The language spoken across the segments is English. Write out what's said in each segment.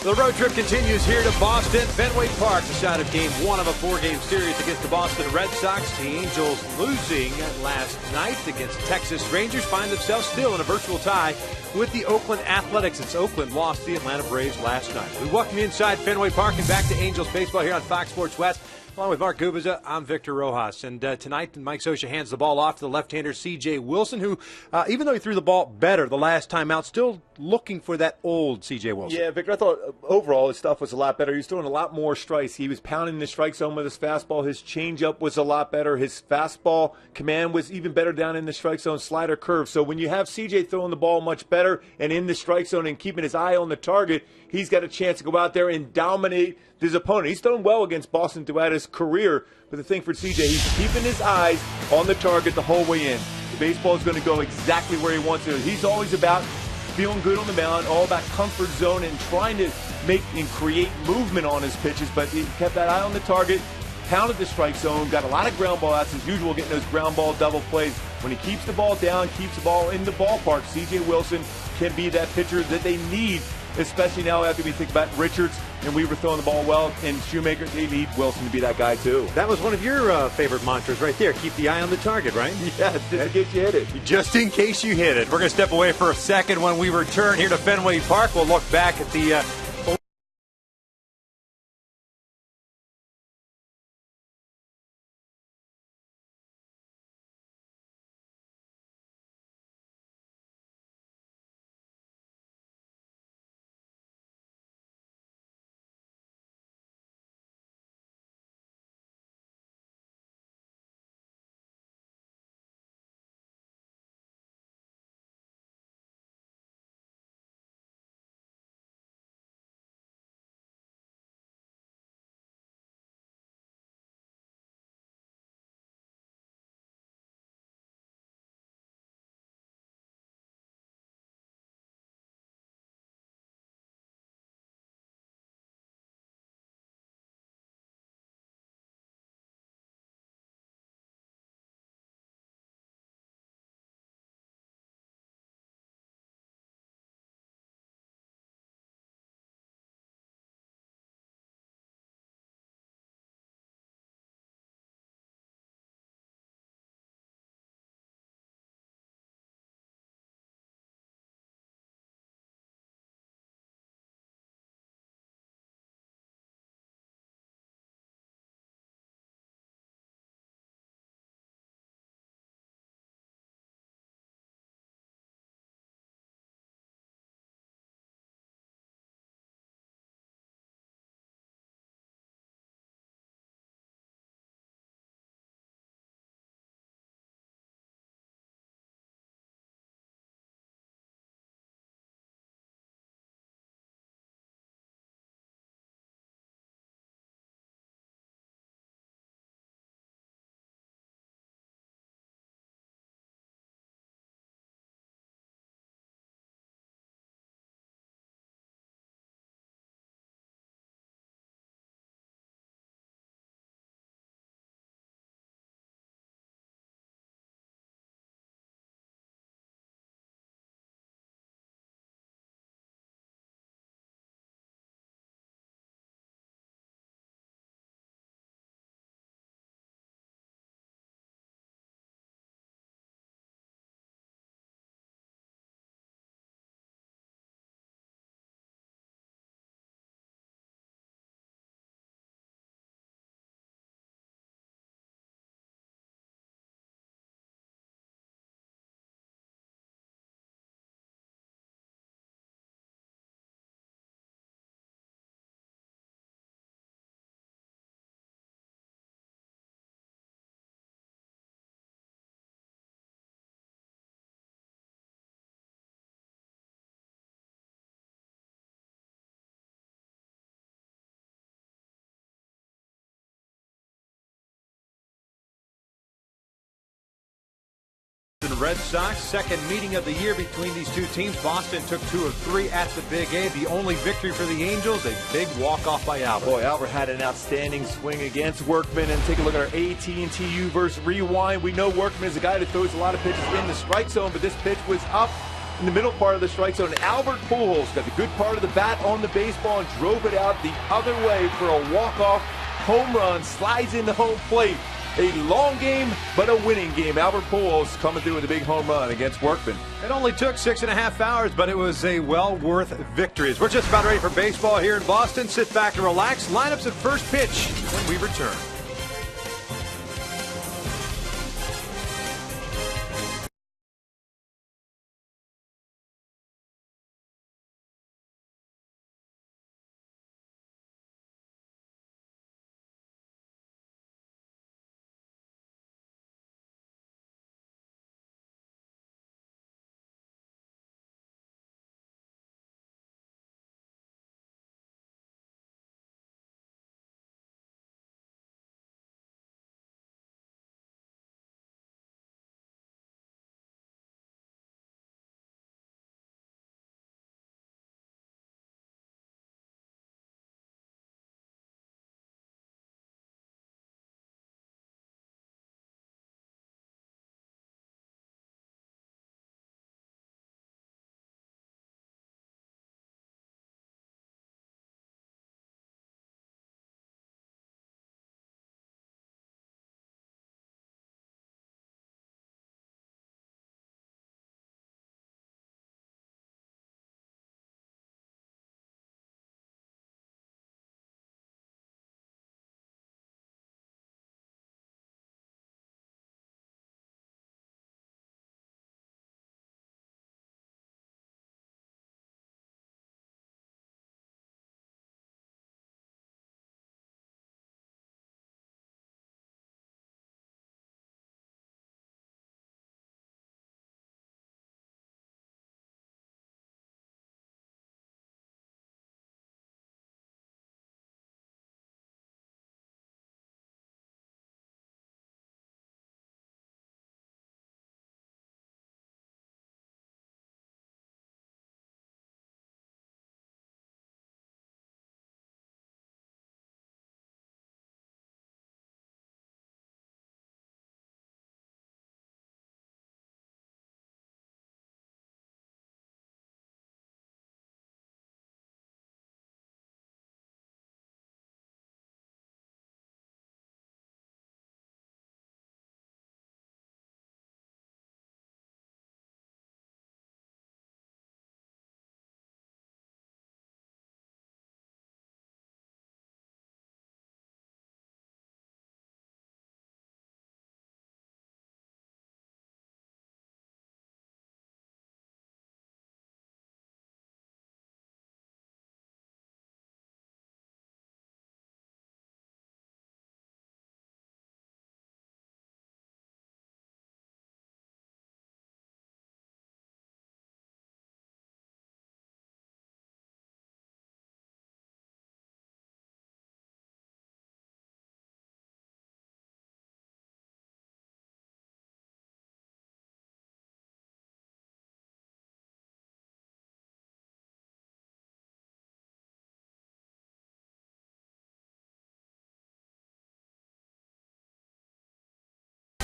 The road trip continues here to Boston. Fenway Park, the site of game one of a four-game series against the Boston Red Sox. The Angels losing last night against Texas Rangers find themselves still in a virtual tie with the Oakland Athletics. It's Oakland lost the Atlanta Braves last night. We welcome you inside Fenway Park and back to Angels baseball here on Fox Sports West. Along with Mark Gubiza, I'm Victor Rojas. And tonight, Mike Scioscia hands the ball off to the left-hander C.J. Wilson, who, even though he threw the ball better the last time out, still looking for that old C.J. Wilson. Yeah, Victor, I thought overall his stuff was a lot better. He was throwing a lot more strikes. He was pounding the strike zone with his fastball. His changeup was a lot better. His fastball command was even better down in the strike zone, slider curve. So when you have C.J. throwing the ball much better and in the strike zone and keeping his eye on the target, he's got a chance to go out there and dominate his opponent. He's done well against Boston throughout his career, but the thing for CJ, he's keeping his eyes on the target the whole way in. The baseball is going to go exactly where he wants to. He's always about feeling good on the mound, all about comfort zone and trying to make and create movement on his pitches, but he kept that eye on the target, pounded the strike zone, got a lot of ground ball outs as usual, getting those ground ball double plays. When he keeps the ball down, keeps the ball in the ballpark, CJ Wilson can be that pitcher that they need, especially now after we think about Richards and we were throwing the ball well, and Shoemaker, they need Wilson to be that guy too. That was one of your favorite mantras right there. Keep the eye on the target, right? Yeah, just in case you hit it. Just in case you hit it. We're going to step away for a second. When we return here to Fenway Park, we'll look back at the Red Sox, second meeting of the year between these two teams. Boston took 2 of 3 at the Big A. The only victory for the Angels, a big walk-off by Albert. Boy, Albert had an outstanding swing against Workman. And take a look at our AT&T U versus Rewind. We know Workman is a guy that throws a lot of pitches in the strike zone, but this pitch was up in the middle part of the strike zone. Albert Pujols got the good part of the bat on the baseball and drove it out the other way for a walk-off home run. Slides into home plate. A long game, but a winning game. Albert Pujols coming through with a big home run against Workman. It only took 6.5 hours, but it was a well-worth victory. As we're just about ready for baseball here in Boston. Sit back and relax. Lineups at first pitch when we return.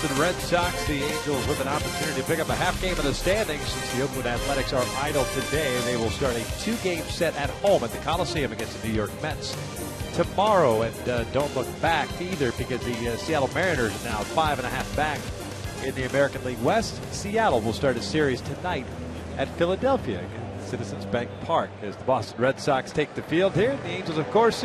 The Red Sox, the Angels with an opportunity to pick up a half game in the standings since the Oakland Athletics are idle today. They will start a 2-game set at home at the Coliseum against the New York Mets tomorrow. And don't look back either because the Seattle Mariners are now 5.5 back in the American League West. Seattle will start a series tonight at Philadelphia against Citizens Bank Park as the Boston Red Sox take the field here. The Angels, of course,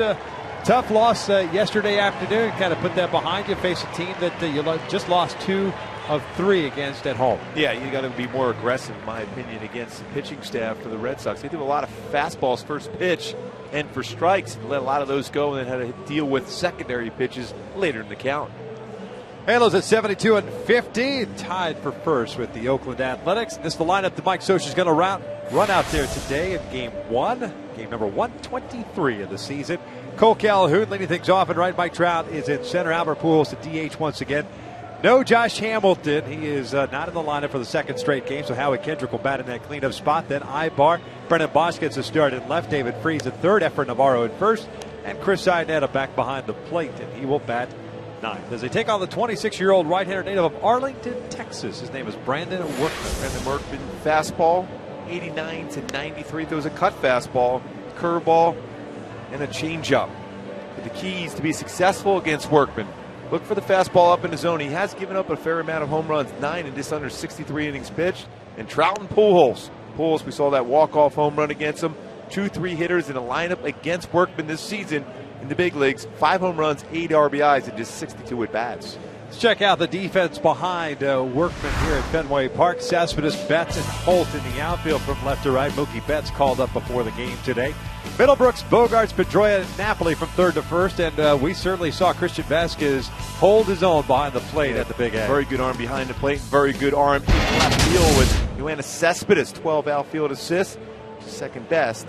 tough loss yesterday afternoon. Kind of put that behind you. Face a team that you just lost 2 of 3 against at home. Yeah, you got to be more aggressive, in my opinion, against the pitching staff for the Red Sox. They do a lot of fastballs first pitch and for strikes, and let a lot of those go, and then had to deal with secondary pitches later in the count. Halos at 72 and 50, tied for first with the Oakland Athletics. This is the lineup that Mike Scioscia is going to run out there today in Game 1, game number 123 of the season. Cole Calhoun leading things off, and right, Mike Trout is in center. Albert Pujols to DH once again. No Josh Hamilton. He is not in the lineup for the second straight game, so Howie Kendrick will bat in that cleanup spot. Then Ibar. Brennan Bosch gets a start in left. David Freese at third. Efrain Navarro at first. And Chris Iannetta back behind the plate, and he will bat ninth as they take on the 26-year-old right-hander native of Arlington, Texas. His name is Brandon Workman. Brandon Workman, fastball, 89 to 93. There was a cut fastball, curveball, and a changeup. But the keys to be successful against Workman: look for the fastball up in the zone. He has given up a fair amount of home runs, 9 in just under 63 innings pitched. And Trout and Pujols. We saw that walk-off home run against him. 2-3 hitters in a lineup against Workman this season in the big leagues. 5 home runs, 8 RBIs, and just 62 at-bats. Let's check out the defense behind Workman here at Fenway Park. Cespedes, Betts, and Holt in the outfield from left to right. Mookie Betts called up before the game today. Middlebrooks, Bogarts, Pedroia, and Napoli from third to first. And we certainly saw Christian Vasquez hold his own behind the plate at the big end. Very good arm behind the plate. Very good arm in left field with Yoenis Cespedes, 12 outfield assists. Second best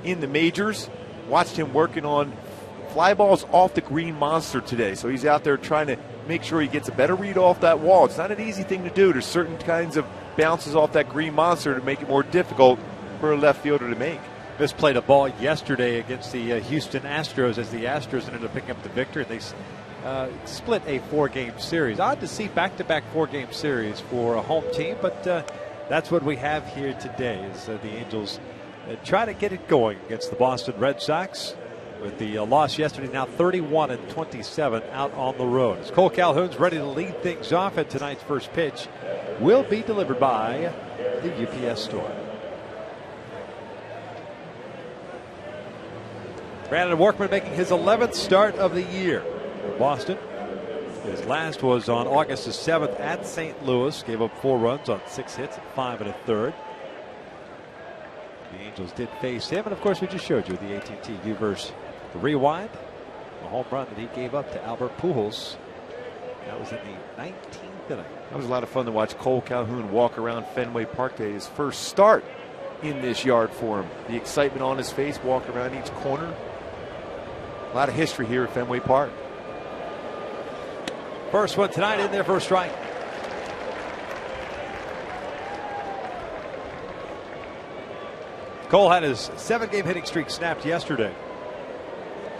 in the majors. Watched him working on fly balls off the green monster today. So he's out there trying to make sure he gets a better read off that wall. It's not an easy thing to do. There's certain kinds of bounces off that green monster to make it more difficult for a left fielder to make. Misplayed a ball yesterday against the Houston Astros as the Astros ended up picking up the victory. They split a 4-game series. Odd to see back-to-back 4-game series for a home team, but that's what we have here today as the Angels try to get it going against the Boston Red Sox. With the loss yesterday, now 31-27 out on the road. As Cole Calhoun's ready to lead things off, and tonight's first pitch will be delivered by the UPS store. Brandon Workman making his 11th start of the year for Boston. His last was on August the 7th at St. Louis. Gave up 4 runs on 6 hits and 5 1/3. The Angels did face him, and of course we just showed you the AT&T Uverse the rewind. The home run that he gave up to Albert Pujols. That was in the 19th inning. That was a lot of fun to watch Cole Calhoun walk around Fenway Park Day. His first start in this yard for him. The excitement on his face, walking around each corner. A lot of history here at Fenway Park. First one tonight in there for a strike. Cole had his 7-game hitting streak snapped yesterday.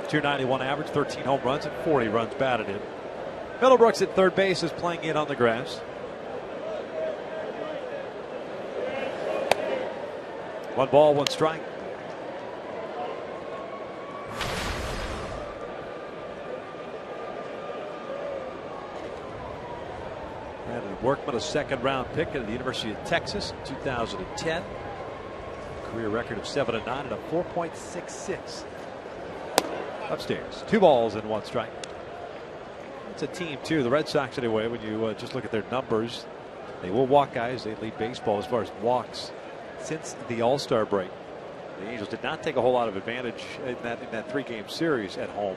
291 average, 13 home runs, and 40 runs batted in. Middlebrooks at third base is playing in on the grass. 1 ball, 1 strike. Brandon Workman, a 2nd-round pick at the University of Texas in 2010. Career record of 7-9 and a 4.66. Upstairs, 2 balls and 1 strike. It's a team too. The Red Sox, anyway, when you just look at their numbers, they will walk guys. They lead baseball as far as walks since the All-Star break. The Angels did not take a whole lot of advantage in that 3-game series at home.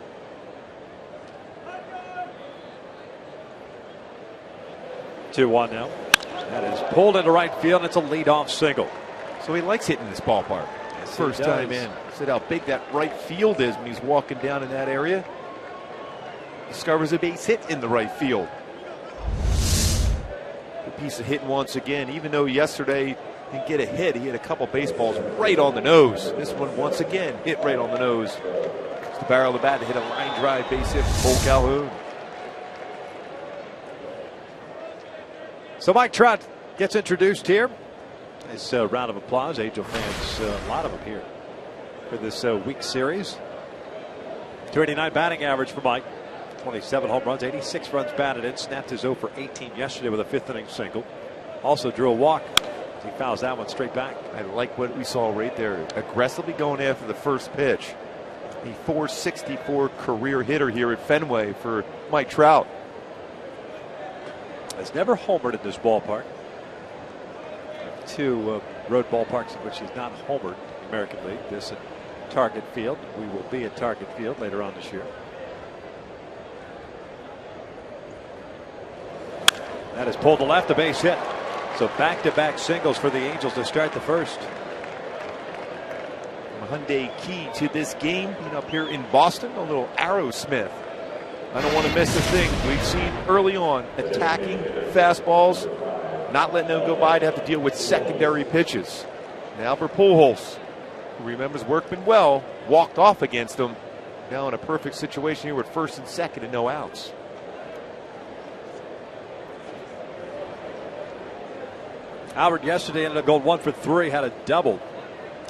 Two one now. That is pulled into right field, and it's a leadoff single. So he likes hitting this ballpark. Yes, first time in. Said how big that right field is when he's walking down in that area. Discovers a base hit in the right field. Good piece of hitting once again. Even though yesterday he didn't get a hit, he had a couple baseballs right on the nose. This one once again hit right on the nose. It's the barrel of the bat to hit a line drive base hit for Cole Calhoun. So Mike Trout gets introduced here. Nice round of applause. Angel fans, a lot of them here for this week series. 289 batting average for Mike. 27 home runs, 86 runs batted in. Snapped his 0 for 18 yesterday with a 5th-inning single. Also drew a walk. He fouls that one straight back. I like what we saw right there. Aggressively going after the first pitch. A 464 career hitter here at Fenway for Mike Trout. Has never homered in this ballpark. 2 road ballparks in which he's not homered in the American League. This at Target Field. We will be at Target Field later on this year. That is pulled to left, a base hit. So back-to-back singles for the Angels to start the first. A Hyundai key to this game being up here in Boston, a little Aerosmith. I don't want to miss a thing. We've seen early on attacking fastballs, not letting them go by to have to deal with secondary pitches. Now for Pujols, who remembers Workman well, walked off against him. Now in a perfect situation here with 1st and 2nd and no outs. Albert yesterday ended up going 1 for 3, had a double.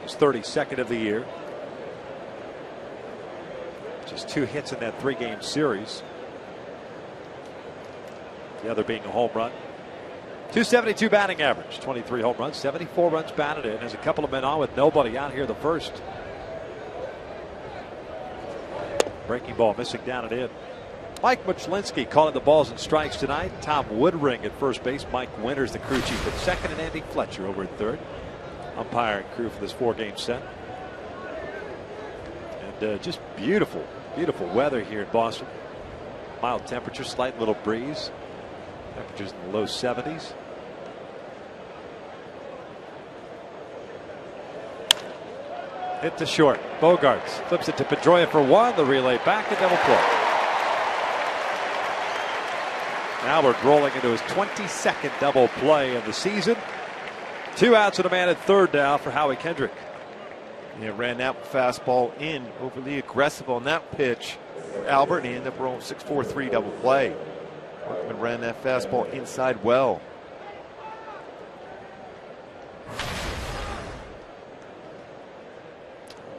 His 32nd of the year. Just 2 hits in that 3-game series. The other being a home run. 272 batting average, 23 home runs, 74 runs batted in. There's a couple of men on with nobody out here the first. Breaking ball missing down and in. Mike Muchlinski calling the balls and strikes tonight. Tom Woodring at first base. Mike Winters, the crew chief, at second, and Andy Fletcher over at third. Umpiring crew for this 4-game set. And just beautiful, beautiful weather here in Boston. Mild temperature, slight little breeze. Temperatures in the low 70s. Hit to short. Bogarts flips it to Pedroia for 1. The relay back and double play. Albert rolling into his 22nd double play of the season. 2 outs and a man at third now for Howie Kendrick. Yeah, ran that fastball in, overly aggressive on that pitch for Albert, and he ended up rolling 6-4-3 double play. Workman ran that fastball inside well.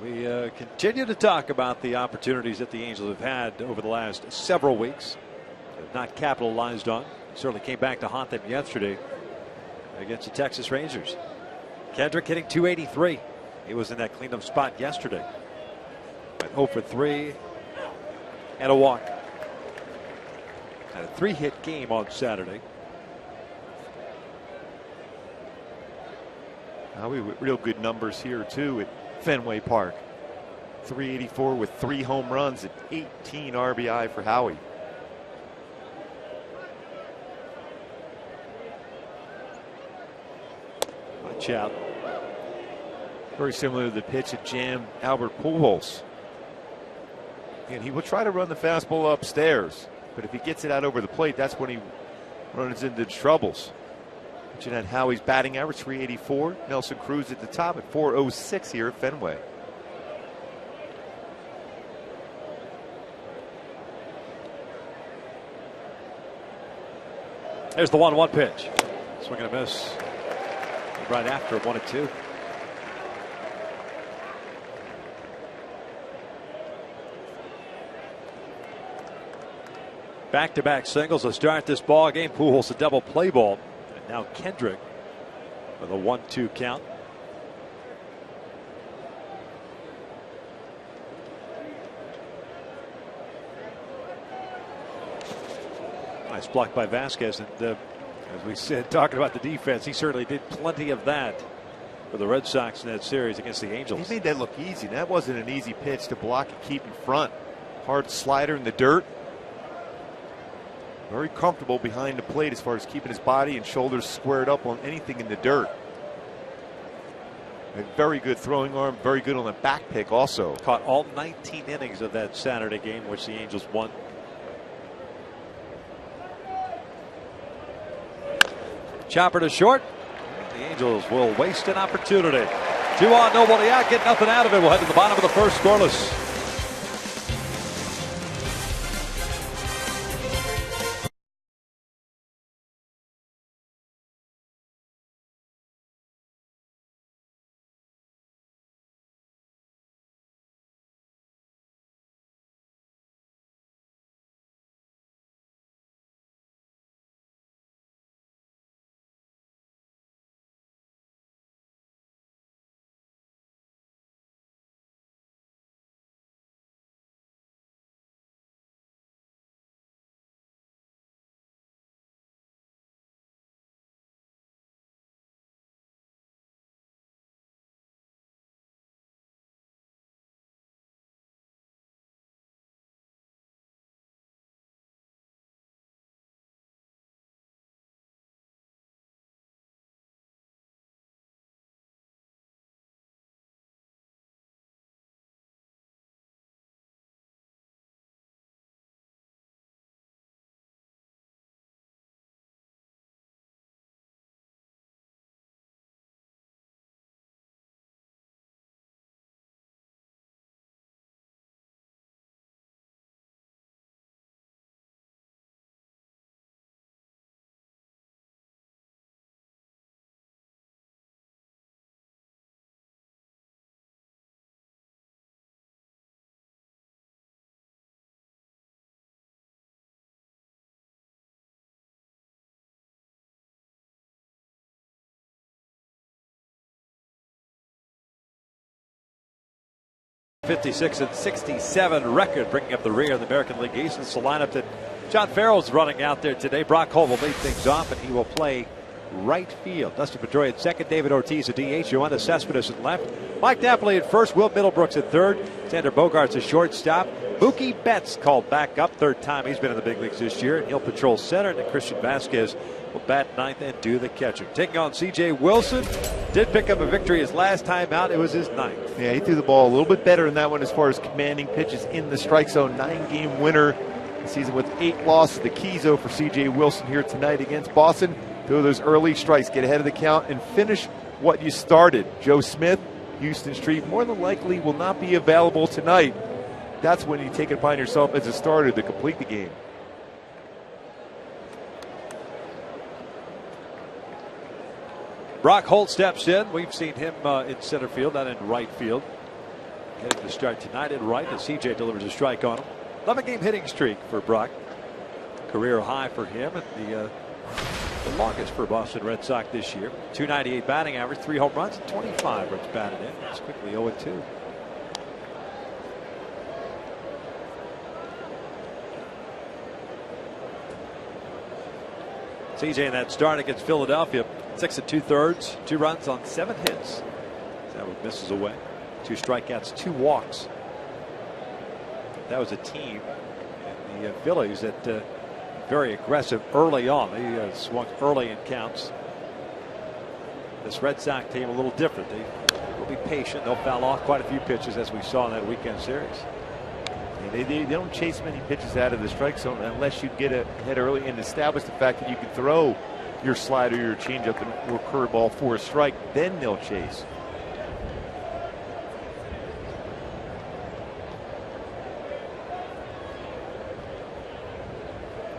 We continue to talk about the opportunities that the Angels have had over the last several weeks. Have not capitalized on. Certainly came back to haunt them yesterday against the Texas Rangers. Kendrick hitting .283. He was in that cleanup spot yesterday. Went 0 for 3 and a walk. Had a 3-hit game on Saturday. Howie with real good numbers here too at Fenway Park. .384 with 3 home runs and 18 RBI for Howie. Watch out. Very similar to the pitch that jammed Albert Pujols. And he will try to run the fastball upstairs, but if he gets it out over the plate, that's when he runs into troubles. But you had Howie's batting average .384. Nelson Cruz at the top at .406 here at Fenway. There's the 1-1 pitch. Swing and a miss. Right after 1-2. Back-to-back singles to start this ball game. Pujols a double play ball. And now Kendrick with a 1-2 count. Nice block by Vasquez. And as we said, talking about the defense, he certainly did plenty of that for the Red Sox in that series against the Angels. He made that look easy. That wasn't an easy pitch to block and keep in front. Hard slider in the dirt. Very comfortable behind the plate as far as keeping his body and shoulders squared up on anything in the dirt. A very good throwing arm, very good on the back pick also. Caught all 19 innings of that Saturday game, which the Angels won. Chopper to short. The Angels will waste an opportunity. 2 on, nobody out, get nothing out of it. We'll head to the bottom of the first, scoreless. 56 and 67 record, bringing up the rear in the American League East. It's the lineup that John Farrell's running out there today. Brock Holt will lead things off, and he will play right field. Dustin Pedroia at second, David Ortiz at DH, Yoenis Cespedes at left, Mike Napoli at first, Will Middlebrooks at third, Xander Bogaerts at shortstop. Mookie Betts called back up, third time he's been in the big leagues this year, and he'll patrol center, and Christian Vasquez will bat ninth and do the catching. Taking on C.J. Wilson, did pick up a victory his last time out. It was his ninth. Yeah, he threw the ball a little bit better in that one as far as commanding pitches in the strike zone. 9-game winner. The season with 8 losses. The keys, though, for C.J. Wilson here tonight against Boston. Throw those early strikes, get ahead of the count, and finish what you started. Joe Smith, Houston Street, more than likely will not be available tonight. That's when you take it upon yourself as a starter to complete the game. Brock Holt steps in. We've seen him in center field, not in right field. Getting to start tonight in right as CJ delivers a strike on him. 11-game hitting streak for Brock. Career high for him, and the longest for Boston Red Sox this year. 298 batting average, 3 home runs, and 25 runs batted in. It's quickly 0-2. CJ in that start against Philadelphia, 6 2/3, 2 runs on 7 hits. That one misses away. 2 strikeouts, 2 walks. That was a team in the Phillies that very aggressive early on. They swung early in counts. This Red Sox team a little different. They will be patient. They'll foul off quite a few pitches as we saw in that weekend series. They don't chase many pitches out of the strike zone unless you get ahead early and establish the fact that you can throw your slider, your changeup, or curveball for a strike. Then they'll chase.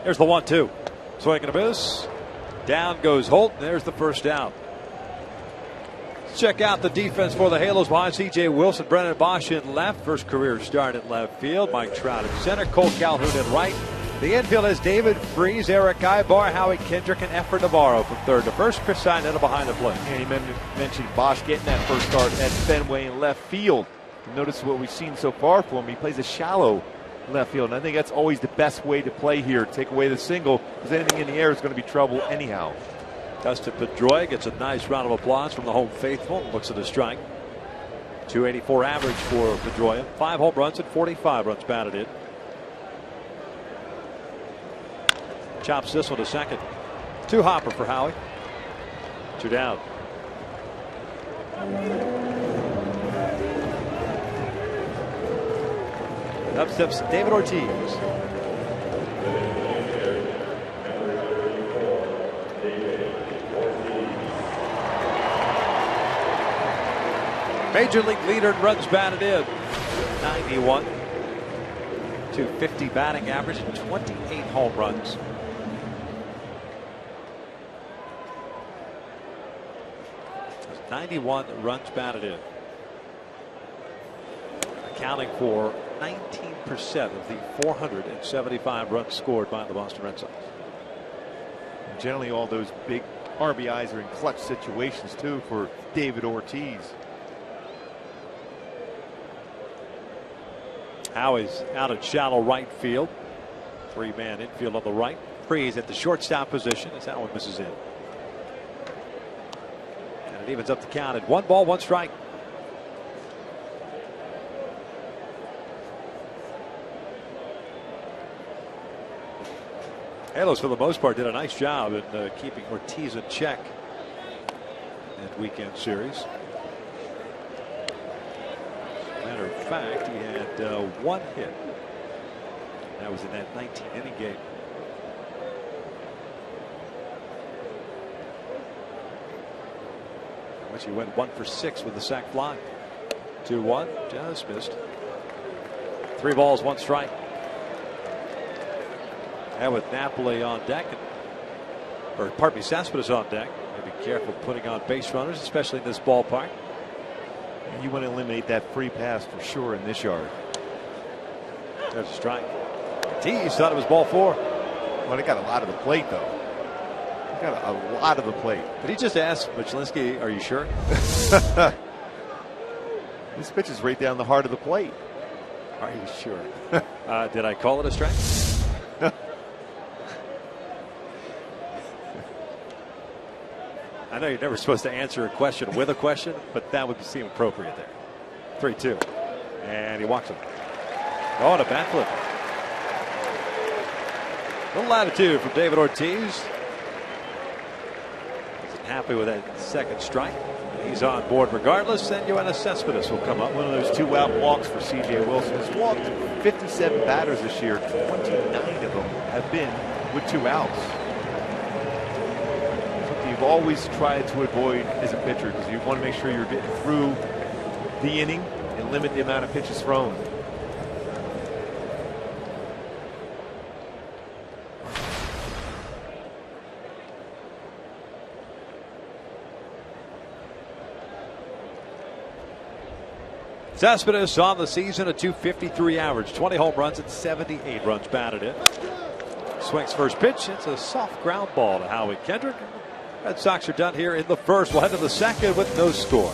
There's the 1-2. Swing and a miss. Down goes Holt. There's the first out. Check out the defense for the Halos behind C.J. Wilson. Brennan Bosch in left. First career start at left field. Mike Trout at center. Cole Calhoun at right. The infield is David Freese, Eric Ibar, Howie Kendrick, and Efren Navarro from third to first. Chris Sinetta behind the plate. And he mentioned Bosch getting that first start at Fenway in left field. Notice what we've seen so far for him. He plays a shallow left field, and I think that's always the best way to play here. Take away the single, because anything in the air is going to be trouble anyhow. Dustin Pedroia gets a nice round of applause from the home faithful. Looks at a strike. 284 average for Pedroia. 5 home runs and 45 runs batted in. Chops this one to second. 2 hopper for Howie. 2 down. Up steps David Ortiz. Major league leader in runs batted in. 91. 250 batting average and 28 home runs. That's 91 runs batted in. Accounting for 19% of the 475 runs scored by the Boston Red Sox. And generally all those big RBIs are in clutch situations too for David Ortiz. Howie's out at shallow right field. 3-man infield on the right. Freese at the shortstop position as that one misses in. And it evens up the count at 1 ball, 1 strike. Halos, for the most part, did a nice job in keeping Ortiz in check that weekend series. Matter of fact, he had 1 hit. That was in that 19-inning game. In which he went 1 for 6 with the sac fly. 2-1, just missed. 3 balls, 1 strike. And with Napoli on deck, or pardon me, Cespedes on deck, be careful putting on base runners, especially in this ballpark. You want to eliminate that free pass for sure in this yard. There's a strike. Ortiz thought it was ball 4. Well, they got a lot of the plate, though. They got a lot of the plate. But he just asked Michelinski, are you sure? This pitch is right down the heart of the plate. Are you sure? Did I call it a strike? I know you're never supposed to answer a question with a question, but that would seem appropriate there. 3-2. And he walks him. Oh, and a bat flip. A little latitude from David Ortiz. Isn't happy with that second strike. He's on board regardless, and Yoenis Cespedes will come up. One of those 2-out walks for C.J. Wilson. He's walked 57 batters this year. 29 of them have been with 2 outs. Something you've always tried to avoid as a pitcher because you want to make sure you're getting through the inning and limit the amount of pitches thrown. Cespedes on the season, a .253 average, 20 home runs and 78 runs batted in. Swings first pitch. It's a soft ground ball to Howie Kendrick. Red Sox are done here in the first. We'll head to the second with no score.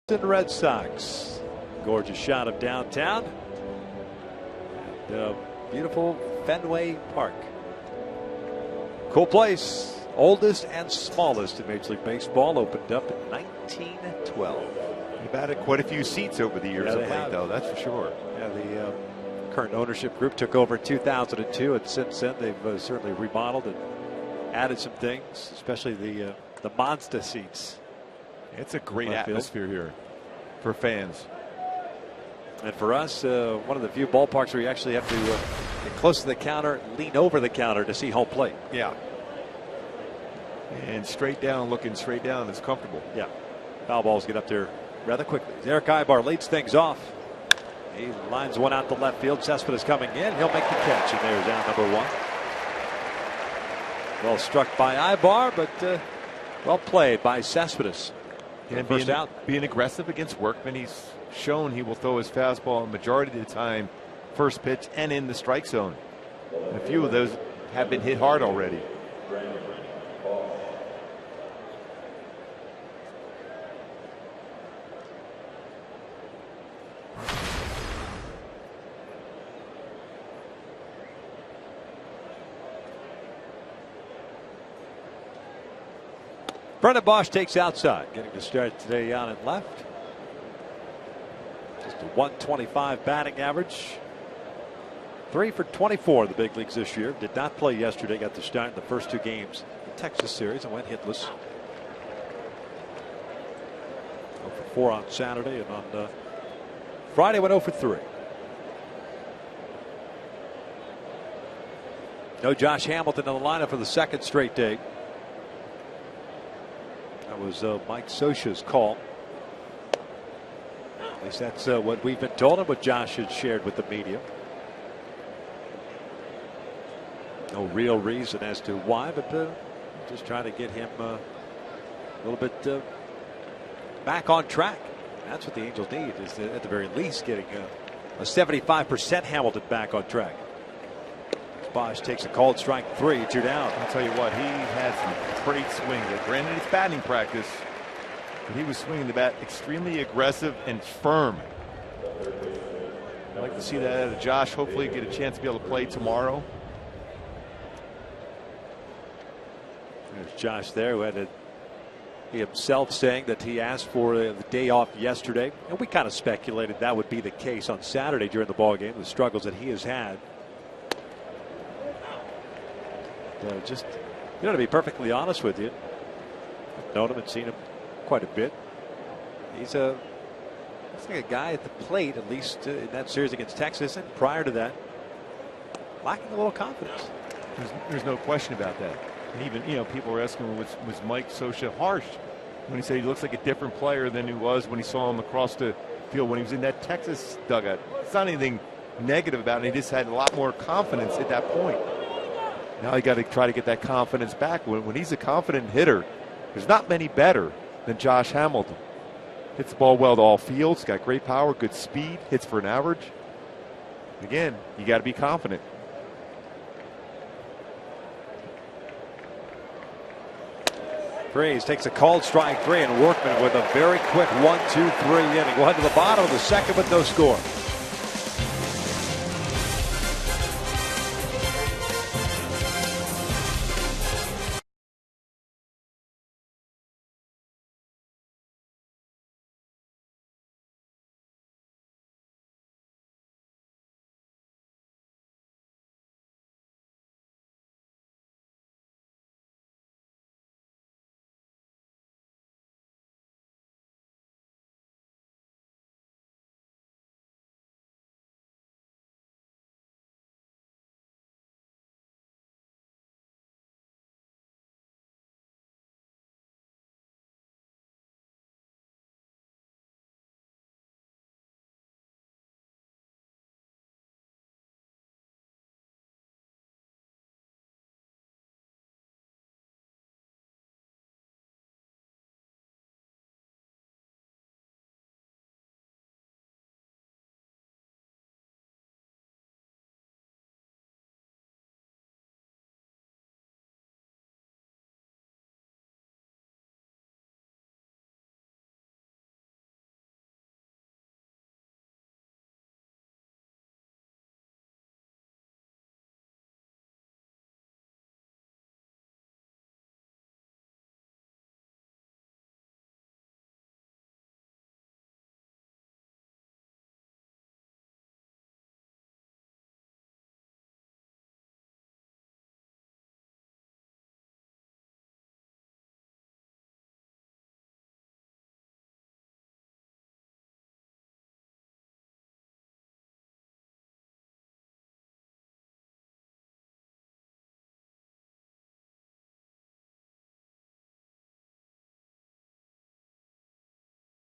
The Red Sox. Gorgeous shot of downtown. And, beautiful Fenway Park. Cool place. Oldest and smallest in Major League Baseball. Opened up in 1912. You've added quite a few seats over the years of late, though, that's for sure. Yeah, the current ownership group took over in 2002, and since then they've certainly remodeled and added some things, especially the Monster seats. It's a great atmosphere here for fans. And for us, one of the few ballparks where you actually have to get close to the counter, lean over the counter to see home plate. Yeah. And straight down, looking straight down is comfortable. Yeah. Foul balls get up there rather quickly. Eric Ibar leads things off. He lines one out to left field. Cespedes coming in. He'll make the catch. And there's out number one. Well struck by Ibar, but well played by Cespedes. And first out. Being aggressive against Workman, he's shown he will throw his fastball a majority of the time, first pitch and in the strike zone. And a few of those have been hit hard already. Brendan Bosch takes outside, getting to start today on and left. Just a 125 batting average. 3 for 24 in the big leagues this year. Did not play yesterday. Got to start in the first two games of the Texas series and went hitless. 0 for 4 on Saturday, and on Friday went 0 for 3. No Josh Hamilton in the lineup for the second straight day. That was Mike Scioscia's call. At least that's what we've been told and what Josh had shared with the media. No real reason as to why, but just trying to get him a little bit back on track. That's what the Angels need, is at the very least getting a 75% Hamilton back on track. Bosch takes a called strike 3, 2 down. I'll tell you what, he had some great swings. Granted, it's batting practice, but he was swinging the bat extremely aggressive and firm. I'd like to see that out of Josh. Hopefully get a chance to be able to play tomorrow. There's Josh there, who had to be himself saying that he asked for the day off yesterday. And we kind of speculated that would be the case on Saturday during the ballgame, the struggles that he has had. Just, to be perfectly honest with you, I've known him and seen him quite a bit. He's like a guy at the plate, at least in that series against Texas, and prior to that, lacking a little confidence. There's no question about that. And even, people were asking, was Mike Scioscia harsh when he said he looks like a different player than he was when he saw him across the field when he was in that Texas dugout? It's not anything negative about it. He just had a lot more confidence at that point. Now you got to try to get that confidence back. When he's a confident hitter, there's not many better than Josh Hamilton. Hits the ball well to all fields, got great power, good speed, hits for an average. Again, you got to be confident. Freese takes a called strike 3, and Workman with a very quick 1-2-3 inning. We'll head to the bottom of the second with no score.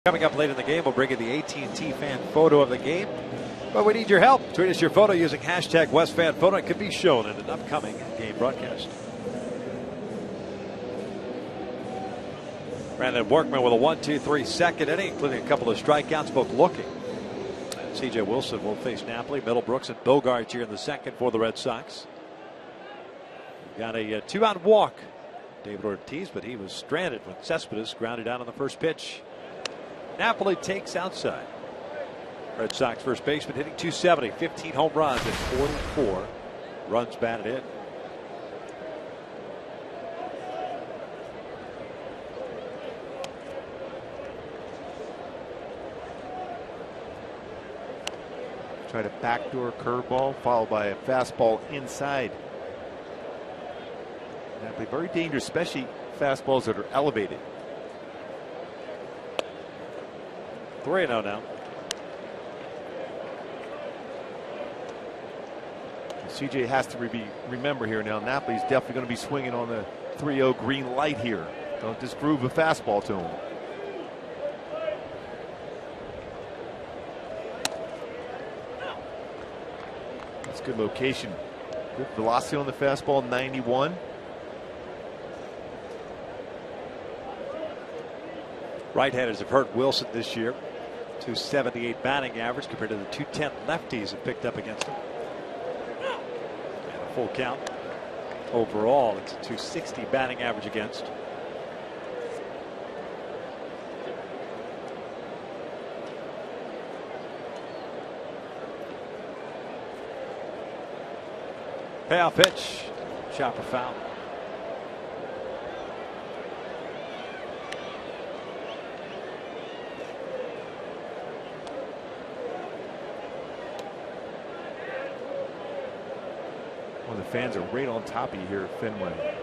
Coming up late in the game, we'll bring you the AT&T fan photo of the game. But we need your help. Tweet us your photo using hashtag WestFanPhoto. It could be shown in an upcoming game broadcast. Brandon Workman with a 1-2-3 second inning, including a couple of strikeouts, both looking. And C.J. Wilson will face Napoli, Middlebrooks, and Bogaerts here in the second for the Red Sox. Got a 2-out walk, David Ortiz, but he was stranded when Cespedes grounded out on the first pitch. Napoli takes outside. Red Sox first baseman hitting .270, 15 home runs and 44 runs batted in. Try to backdoor curveball followed by a fastball inside. Napoli very dangerous, especially fastballs that are elevated. 3-0 now. CJ has to remember here now. Napoli's definitely going to be swinging on the 3-0 green light here. Don't just groove a fastball to him. That's good location. Good velocity on the fastball, 91. Right-handers have hurt Wilson this year. 278 batting average compared to the 210 lefties have picked up against him. And a full count. Overall, it's a 260 batting average against. Payoff pitch. Chopper foul. Well, the fans are right on top of you here at Fenway.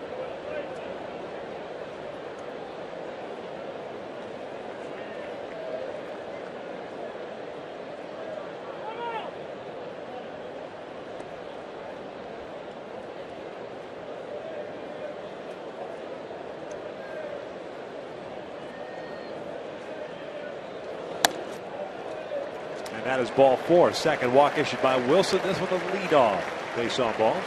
And that is ball 4. Second walk issued by Wilson. This one the lead off. Base on balls.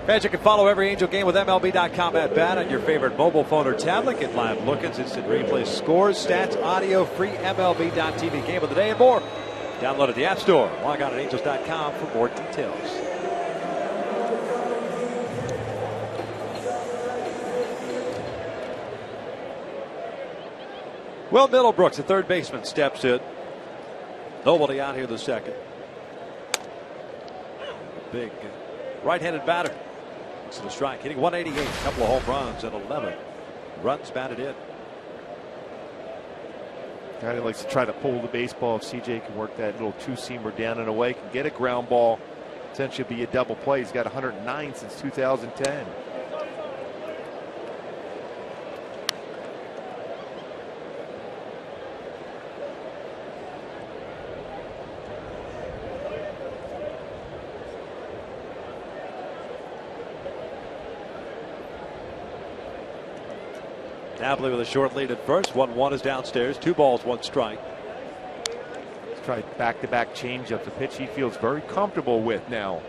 Fans, you can follow every Angel game with MLB.com at bat on your favorite mobile phone or tablet. Get live look-ins, instant replays, scores, stats, audio, free MLB.tv game of the day and more. Download at the App Store. Log on at Angels.com for more details. Will Middlebrooks, the third baseman, steps in. Nobody out here the second. Big right-handed batter. To the strike, hitting 188, a couple of home runs and 11 runs batted in. Guy that likes to try to pull the baseball. If CJ can work that little two-seamer down and away, can get a ground ball, potentially be a double play. He's got 109 since 2010. Napoli with a short lead at first. 1-1 is downstairs. 2 balls, 1 strike. He's tried back-to-back changeups, a pitch he feels very comfortable with now.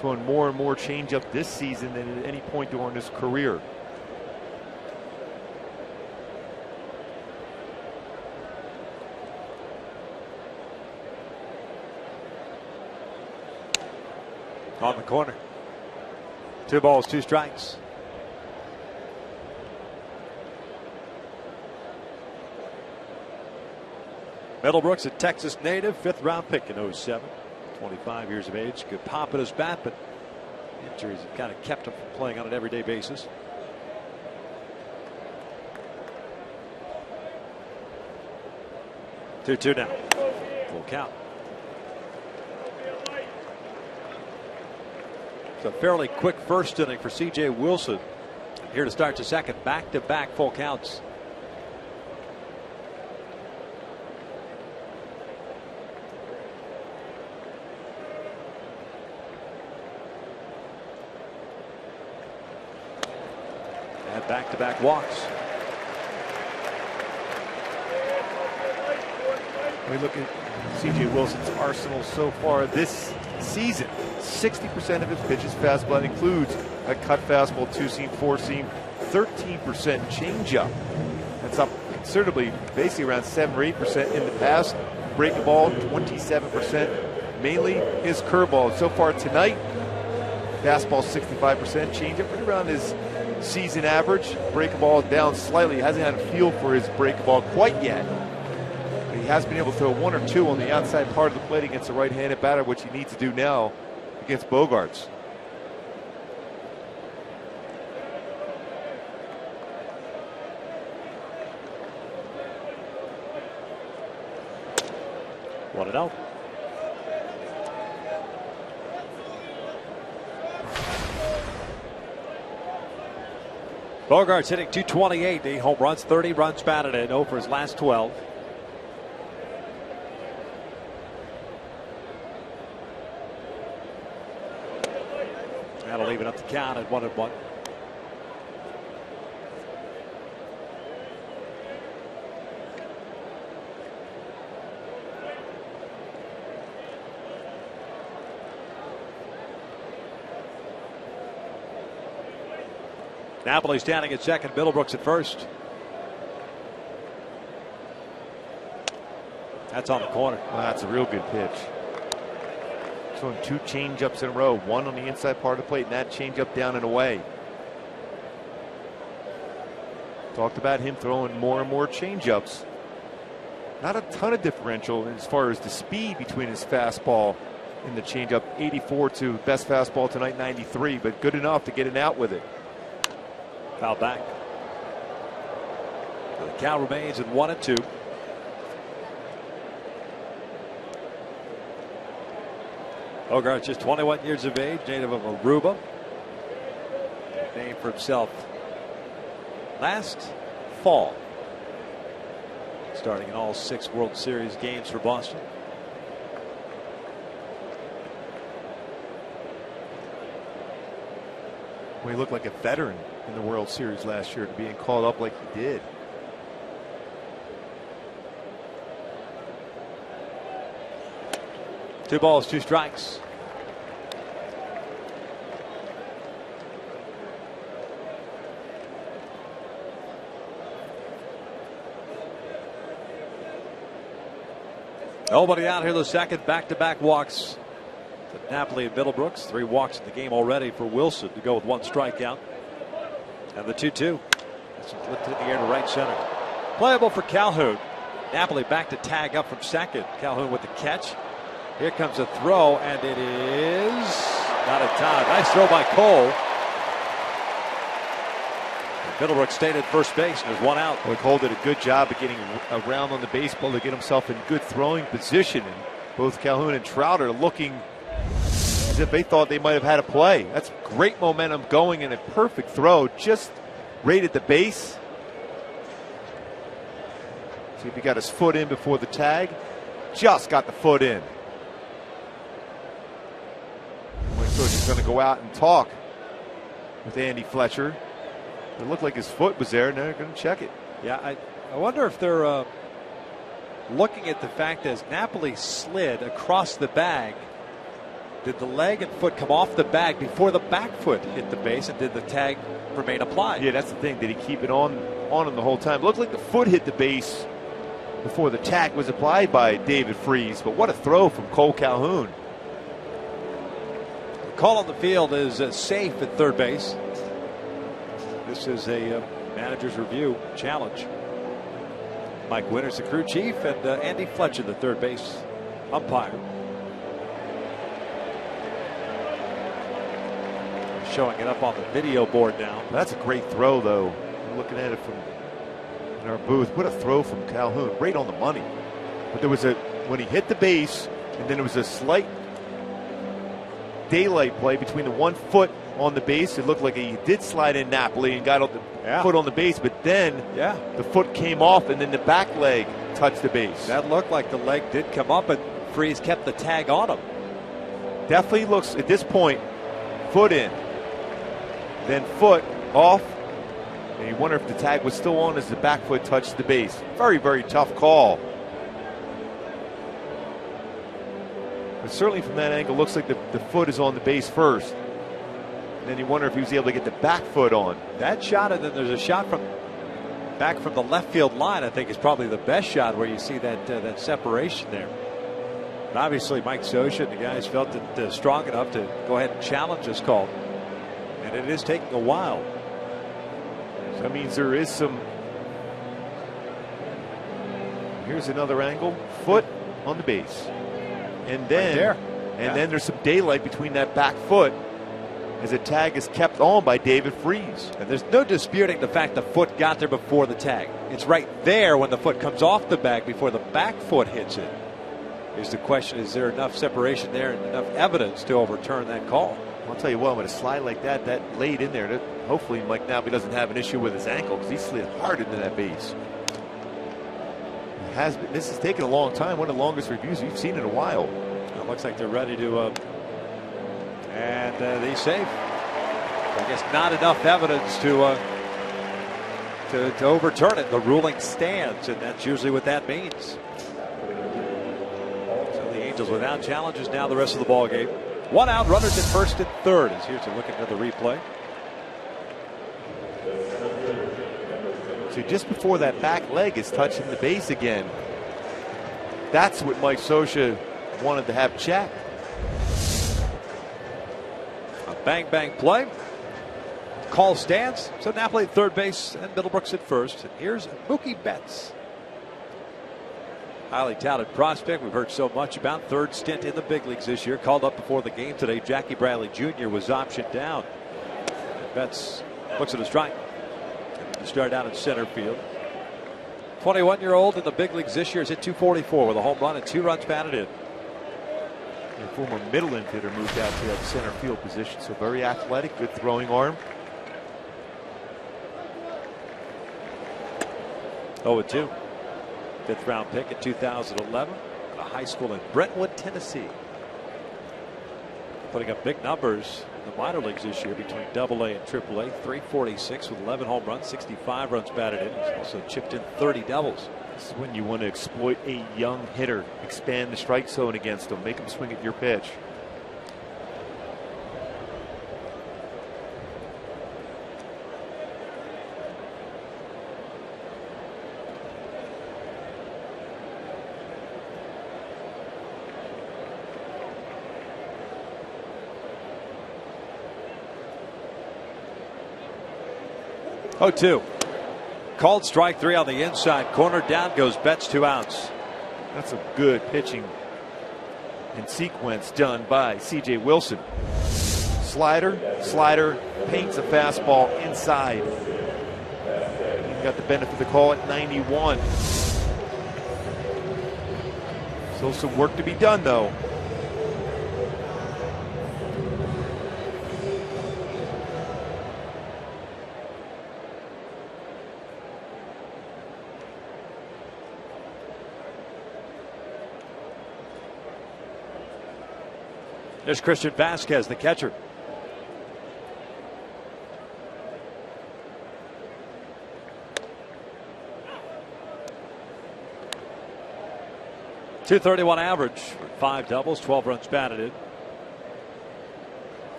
Throwing more and more changeup this season than at any point during his career. On the corner. 2 balls, 2 strikes. Middlebrooks, a Texas native, 5th round pick in 07. 25 years of age. Good pop at his bat, but injuries have kind of kept him from playing on an everyday basis. Two now. Full count. It's a fairly quick first inning for C.J. Wilson. Here to start the second. Back-to-back full counts. Back-to-back walks. We look at C.J. Wilson's arsenal so far this season. 60% of his pitches fastball. That includes a cut fastball, 2-seam, 4-seam, 13% changeup. That's up considerably, basically around 7 or 8% in the past. Breaking ball, 27%. Mainly his curveball. So far tonight, fastball 65%, changeup right around his season average. Breaking ball down slightly. Hasn't had a feel for his breaking ball quite yet. But he has been able to throw 1 or 2 on the outside part of the plate against a right-handed batter, which he needs to do now against Bogaerts. One and out. Bogaerts hitting 228. He home runs, 30 runs batted in, 0 for his last 12. That'll even up the count at 1-1. Napoli standing at second, Middlebrooks at first. That's on the corner. Well, that's a real good pitch. Throwing 2 changeups in a row, one on the inside part of the plate, and that changeup down and away. Talked about him throwing more and more changeups. Not a ton of differential as far as the speed between his fastball and the changeup. 84 to best fastball tonight, 93, but good enough to get an out with it. Foul back. The count remains at 1-2. Hogarth, just 21 years of age, native of Aruba. Named for himself last fall. Starting in all 6 World Series games for Boston. Well, he looked like a veteran in the World Series last year, to being called up like he did. Two balls, 2 strikes. Nobody out here the second. Back-to-back walks to Napoli and Middlebrooks. 3 walks in the game already for Wilson to go with 1 strikeout. And the 2-2. It's lifted in the air to right center. Playable for Calhoun. Napoli back to tag up from second. Calhoun with the catch. Here comes a throw, and it is not in time. Nice throw by Cole. Middlebrooks stayed at first base, and there's 1 out. Well, Cole did a good job of getting around on the baseball to get himself in good throwing position. And both Calhoun and Trout are looking as if they thought they might have had a play. That's great momentum going and a perfect throw. Just right at the base. See if he got his foot in before the tag. Just got the foot in. Mike Scioscia's going to go out and talk with Andy Fletcher. It looked like his foot was there, and they're going to check it. Yeah, I wonder if they're looking at the fact that as Napoli slid across the bag, did the leg and foot come off the bag before the back foot hit the base, and did the tag remain applied? Yeah, that's the thing. Did he keep it on him the whole time? It looked like the foot hit the base before the tag was applied by David Freese, but what a throw from Cole Calhoun. The call on the field is safe at third base. This is a manager's review challenge. Mike Winters, the crew chief, and Andy Fletcher, the third base umpire. Showing it up on the video board now. That's a great throw, though. I'm looking at it from in our booth. What a throw from Calhoun, right on the money. But there was when he hit the base, and then there was a slight daylight play between the 1 foot on the base. It looked like he did slide in Napoli and got the foot on the base, but then the foot came off, and then the back leg touched the base. That looked like the leg did come up, and Freese kept the tag on him. Definitely looks at this point, foot in, then foot off, and you wonder if the tag was still on as the back foot touched the base. Very, very tough call. But certainly from that angle, looks like the foot is on the base first. And then you wonder if he was able to get the back foot on. That shot, and then there's a shot from back from the left field line, I think is probably the best shot where you see that separation there. But obviously Mike Scioscia and the guys felt it strong enough to go ahead and challenge this call. And it is taking a while. So that means there is some. Here's another angle. Foot on the base. And then, then there's some daylight between that back foot as the tag is kept on by David Freese. And there's no disputing the fact the foot got there before the tag. It's right there when the foot comes off the bag before the back foot hits it. Is the question, is there enough separation there and enough evidence to overturn that call? I'll tell you what, with a slide like that laid in there, hopefully Mike Napoli doesn't have an issue with his ankle, because he slid hard into that base. This has taken a long time, one of the longest reviews we've seen in a while. It looks like they're ready to, and he's safe. I guess not enough evidence to overturn it. The ruling stands, and that's usually what that means. So the Angels without challenges now the rest of the ball game. One out, runners at first and third. As here's a look at the replay. So just before that back leg is touching the base again, that's what Mike Scioscia wanted to have checked. A bang play. Call stands. So Napoli at third base and Middlebrooks at first. And here's Mookie Betts. Highly touted prospect we've heard so much about. Third stint in the big leagues this year. Called up before the game today. Jackie Bradley Jr. was optioned down. Betts looks at a strike. Start out in center field. 21-year-old in the big leagues this year is hit .244 with a home run and 2 runs batted in. The former middle infielder moved out to that center field position, so very athletic, good throwing arm. 0-2. 5th round pick in 2011 at a high school in Brentwood, Tennessee. Putting up big numbers in the minor leagues this year between AA and AAA. 346 with 11 home runs, 65 runs batted in. He's also chipped in 30 doubles. This is when you want to exploit a young hitter, expand the strike zone against him, make him swing at your pitch. Oh, 2. Called strike 3 on the inside corner. Down goes Betts, 2 outs. That's a good pitching in sequence done by C.J. Wilson. Slider, paints a fastball inside. He got the benefit of the call at 91. Still some work to be done, though. There's Christian Vasquez, the catcher. .231 average, 5 doubles, 12 runs batted in.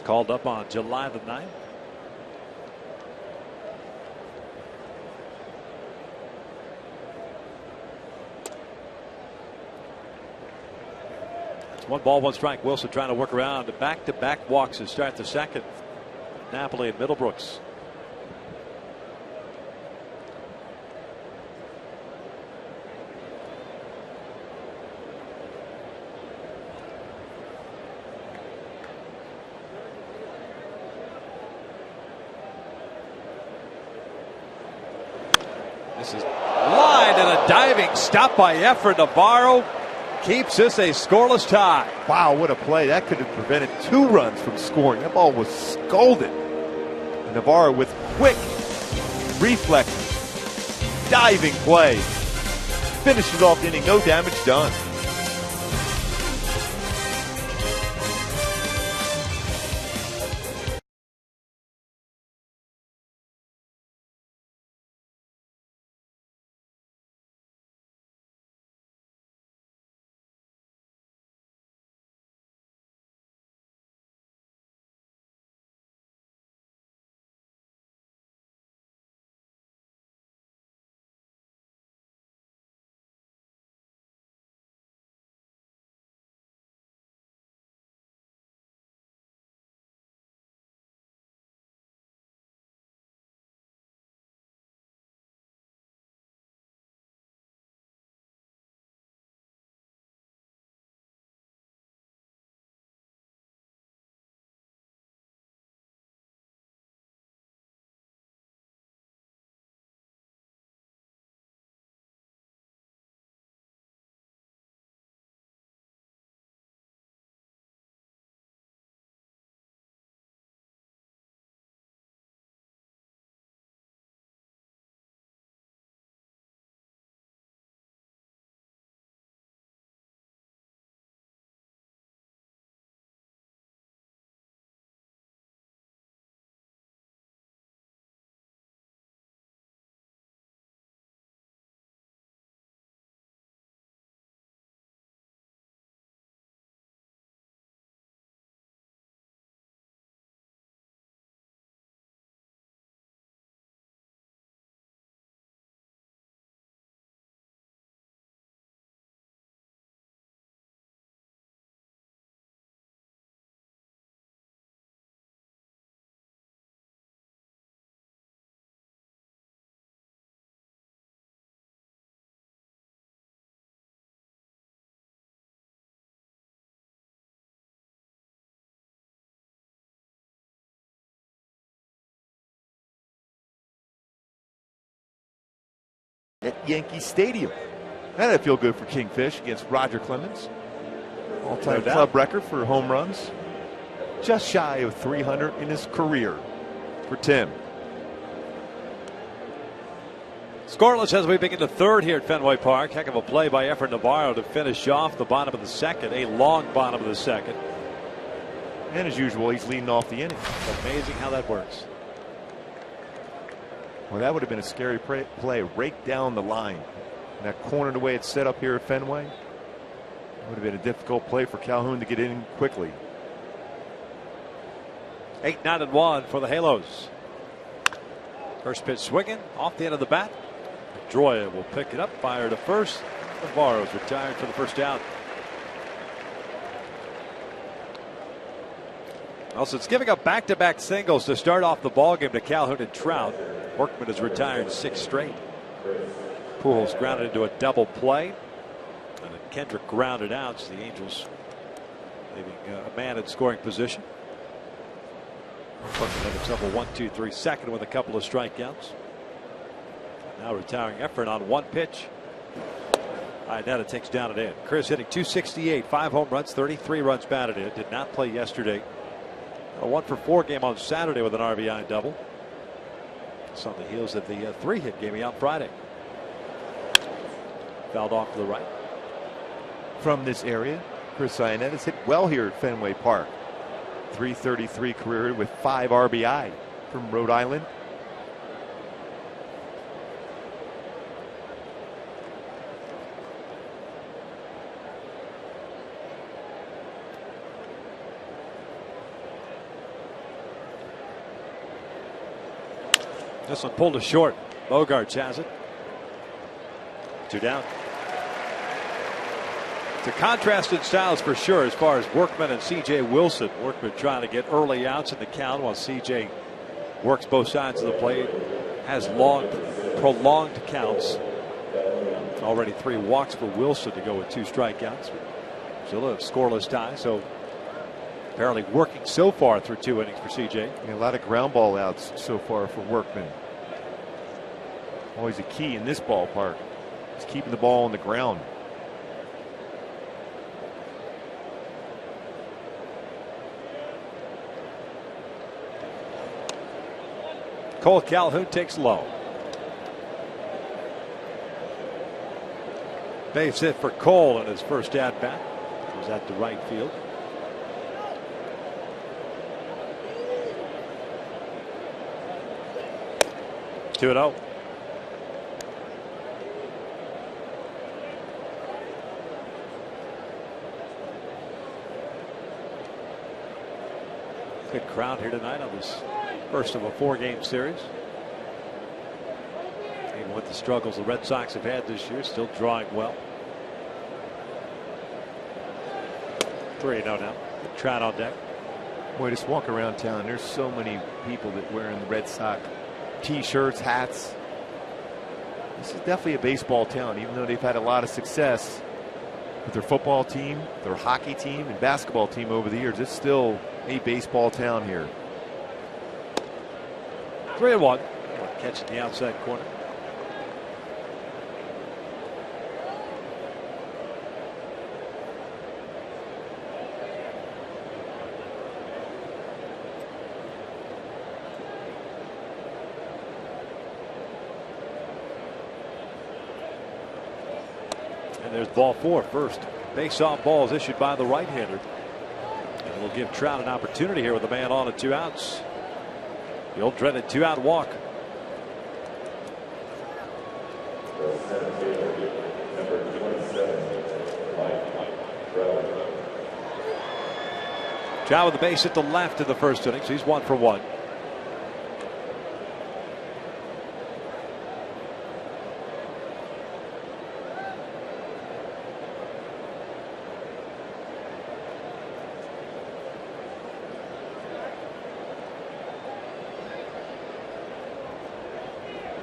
Called up on July the 9th. One ball, one strike. Wilson trying to work around. Back-to-back walks to start the second. Napoli and Middlebrooks. This is line and a diving stop by Efren Navarro. Keeps this a scoreless tie. Wow, what a play. That could have prevented 2 runs from scoring. That ball was scolded. And Navarro with quick reflex, diving play. Finishes off the inning, no damage done. at Yankee Stadium. That'd feel good for Kingfish against Roger Clemens. All-time club record for home runs. Just shy of 300 in his career for Tim. Scoreless as we begin the third here at Fenway Park. Heck of a play by Efrain Navarro to finish off the bottom of the second. A long bottom of the second. And as usual, he's leading off the inning. Amazing how that works. Well, that would have been a scary play right down the line. And that corner, the way it's set up here at Fenway, would have been a difficult play for Calhoun to get in quickly. 8-9-1 for the Halos. First pitch swinging off the end of the bat. Pedroia will pick it up, fire to first. Navarro's retired for the first out. Also, it's giving up back-to-back singles to start off the ballgame to Calhoun and Trout. Workman has retired 6 straight. Pujols grounded into a double play. And then Kendrick grounded out, so the Angels leaving a man in scoring position. Workman had himself a 1-2-3 second with a couple of strikeouts. Now retiring Efrain on one pitch. Ineta takes down and in. Chris hitting .268, 5 home runs, 33 runs batted in. Did not play yesterday. A 1-for-4 game on Saturday with an RBI double. It's on the heels of the 3-hit game out Friday. Fouled off to the right. From this area, Chris Ineta has hit well here at Fenway Park. .333 career with 5 RBI from Rhode Island. This one pulled to short. Bogarts has it. 2 down. It's a contrasted styles for sure as far as Workman and C.J. Wilson. Workman trying to get early outs in the count while C.J. works both sides of the plate. Has long, prolonged counts. Already 3 walks for Wilson to go with 2 strikeouts. Still a scoreless tie, so apparently working so far through 2 innings for C.J. A lot of ground ball outs so far for Workman. Always a key in this ballpark. Is keeping the ball on the ground. Cole Calhoun takes low. Base hit for Cole in his first at bat. He was at the right field. Two and 0. Good crowd here tonight on this first of a 4-game series. Even with the struggles the Red Sox have had this year, still drawing well. 3-0 now. Good Trout on deck. Boy, just walk around town. There's so many people that wearing the Red Sox T-shirts, hats. This is definitely a baseball town, even though they've had a lot of success with their football team, their hockey team, and basketball team over the years. It's still a baseball town here. 3-1. Catch in the outside corner. And there's ball 4 first. Base off ball is issued by the right-hander. And will give Trout an opportunity here with a man on and 2 outs. The old dreaded 2-out walk. Trout with the base hit to left in the first inning, so he's 1 for 1.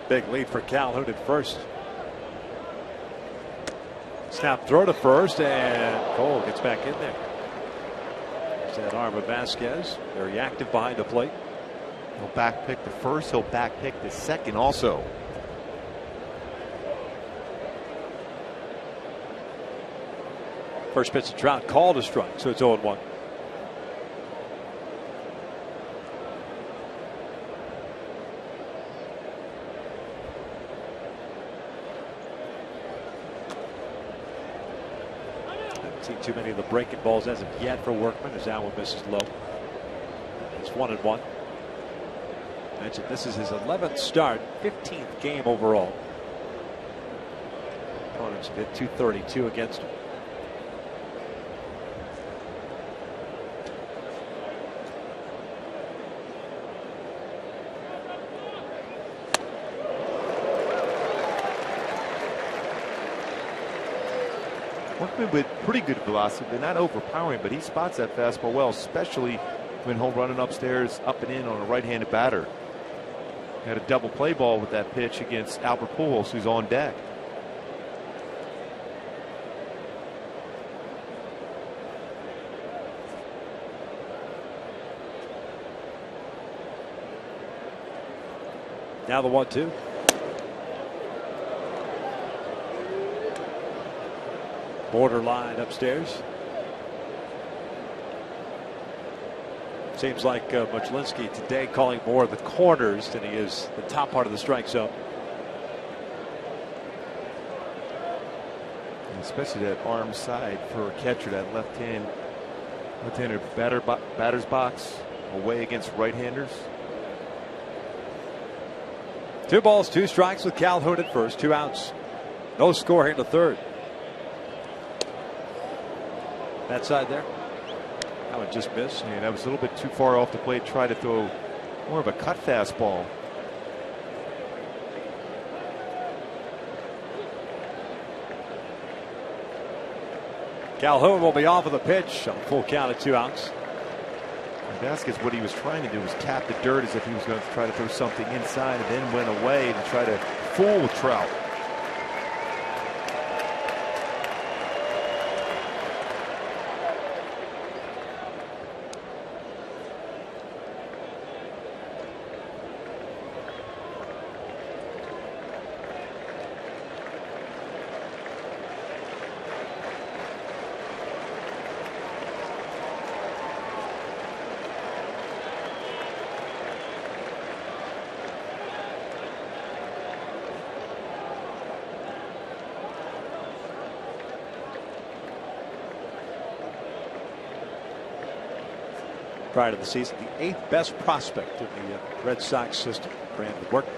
Big lead for Calhoun at first. Snap throw to first, and Cole gets back in there. There's that arm of Vasquez. Very active behind the plate. He'll back pick the first. He'll back pick the second also. First pitch to Trout, called a strike, so it's 0-1. Haven't seen too many of the breaking balls as of yet for Workman, as that one misses low. It's 1-1. Mentioned this is his 11th start, 15th game overall. Opponents have hit .232 against him. Workman with pretty good velocity, but not overpowering, but he spots that fastball well, especially when home running upstairs, up and in on a right-handed batter. Had a double play ball with that pitch against Albert Pujols, who's on deck. Now the 1-2. Borderline upstairs. Seems like Muchlinski today calling more of the corners than he is the top part of the strike zone. Especially that arm side for a catcher, that left-hander batter's box away against right-handers. 2 balls, 2 strikes with Calhoun at first, 2 outs. No score here in the third. That side there. That one just missed. Yeah, that was a little bit too far off the plate. Tried to throw more of a cut fastball. Calhoun will be off of the pitch on full count at 2 outs. Vasquez, what he was trying to do was cap the dirt as if he was going to try to throw something inside, and then went away to try to fool Trout. Prior to the season, the 8th best prospect in the Red Sox system. Brandon Workman.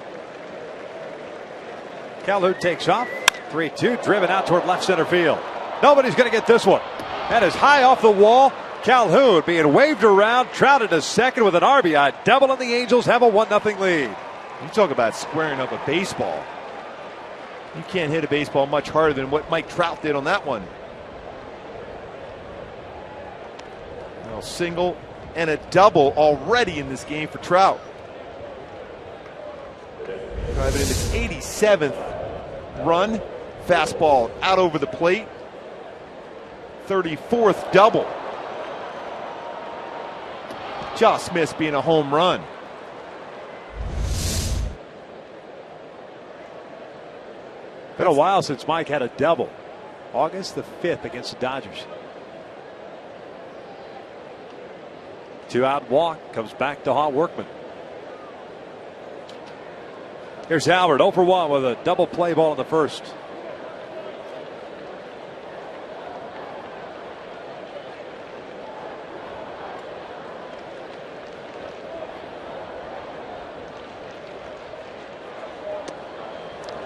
Calhoun takes off. 3-2, driven out toward left center field. Nobody's going to get this one. That is high off the wall. Calhoun being waved around. Trout at his second with an RBI double, and the Angels have a 1-0 lead. You talk about squaring up a baseball. You can't hit a baseball much harder than what Mike Trout did on that one. Now single and a double already in this game for Trout. Driving in his 87th run. Fastball out over the plate. 34th double. Just missed being a home run. Been a while since Mike had a double. August the 5th against the Dodgers. 2-out walk, comes back to Workman. Here's Howard, 0 for 1 with a double play ball in the first.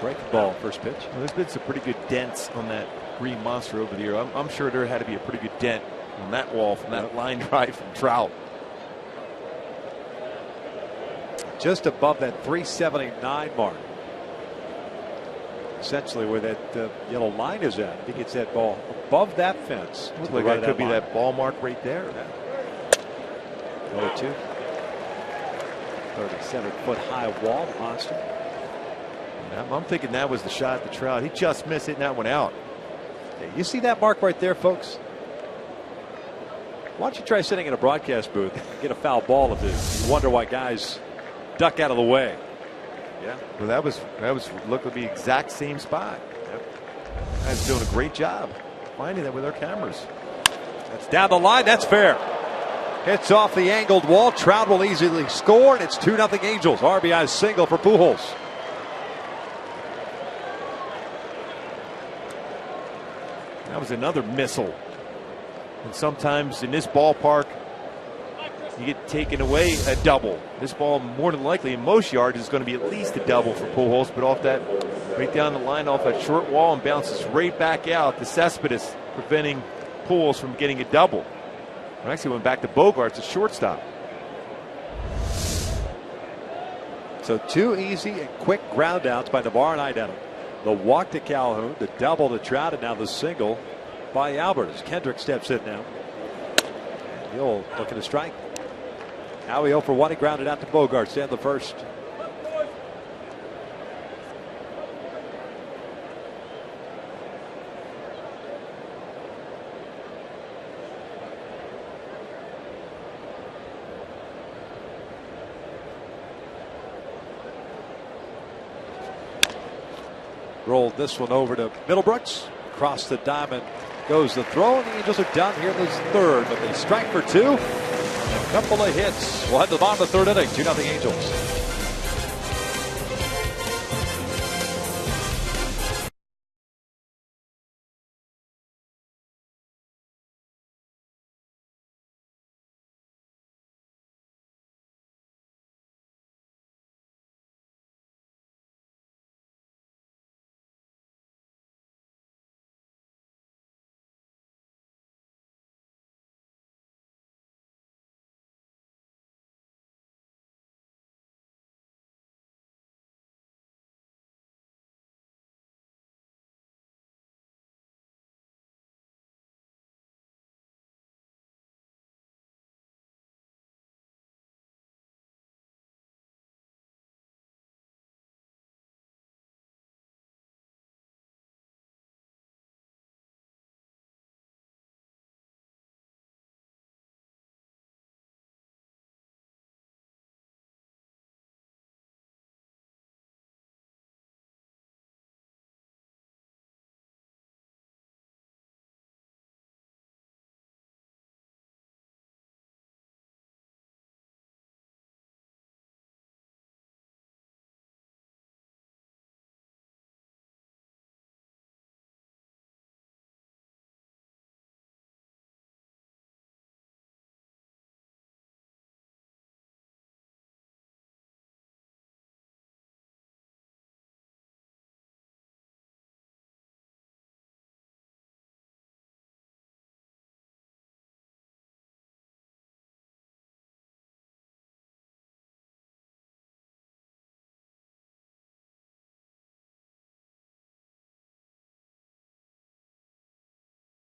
Breaking ball, first pitch. Well, there's been some pretty good dents on that green monster over the year. I'm sure there had to be a pretty good dent on that wall from that line drive from Trout. Just above that 379 mark. Essentially where that yellow line is at. If he gets that ball above that fence. Looks like that could be that ball mark right there. 0-2. 37-foot high wall, the monster. I'm thinking that was the shot at the Trout. He just missed hitting that one out. You see that mark right there, folks? Why don't you try sitting in a broadcast booth and get a foul ball of this? You wonder why guys duck out of the way. Yeah. Well, that was looked like the exact same spot. Yep. Guy's doing a great job. finding that with our cameras. That's down the line. That's fair. Hits off the angled wall. Trout will easily score, and it's 2-0 Angels. RBI single for Pujols. That was another missile. And sometimes in this ballpark, you get taken away a double. This ball, more than likely, in most yards, is going to be at least a double for Pujols. But off that, right down the line, off that short wall, and bounces right back out to Cespedes, preventing Pujols from getting a double. It actually went back to Bogarts, a shortstop. So 2 easy and quick ground outs by Navarro and Ideno. The walk to Calhoun, the double to Trout, and now the single by Albert as Kendrick steps in now. He'll look at a strike. Now 0 for 1. He grounded out to Bogarts to end the first. Rolled this one over to Middlebrooks. Across the diamond goes the throw, and the Angels are down here in this third, but they strike for 2. And a couple of hits. We'll head to the bottom of the third inning. 2-0 Angels.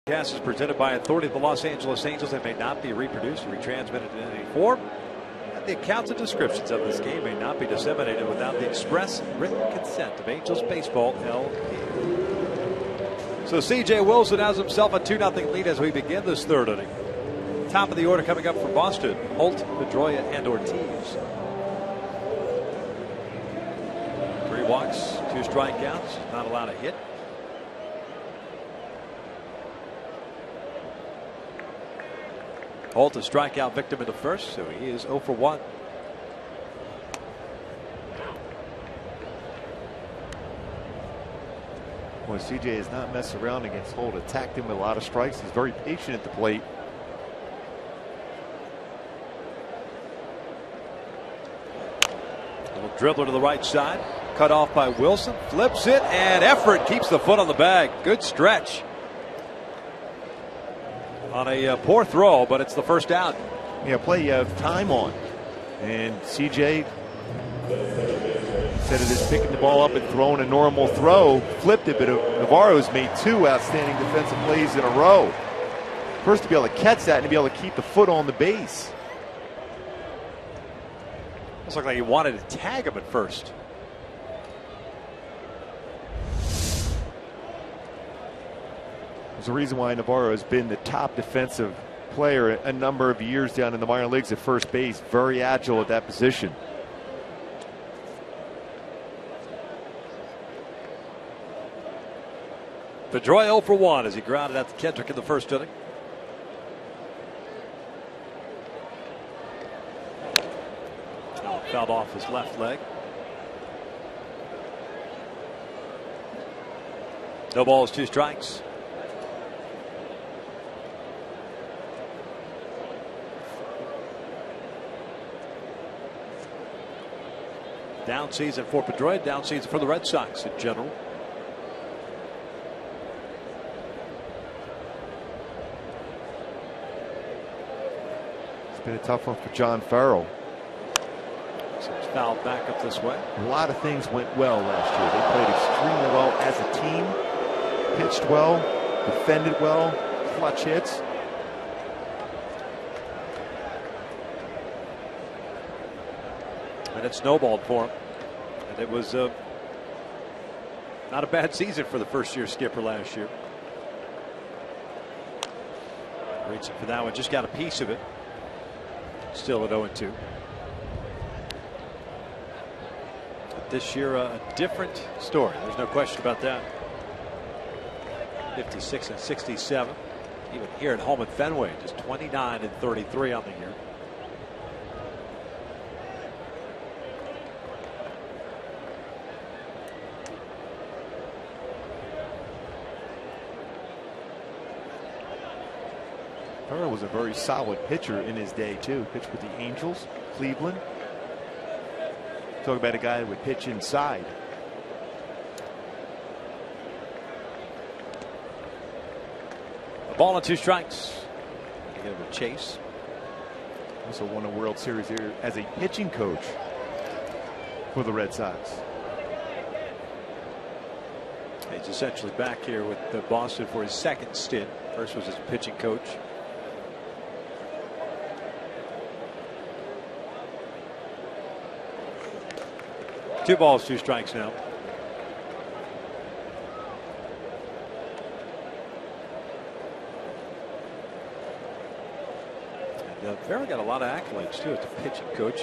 Cast is presented by authority of the Los Angeles Angels and may not be reproduced or retransmitted in any form. And the accounts and descriptions of this game may not be disseminated without the express written consent of Angels Baseball LP. So C.J. Wilson has himself a 2-0 lead as we begin this third inning. Top of the order coming up for Boston: Holt, Pedroia, and Ortiz. 3 walks, 2 strikeouts, not allowed a hit. Holt, a strikeout victim in the first, so he is 0 for 1. Well, CJ has not messed around against Holt. Attacked him with a lot of strikes. He's very patient at the plate. A little dribbler to the right side. Cut off by Wilson. Flips it, and Effort keeps the foot on the bag. Good stretch. On a poor throw, but it's the first out. Yeah, play you have time on. And CJ, instead of just picking the ball up and throwing a normal throw, flipped it, but Navarro's made 2 outstanding defensive plays in a row. First, to be able to catch that and to be able to keep the foot on the base. Looks like he wanted to tag him at first. There's a reason why Navarro has been the top defensive player a number of years down in the minor leagues at first base. Very agile at that position. Pedroia 0 for 1 as he grounded out to Kendrick in the first inning. Now fouled off his left leg. No balls, 2 strikes. Down season for Pedroia, down season for the Red Sox in general. It's been a tough one for John Farrell. So it's fouled back up this way. A lot of things went well last year. They played extremely well as a team, pitched well, defended well, clutch hits. And it snowballed for him. And it was not a bad season for the first-year skipper last year. Reaching for that one, just got a piece of it. Still at 0-2. But this year, a different story. There's no question about that. 56 and 67. Even here at home at Fenway, just 29 and 33 on the year. Farrell was a very solid pitcher in his day, too. Pitched with the Angels, Cleveland. Talk about a guy that would pitch inside. A ball and 2 strikes. You get a chase. Also won a World Series here as a pitching coach for the Red Sox. He's essentially back here with Boston for his second stint. First was as pitching coach. Two balls, 2 strikes now. And Farrell got a lot of accolades too as the pitching coach,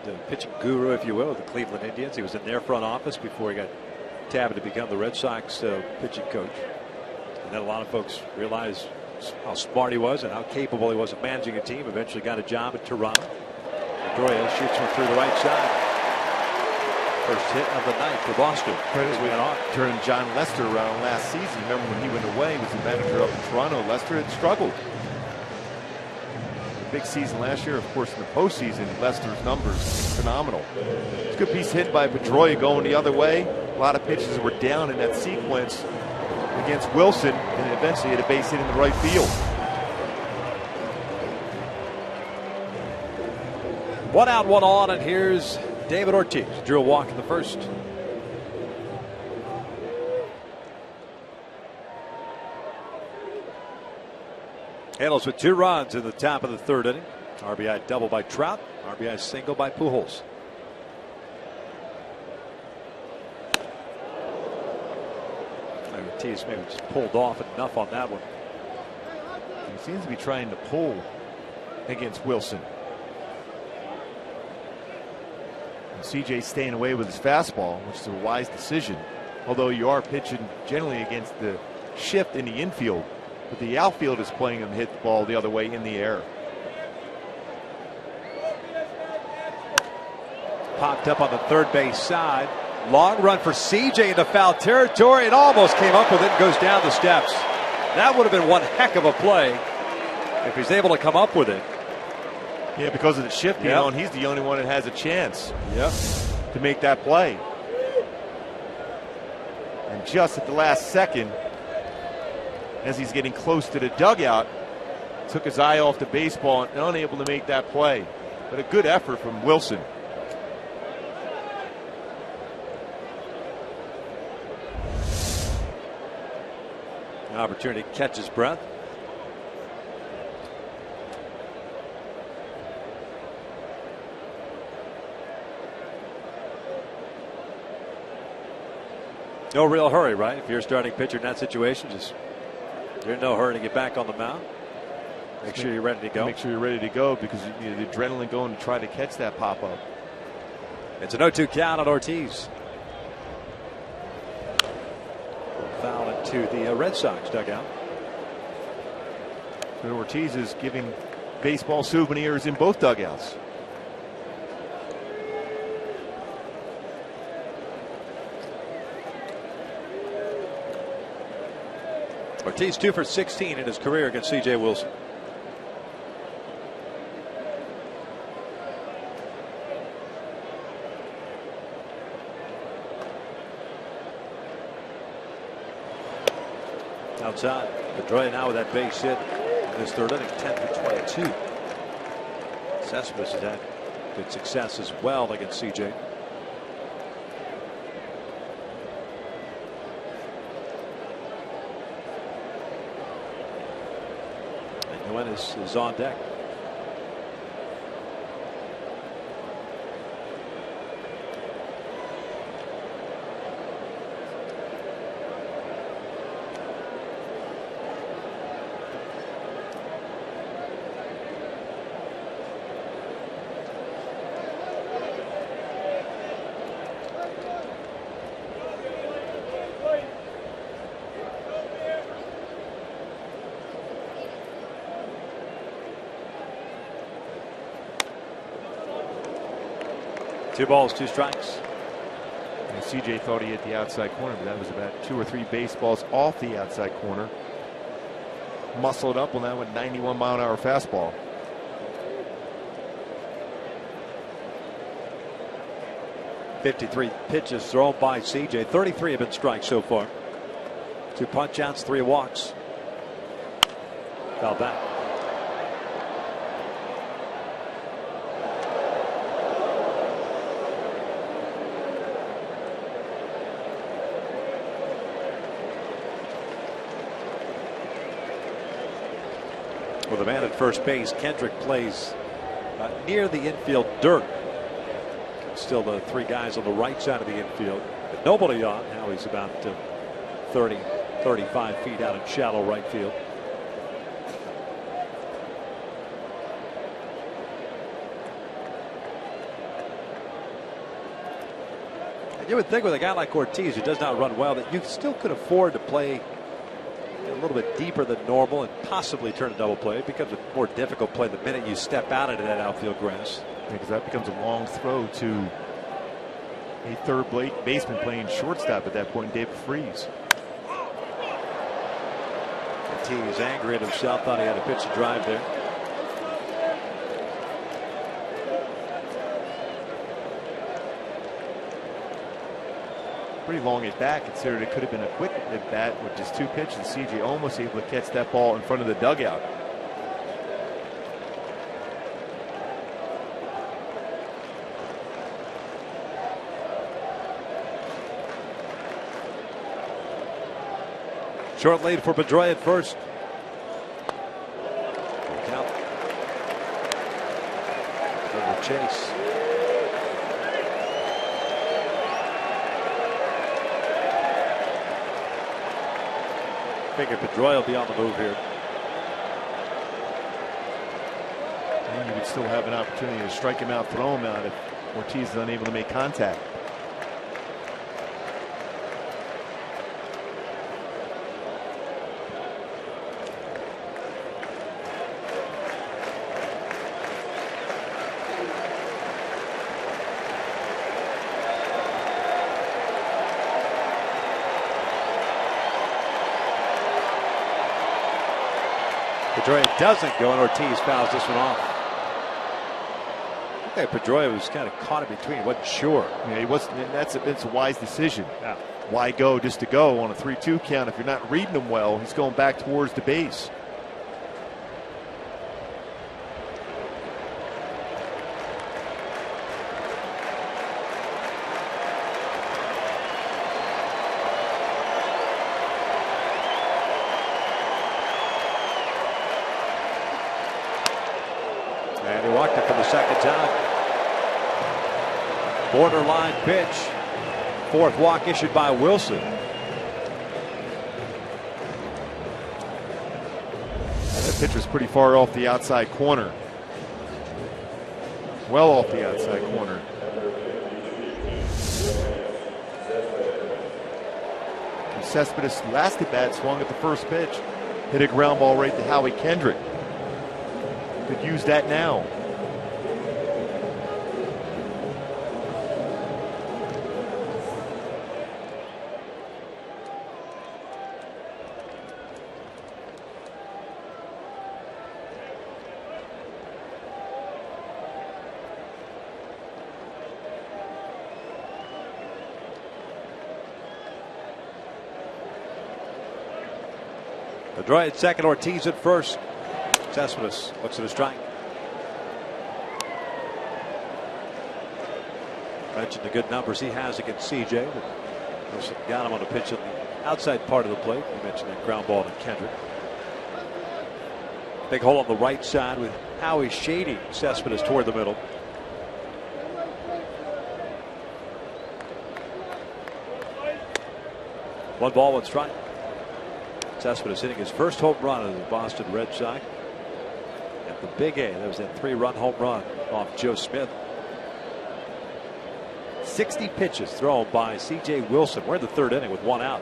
the pitching guru, if you will, of the Cleveland Indians. He was in their front office before he got tabbed to become the Red Sox pitching coach. And then a lot of folks realized how smart he was and how capable he was of managing a team. Eventually got a job at Toronto. Pedroia shoots one through the right side. First hit of the night for Boston. Turned John Lester around last season. Remember when he went away, he was the manager up in Toronto. Lester had struggled. Big season last year, of course, in the postseason. Lester's numbers phenomenal. It's a good piece hit by Pedroia going the other way. A lot of pitches were down in that sequence against Wilson, and eventually had a base hit in the right field. 1 out, 1 on, and here's David Ortiz. Drew a walk in the first. Halos with 2 runs in the top of the 3rd inning. RBI double by Trout. RBI single by Pujols. Ortiz maybe just pulled off enough on that one. He seems to be trying to pull against Wilson. CJ staying away with his fastball, which is a wise decision. Although you are pitching generally against the shift in the infield, but the outfield is playing him hit the ball the other way in the air. Popped up on the third base side. Long run for CJ into foul territory. It almost came up with it and goes down the steps. That would have been one heck of a play if he's able to come up with it. Yeah, because of the shift being on, he's the only one that has a chance to make that play. And just at the last second, as he's getting close to the dugout, took his eye off the baseball and unable to make that play. But a good effort from Wilson. An opportunity to catch his breath. No real hurry, right? If you're a starting pitcher in that situation, just you're in no hurry to get back on the mound. Make sure you're ready to go. Make sure you're ready to go because you know, the adrenaline going to try to catch that pop up. It's an 0-2 count on Ortiz. Foul and to the Red Sox dugout. So Ortiz is giving baseball souvenirs in both dugouts. Ortiz 2 for 16 in his career against C.J. Wilson. Outside, Pedroia now with that base hit in this third inning, 10 for 22. Cespedes has had good success as well against C.J. Is on deck. Two balls, two strikes. And CJ thought he hit the outside corner, but that was about 2 or 3 baseballs off the outside corner. Muscled up on that with 91-mile-an-hour fastball. .53 pitches thrown by CJ. 33 have been strikes so far. 2 punch outs, 3 walks. Foul back. With a man at first base, Kendrick plays near the infield dirt. Still the 3 guys on the right side of the infield. But nobody on. Now he's about 30, 35 feet out in shallow right field. And you would think with a guy like Ortiz who does not run well that you still could afford to play a little bit deeper than normal and possibly turn a double play. It becomes a more difficult play the minute you step out into that outfield grass. Because that becomes a long throw to a third baseman playing shortstop at that point, David Freese. Ortiz angry at himself, thought he had a pitch to drive there. Pretty long at bat, considered it could have been a quick at bat with just 2 pitches. CJ almost able to catch that ball in front of the dugout. Short lead for Pedroia at first. Count. Another chase. Figure Pedroia will be on the move here. And you would still have an opportunity to strike him out, throw him out if Ortiz is unable to make contact. Pedroia doesn't go, and Ortiz fouls this one off. Okay, Pedroia was kind of caught in between. He wasn't sure. Yeah, he wasn't. That's a wise decision. Yeah. Why go just to go on a 3-2 count if you're not reading him well? He's going back towards the base. And he walked it for the second time. Borderline pitch. 4th walk issued by Wilson. That pitch was pretty far off the outside corner. Well off the outside corner. Cespedes last at bat swung at the first pitch, hit a ground ball right to Howie Kendrick. Could use that now. Pedroia at second, Ortiz at first. Cespedes looks at a strike. Mentioned the good numbers he has against CJ. Wilson got him on a pitch on the outside part of the plate. You mentioned that ground ball to Kendrick. Big hole on the right side with Howie shading Cespedes toward the middle. One ball, one strike. Cespedes hitting his first home run as the Boston Red Sox. At the Big A, there was that 3-run home run off Joe Smith. 60 pitches thrown by C.J. Wilson. We're in the third inning with one out.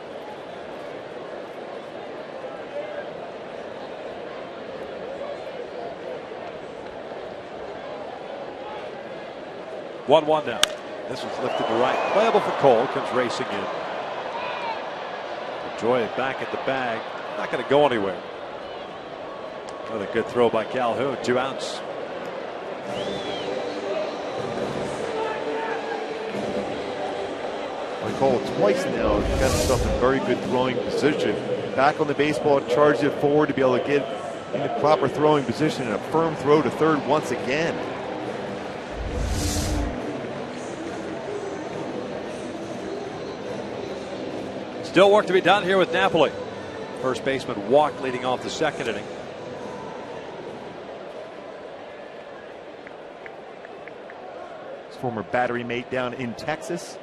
One now. This was lifted to right. Playable for Cole. Comes racing in. Pedroia back at the bag. Not going to go anywhere. Another good throw by Calhoun. 2 outs. Cole twice now got himself in very good throwing position. Back on the baseball, charged it forward to be able to get in the proper throwing position and a firm throw to third once again. Still work to be done here with Napoli. First baseman walked leading off the second inning. His former battery mate down in Texas.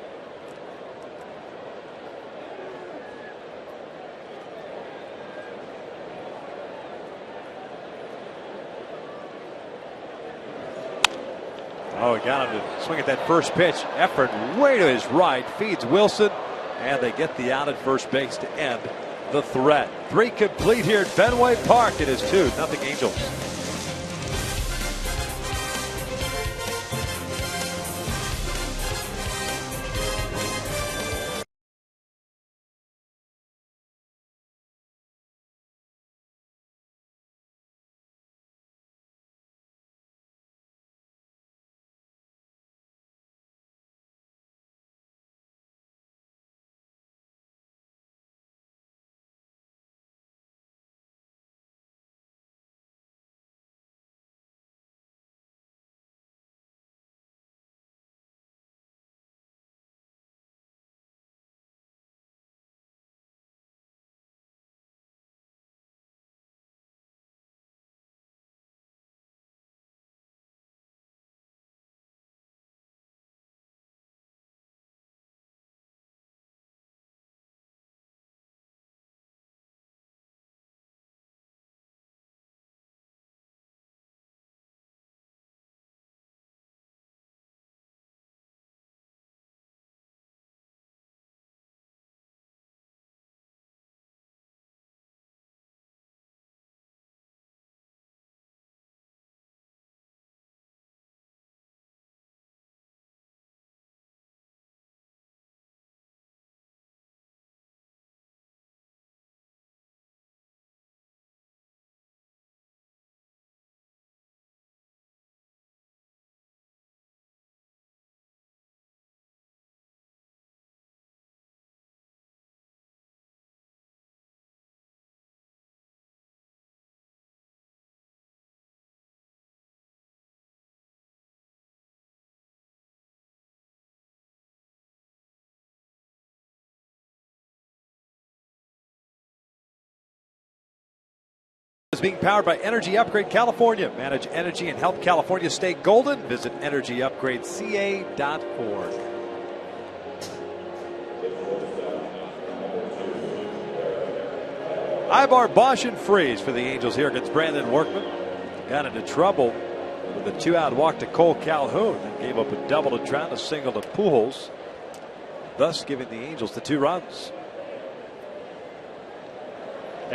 Oh, he got him to swing at that first pitch. Effort way to his right. Feeds Wilson. And they get the out at first base to end the threat. 3 complete here at Fenway Park. It is 2-0 Angels. Is being powered by Energy Upgrade California. Manage energy and help California stay golden. Visit energyupgradeca.org. Ibar, Bosch, and Freeze for the Angels here against Brandon Workman. Got into trouble with a 2-out walk to Cole Calhoun and gave up a double to Trout, a single to Pujols, thus giving the Angels the 2 runs.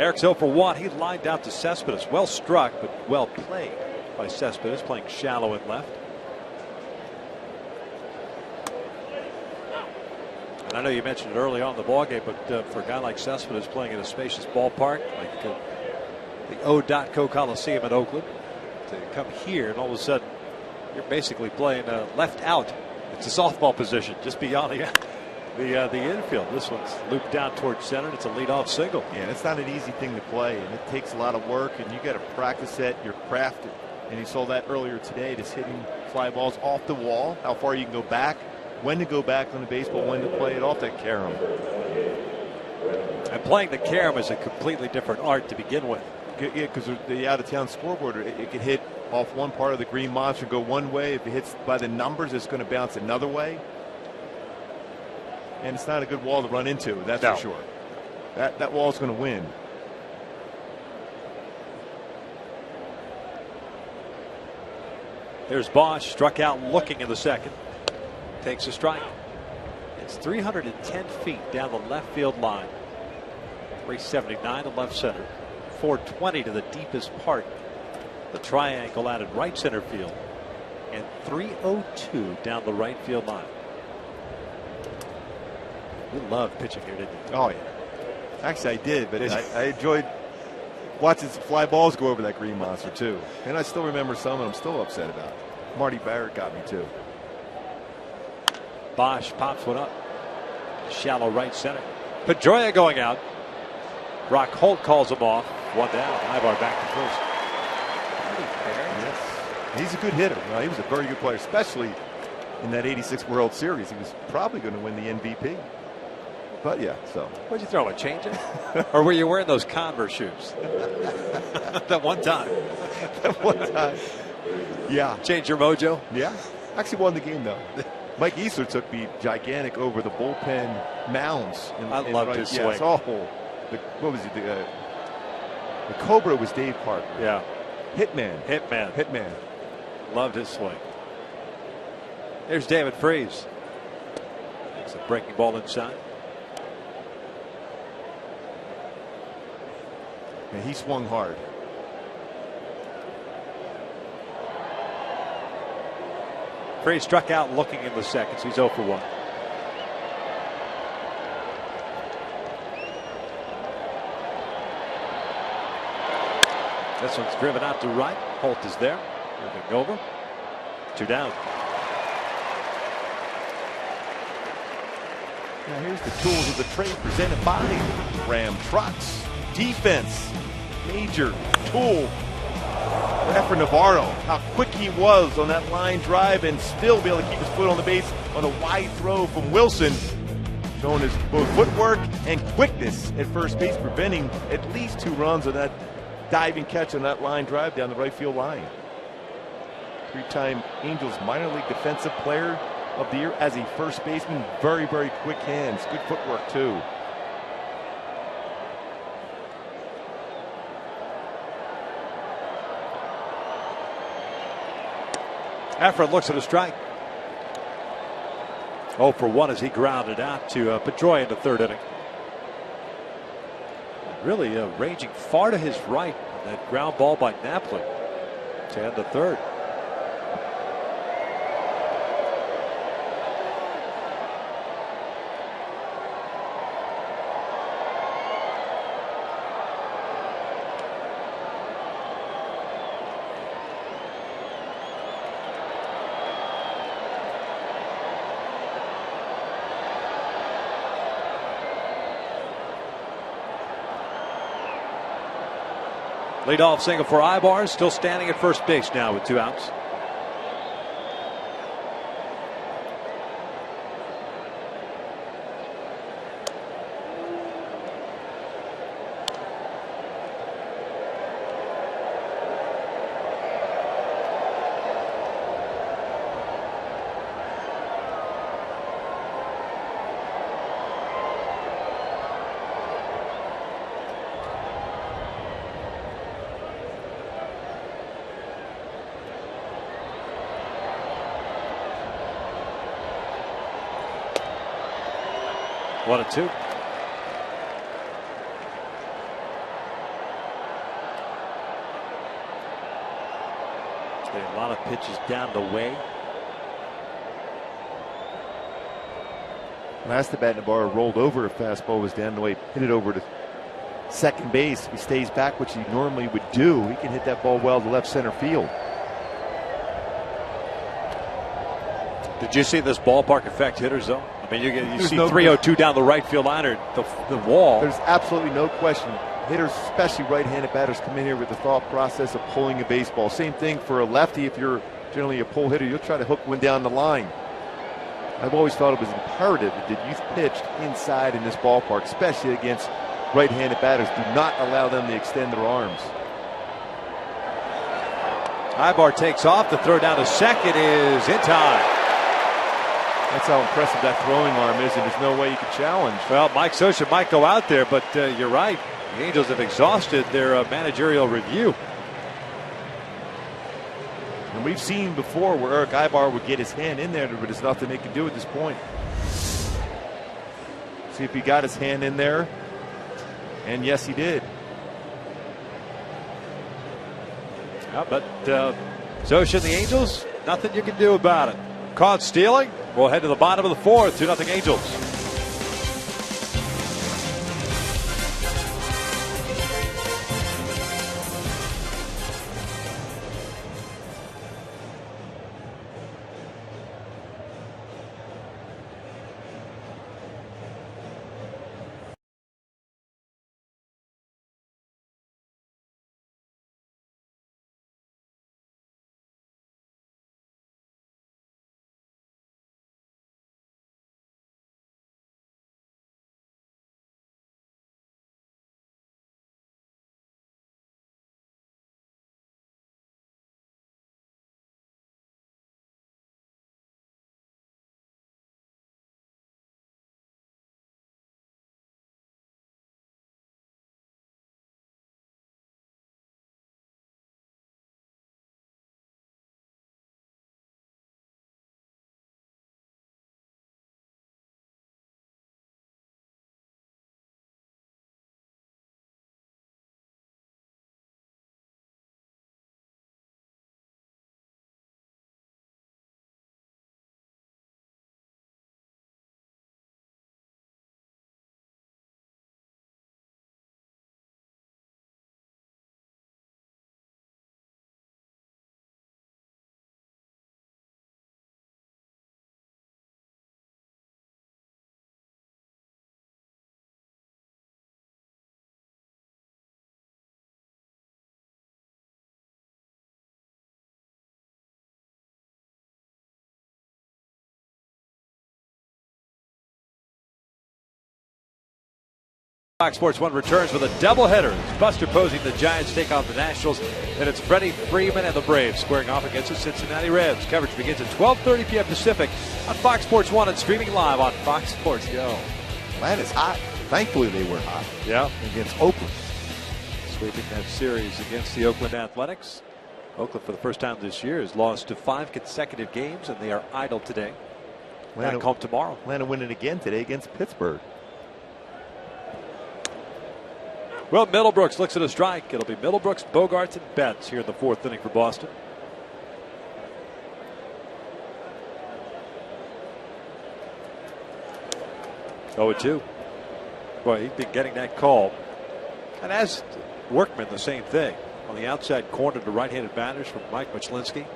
Eric's 0 for 1. He lined out to Cespedes. Well struck, but well played by Cespedes, playing shallow and left. And I know you mentioned it early on in the ballgame, but for a guy like Cespedes playing in a spacious ballpark like the O.Co Coliseum in Oakland, to come here and all of a sudden you're basically playing left out. It's a softball position just beyond the infield. This one's looped down towards center. And it's a leadoff single. Yeah, it's not an easy thing to play, and it takes a lot of work, and you got to practice it. You're crafted, and you saw that earlier today, just hitting fly balls off the wall. How far you can go back, when to go back on the baseball, when to play it off that carom. And playing the carom is a completely different art to begin with. Yeah, because the out-of-town scoreboard, it could hit off one part of the green monster, go one way. If it hits by the numbers, it's going to bounce another way. And it's not a good wall to run into, that's for sure. That wall's going to win. There's Bosch, struck out looking in the second. Takes a strike. It's 310 feet down the left field line. 379 to left center. 420 to the deepest part. The triangle out at right center field. And 302 down the right field line. You loved pitching here, didn't you? Oh, yeah. Actually, I did, but I enjoyed watching fly balls go over that green monster, too. And I still remember some, and I'm still upset about it. Marty Barrett got me, too. Bosch pops one up. Shallow right center. Pedroia going out. Brock Holt calls him off. One down. Ivar back to first. Yes. He's a good hitter. He was a very good player, especially in that '86 World Series. He was probably going to win the MVP. But yeah, so. What'd you throw, a change in? Or were you wearing those Converse shoes? That one time. That one time. Yeah. Change your mojo? Yeah. Actually won the game, though. Mike Easler took me gigantic over the bullpen mounds. I loved his swing. It's awful. What was it? The Cobra was Dave Parker. Yeah. Hitman. Loved his swing. There's David Freese. It's a breaking ball inside. And he swung hard. Freese struck out looking in the second, so he's 0 for 1. This one's driven out to right. Holt is there. Moving over. 2 down. Now here's the tools of the trade presented by Ram Trucks. Defense, major tool. Efrain Navarro, how quick he was on that line drive and still be able to keep his foot on the base on a wide throw from Wilson. Showing his both footwork and quickness at first base, preventing at least 2 runs on that diving catch on that line drive down the right field line. 3-time Angels minor league defensive player of the year as a first baseman. Very, very quick hands. Good footwork, too. Efrain looks at a strike. 0 for 1 as he grounded out to Pedroia in the third inning. Really ranging far to his right. That ground ball by Napoli to end the third. Leadoff single for Ibar, still standing at first base now with 2 outs. One and 2. Getting a lot of pitches down the way. Last at bat, Navarro rolled over a fastball, was down the way, hit it over to second base. He stays back, which he normally would do. He can hit that ball well to left center field. Did you see this ballpark affect hitters, though? I mean, you see no 302 down the right field line or the wall. There's absolutely no question. Hitters, especially right-handed batters, come in here with the thought process of pulling a baseball. Same thing for a lefty. If you're generally a pull hitter, you'll try to hook one down the line. I've always thought it was imperative that you've pitched inside in this ballpark, especially against right-handed batters. Do not allow them to extend their arms. Ibar takes off. The throw down to second is in time. That's how impressive that throwing arm is, and there's no way you can challenge. Well, Mike Scioscia might go out there, but you're right. The Angels have exhausted their managerial review. And we've seen before where Eric Ibar would get his hand in there, but there's nothing they can do at this point. See if he got his hand in there. And yes, he did. Yeah, but Scioscia and the Angels, nothing you can do about it. Caught stealing. We'll head to the bottom of the fourth. 2-0 Angels. Fox Sports 1 returns with a doubleheader. Buster Posey, the Giants take on the Nationals, and it's Freddie Freeman and the Braves squaring off against the Cincinnati Reds. Coverage begins at 12:30 p.m. Pacific on Fox Sports 1 and streaming live on Fox Sports Go. Atlanta's hot. Thankfully, they were hot. Yeah, against Oakland. Sweeping that series against the Oakland Athletics. Oakland, for the first time this year, has lost to 5 consecutive games, and they are idle today. Back home tomorrow. Atlanta winning again today against Pittsburgh. Well, Middlebrooks looks at a strike. It'll be Middlebrooks, Bogarts, and Betts here in the fourth inning for Boston. Oh, 2. Boy, he's been getting that call. And as Workman, the same thing. On the outside corner to right-handed batters from Mike Machlinski.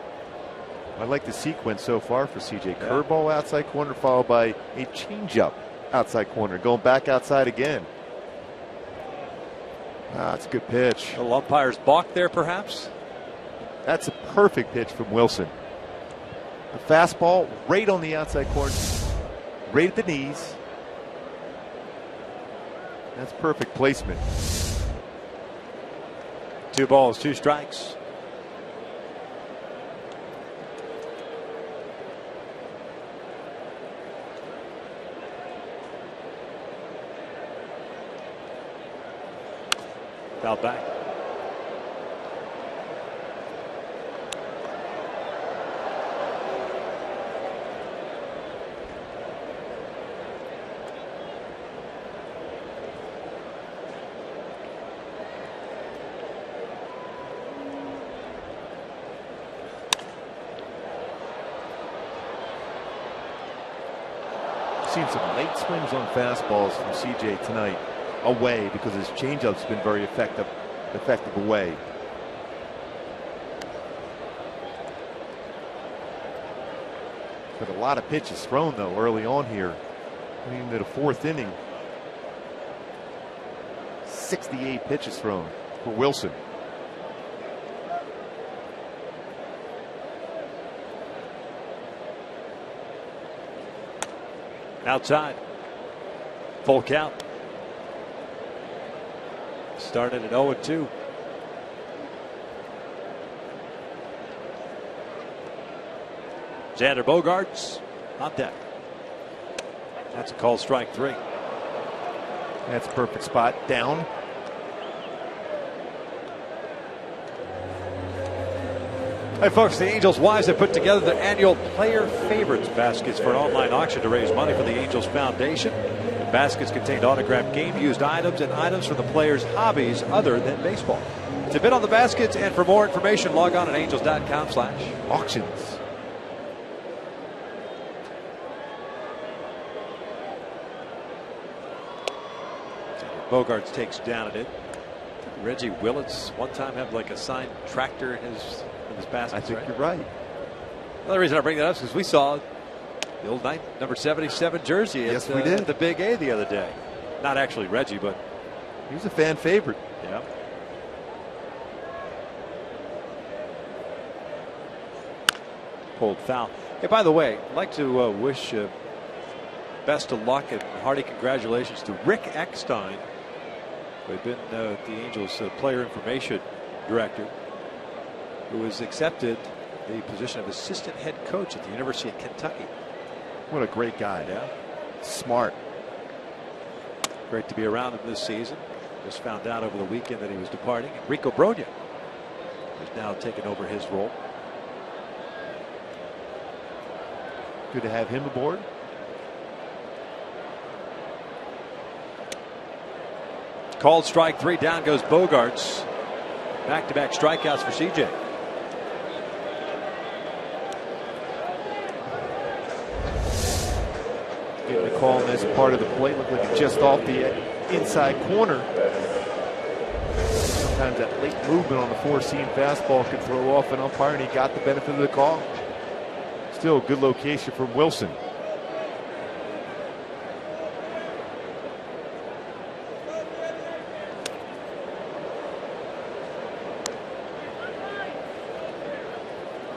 I like the sequence so far for CJ. Curveball outside corner followed by a changeup outside corner. Going back outside again. That's a good pitch. A little umpire's balk there, perhaps. That's a perfect pitch from Wilson. A fastball right on the outside corner, right at the knees. That's perfect placement. 2 balls, 2 strikes. Foul back. seen some late swings on fastballs from CJ tonight away because his changeup's been very effective away. But a lot of pitches thrown though early on here. Into the fourth inning. 68 pitches thrown for Wilson. Outside. Full count. Started at 0-2. Xander Bogaerts on deck. That's a call, strike 3. That's a perfect spot. Down. Hey folks, the Angels Wise have put together their annual Player Favorites baskets for an online auction to raise money for the Angels Foundation. The baskets contained autographed game-used items and items from the players' hobbies other than baseball. To bid on the baskets and for more information, log on at angels.com/auctions. Bogaerts takes down at it. Reggie Willits one time had like a signed tractor in his basket. I think you're right. Another reason I bring that up is because we saw the old number 77 jersey yes, we did. At the Big A the other day. Not actually Reggie, but he was a fan favorite. Yeah. Pulled foul. Hey, by the way, I'd like to wish best of luck and hearty congratulations to Rick Eckstein, who had been the Angels player information director, who has accepted the position of assistant head coach at the University of Kentucky. What a great guy. Yeah. Smart. Great to be around him this season. Just found out over the weekend that he was departing. Rico Bronya has now taken over his role. Good to have him aboard. Called strike 3. Down goes Bogaerts. Back-to-back strikeouts for CJ. Getting the call on this part of the plate. Looked like it just off the inside corner. Sometimes that late movement on the four-seam fastball could throw off an umpire, and he got the benefit of the call. Still a good location for Wilson.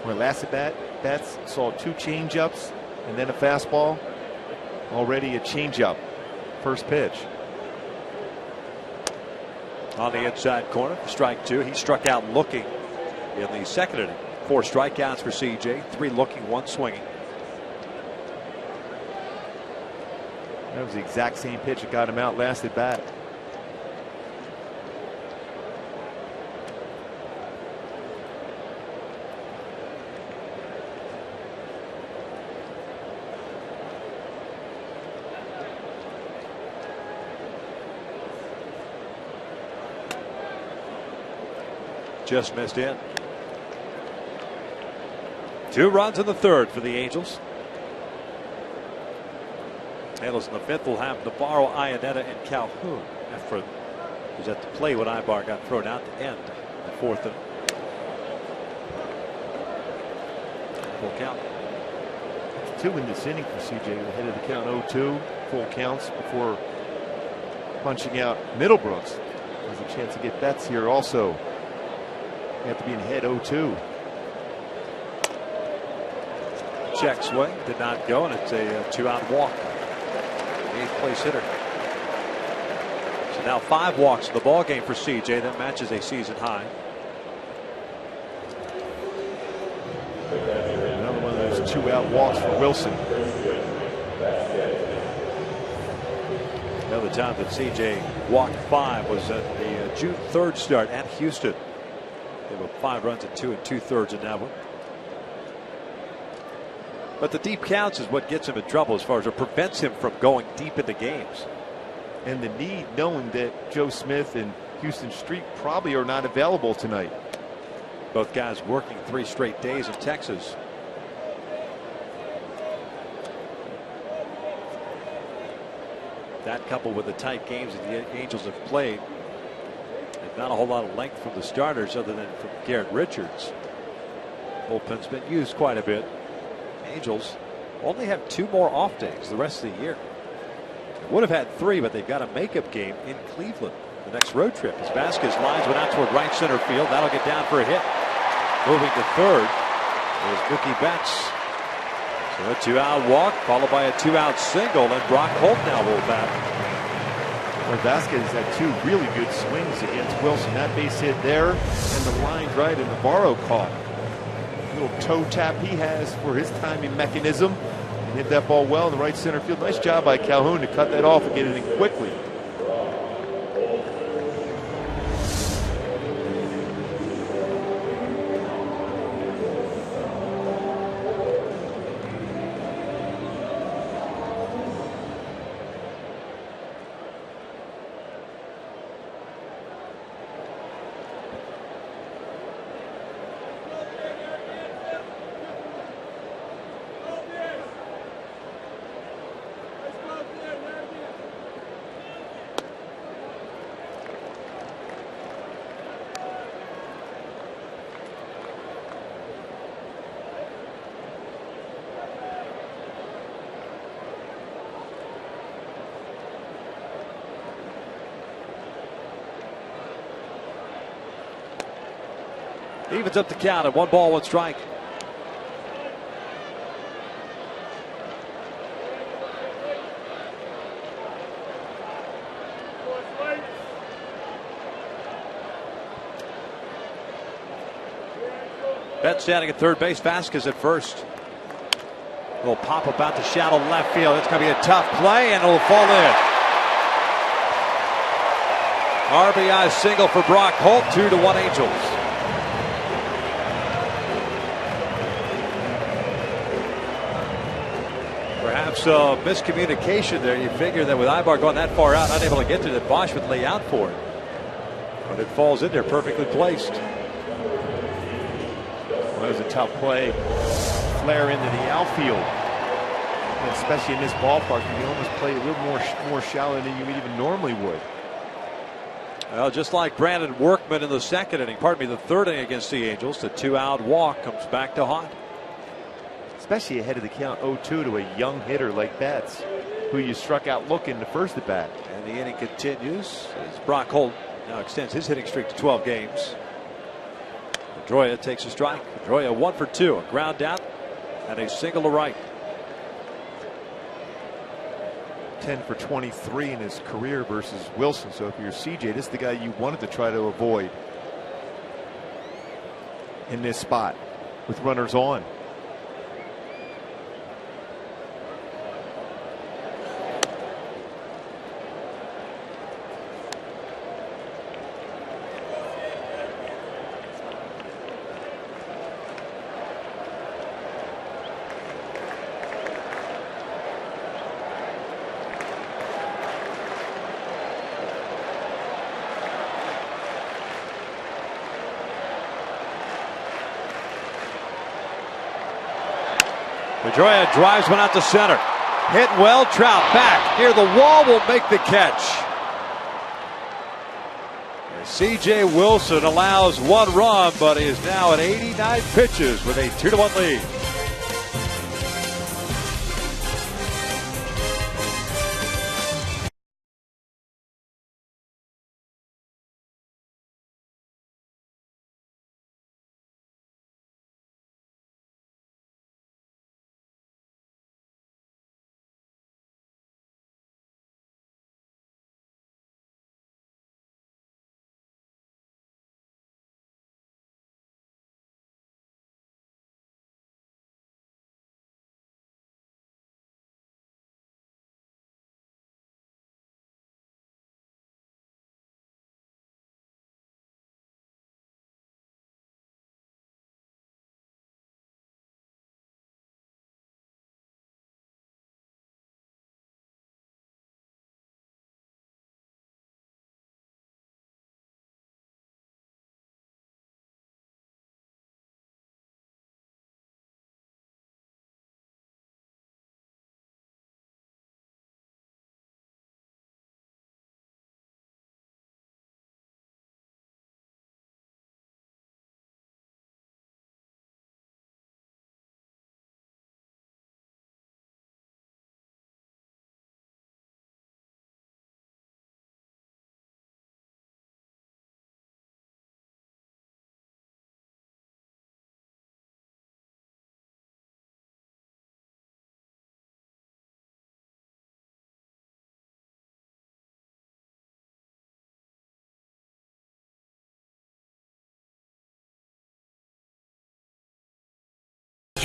Where last at bats saw 2 changeups and then a fastball. Already a changeup. First pitch. On the inside corner, strike 2. He struck out looking in the second inning. 4 strikeouts for CJ, 3 looking, 1 swinging. That was the exact same pitch that got him out last at bat. Just missed in. 2 runs in the third for the Angels. Handles in the 5th will have Navarro, Iannetta, and Calhoun. Efren was at the play when Ibar got thrown out to end the 4th inning. Full count. 2 in this inning for CJ. Ahead of the count 0-2. Full counts before punching out Middlebrooks. There's a chance to get Betts here also. You have to be in head 0-2. Check swing did not go, and it's a 2-out walk. 8th place hitter. So now 5 walks in the ball game for CJ. That matches a season high. Another one of those 2-out walks for Wilson. Another time that CJ walked 5 was at the June 3rd start at Houston. They were 5 runs at 2 2/3 in that one. But the deep counts is what gets him in trouble as far as it prevents him from going deep into games. And the need, knowing that Joe Smith and Houston Street probably are not available tonight. Both guys working 3 straight days in Texas. That coupled with the tight games that the Angels have played, and not a whole lot of length from the starters other than from Garrett Richards. Bullpen's been used quite a bit. Angels only have 2 more off days the rest of the year. They would have had 3, but they've got a makeup game in Cleveland the next road trip. As Vasquez lines one out toward right center field. That'll get down for a hit. Moving to third is Mookie Betts. So a 2-out walk followed by a 2-out single, and Brock Holt now will bat. Well, Vasquez had 2 really good swings against Wilson. That base hit there, and the line drive, and Navarro caught. Little toe tap he has for his timing mechanism. He hit that ball well in the right center field. Nice job by Calhoun to cut that off and get it in quickly. Evens up the count at 1 ball, 1 strike. Betts standing at third base. Vasquez at first. Little pop up out to shallow left field. It's going to be a tough play, and it'll fall in. RBI single for Brock Holt. 2-1 Angels. Perhaps miscommunication there. You figure that with Ibar going that far out, not able to get to it, Bosch would lay out for it. But it falls in there perfectly placed. Well, that was a tough play. Flare into the outfield. And especially in this ballpark, you can almost play a little more shallow than you even normally would. Well, just like Brandon Workman in the the third inning against the Angels, the 2-out walk comes back to haunt. Especially ahead of the count 0-2 to a young hitter like Betts, who you struck out looking the first at bat. And the inning continues as Brock Holt now extends his hitting streak to 12 games. Pedroia takes a strike. Pedroia 1 for 2, a ground out and a single to right. 10 for 23 in his career versus Wilson. So if you're CJ, this is the guy you wanted to try to avoid in this spot with runners on. Pedroia drives one out to center. Hit well, Trout back near the wall will make the catch. C.J. Wilson allows 1 run, but he is now at 89 pitches with a 2-1 lead.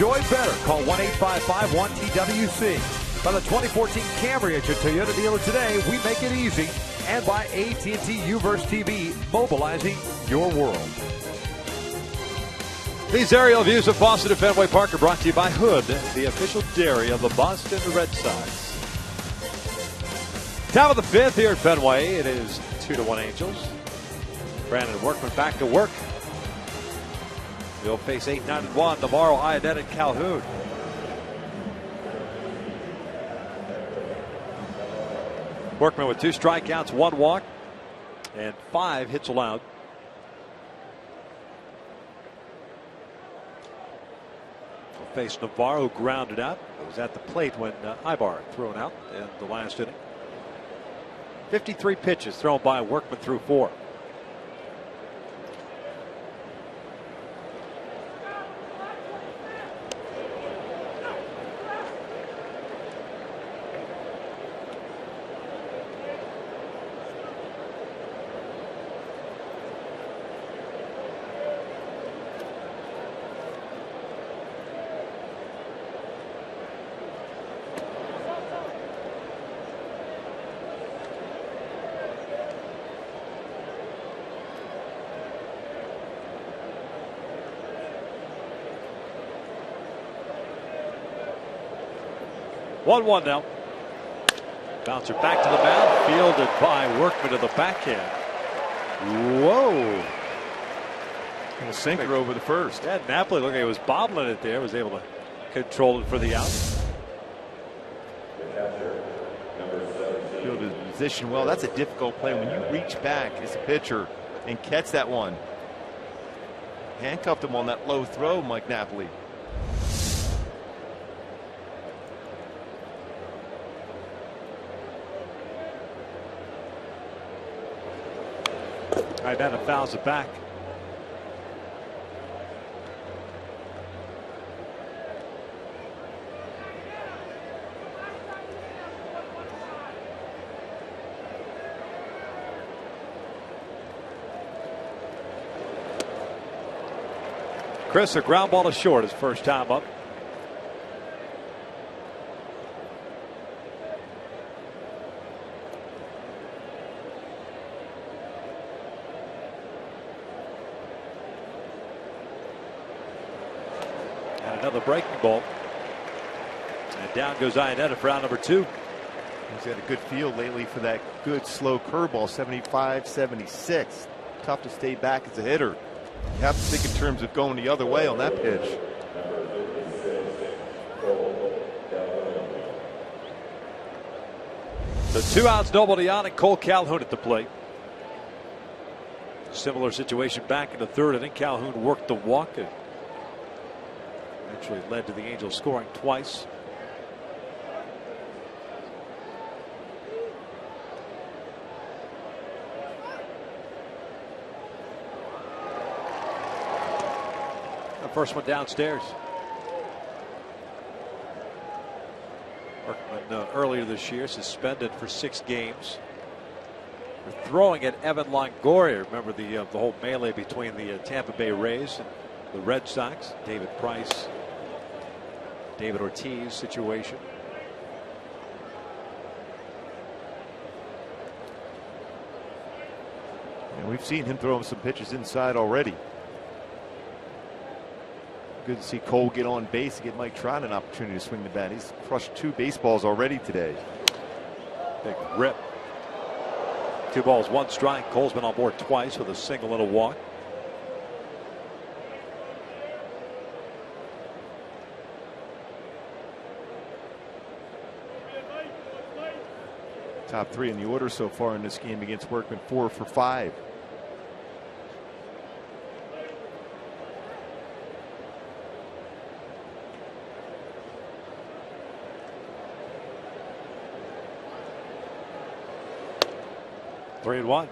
enjoy better. Call 1-855-1TWC. By the 2014 Camry at your Toyota dealer today, we make it easy. And by AT&T Uverse TV, mobilizing your world. These aerial views of Boston at Fenway Park are brought to you by Hood, the official dairy of the Boston Red Sox. Top of the fifth here at Fenway. It is 2-1 Angels. Brandon Workman back to work. They'll face 8-9-1 tomorrow. Ionet and Calhoun. Workman with 2 strikeouts, 1 walk, and 5 hits allowed. They'll face Navarro, who grounded out. It was at the plate when Ibar thrown out in the last inning. 53 pitches thrown by Workman through 4. One now. Bouncer back to the mound, fielded by Workman to the backhand. Whoa. And a sinker over the first. Yeah, Napoli looked like he was bobbling it there, was able to control it for the out. Fielded his position well. That's a difficult play when you reach back as a pitcher and catch that one. Handcuffed him on that low throw, Mike Napoli. Ionet fouls it back. Chris, a ground ball to short his first time up. Another breaking ball. And down goes Ionet for round number 2. He's had a good feel lately for that good slow curveball, 75, 76. Tough to stay back as a hitter. You have to think in terms of going the other way on that pitch. The 2 outs, nobody on, and Cole Calhoun at the plate. Similar situation back in the 3rd inning. Calhoun worked the walk and eventually led to the Angels scoring twice. The first one downstairs. Workman earlier this year suspended for 6 games for throwing at Evan Longoria. Remember the whole melee between the Tampa Bay Rays and the Red Sox. David Price, David Ortiz situation. And we've seen him throw some pitches inside already. Good to see Cole get on base and get Mike Trout an opportunity to swing the bat. He's crushed 2 baseballs already today. Big rip. 2 balls, 1 strike. Cole's been on board twice with a single and a walk. Top 3 in the order so far in this game against Workman, 4 for 5. Three and 1.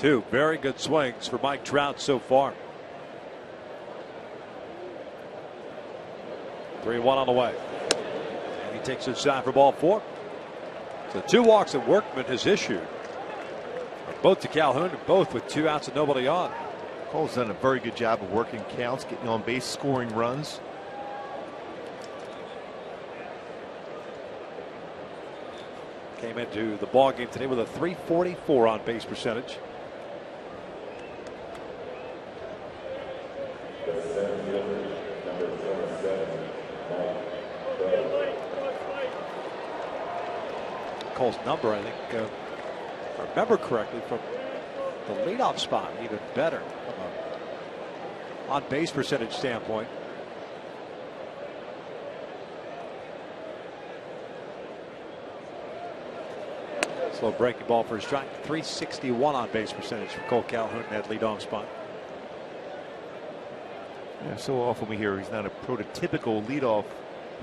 Two very good swings for Mike Trout so far. 3-1 on the way. And he takes his shot for ball 4. So 2 walks that Workman has issued. Both to Calhoun, and both with 2 outs and nobody on. Cole's done a very good job of working counts, getting on base, scoring runs. Came into the ball game today with a .344 on base percentage. Cole's number, I think, if I remember correctly, from the leadoff spot, even better from a on base percentage standpoint. Slow breaking ball for a strike. .361 on base percentage for Cole Calhoun in that leadoff spot. Yeah, so often we hear he's not a prototypical leadoff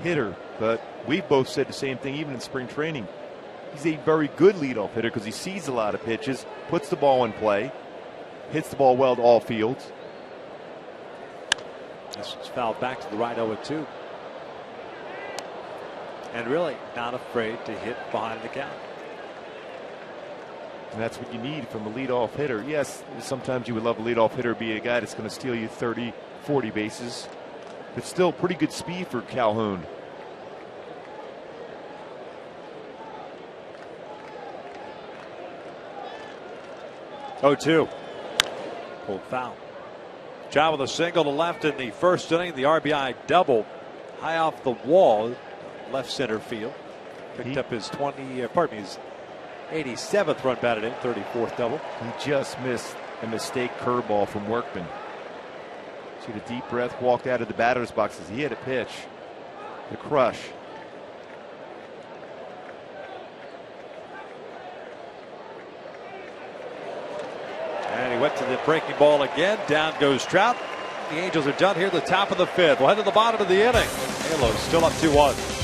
hitter, but we've both said the same thing even in spring training. He's a very good leadoff hitter because he sees a lot of pitches, puts the ball in play, hits the ball well to all fields. This is fouled back to the right 0-2. And really not afraid to hit behind the count. And that's what you need from a leadoff hitter. Yes, sometimes you would love a leadoff hitter be a guy that's going to steal you 30, 40 bases. But still pretty good speed for Calhoun. Oh, 2. Pulled foul. Job with a single to left in the first inning. The RBI double high off the wall, left center field. Picked up his 87th run batted in, 34th double. He just missed a mistake curveball from Workman. Took a deep breath, walked out of the batter's box as he had a pitch. The crush. And he went to the breaking ball again. Down goes Trout. The Angels are done here at the top of the 5th. We'll head to the bottom of the inning. Halos still up 2-1.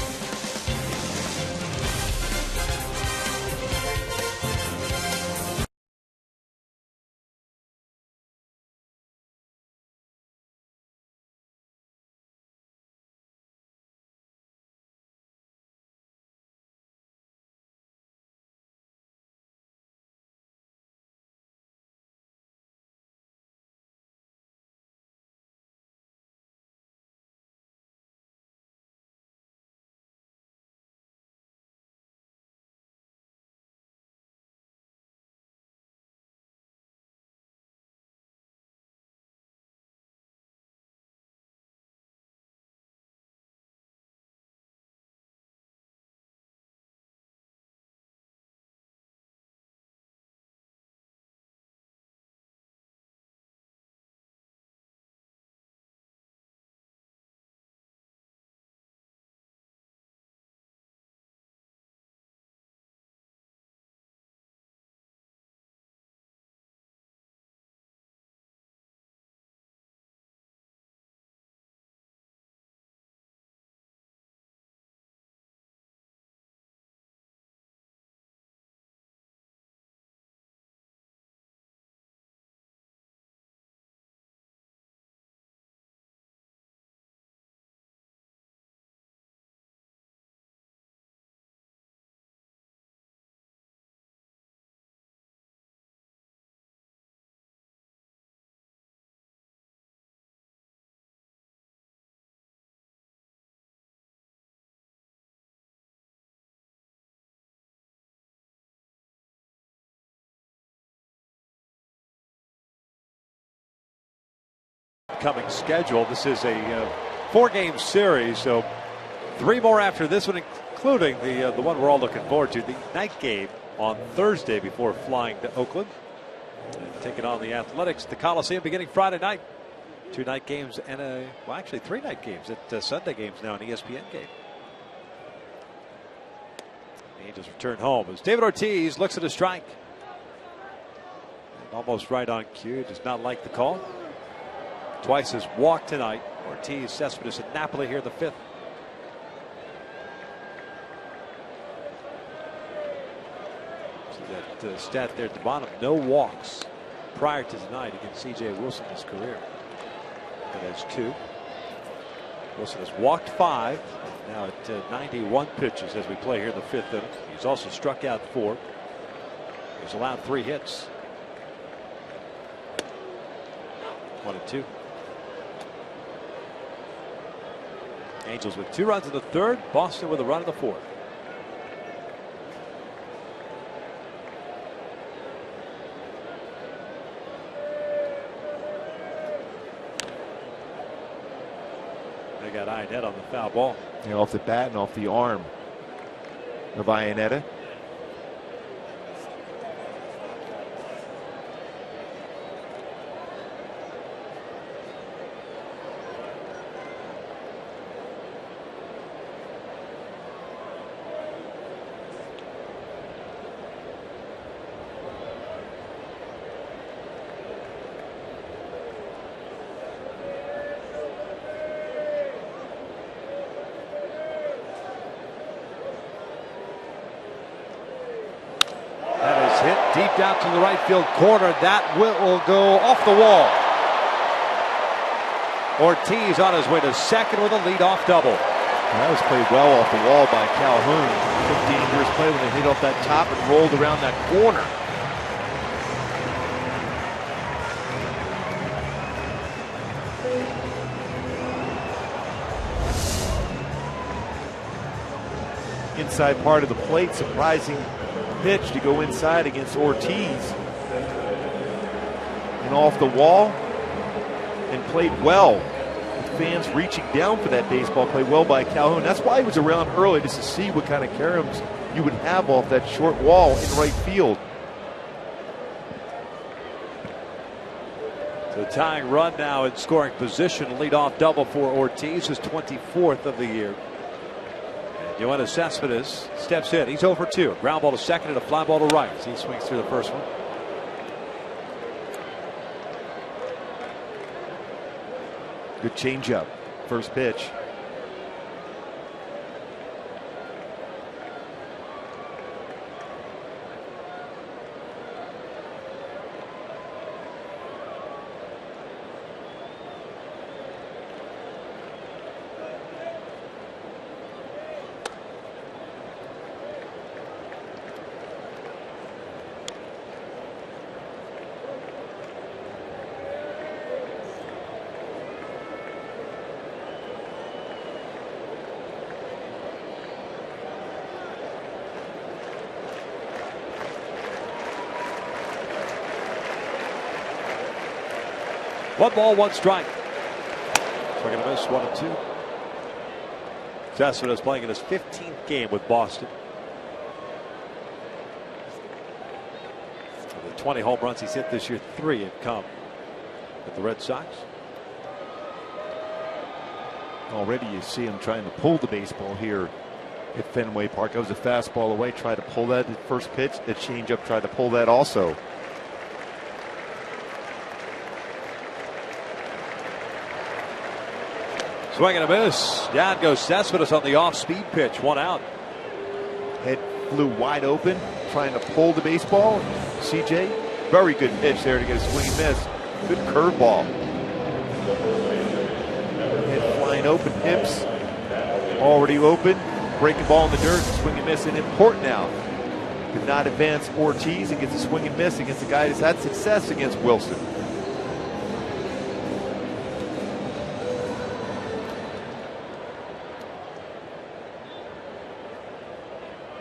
Coming schedule. This is a 4-game series, so 3 more after this one, including the one we're all looking forward to, the night game on Thursday before flying to Oakland and taking on the Athletics at the Coliseum beginning Friday night. 2 night games and actually 3 night games at Sunday games now, an ESPN game. The Angels return home as David Ortiz looks at a strike. And almost right on cue, does not like the call. Twice his walk tonight. Ortiz, Cespedes, and Napoli here in the 5th. See that stat there at the bottom. No walks prior to tonight against C.J. Wilson in his career. But that's 2. Wilson has walked 5. Now at 91 pitches as we play here in the 5th inning. He's also struck out 4. He's allowed 3 hits. 1-2. Angels with 2 runs in the 3rd. Boston with a run in the 4th. They got Iannetta on the foul ball. You know, off the bat and off the arm of Iannetta. Deep out to the right field corner. That will go off the wall. Ortiz on his way to second with a leadoff double. That was played well off the wall by Calhoun. Big dangerous play when they hit off that top and rolled around that corner. Inside part of the plate, surprising pitch to go inside against Ortiz. And off the wall, and played well. With fans reaching down for that baseball, played well by Calhoun. That's why he was around early, just to see what kind of caroms you would have off that short wall in right field. So tying run now in scoring position. Leadoff double for Ortiz, his 24th of the year. Yoenis Cespedes steps in. He's 0 for 2. Ground ball to second and a fly ball to right as he swings through the first one. Good changeup. First pitch. One ball, one strike. Swing and a miss, 1-2. Cespedes playing in his 15th game with Boston. Of the 20 home runs he's hit this year, 3 have come with the Red Sox. Already you see him trying to pull the baseball here at Fenway Park. That was a fastball away, tried to pull that at first pitch. The changeup tried to pull that also. Swing and a miss. Down goes Cespedes on the off-speed pitch. 1 out. Head flew wide open, trying to pull the baseball. CJ, very good pitch there to get a swing and miss. Good curveball. Head flying open, hips already open. Breaking ball in the dirt, swing and miss, and important now. Could not advance Ortiz and gets a swing and miss against a guy that's had success against Wilson.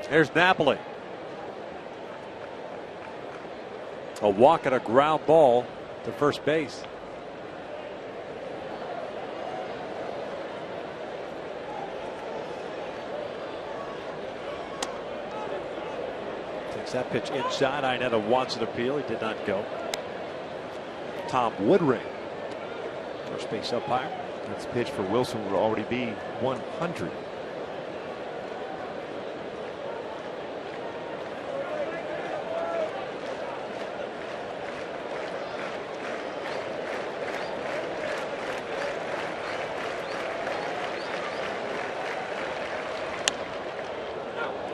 Here's Napoli. A walk and a ground ball to first base. Takes that pitch inside. Iannetta wants an appeal. He did not go. Tom Woodring, first base umpire. That's pitch for Wilson would already be 100.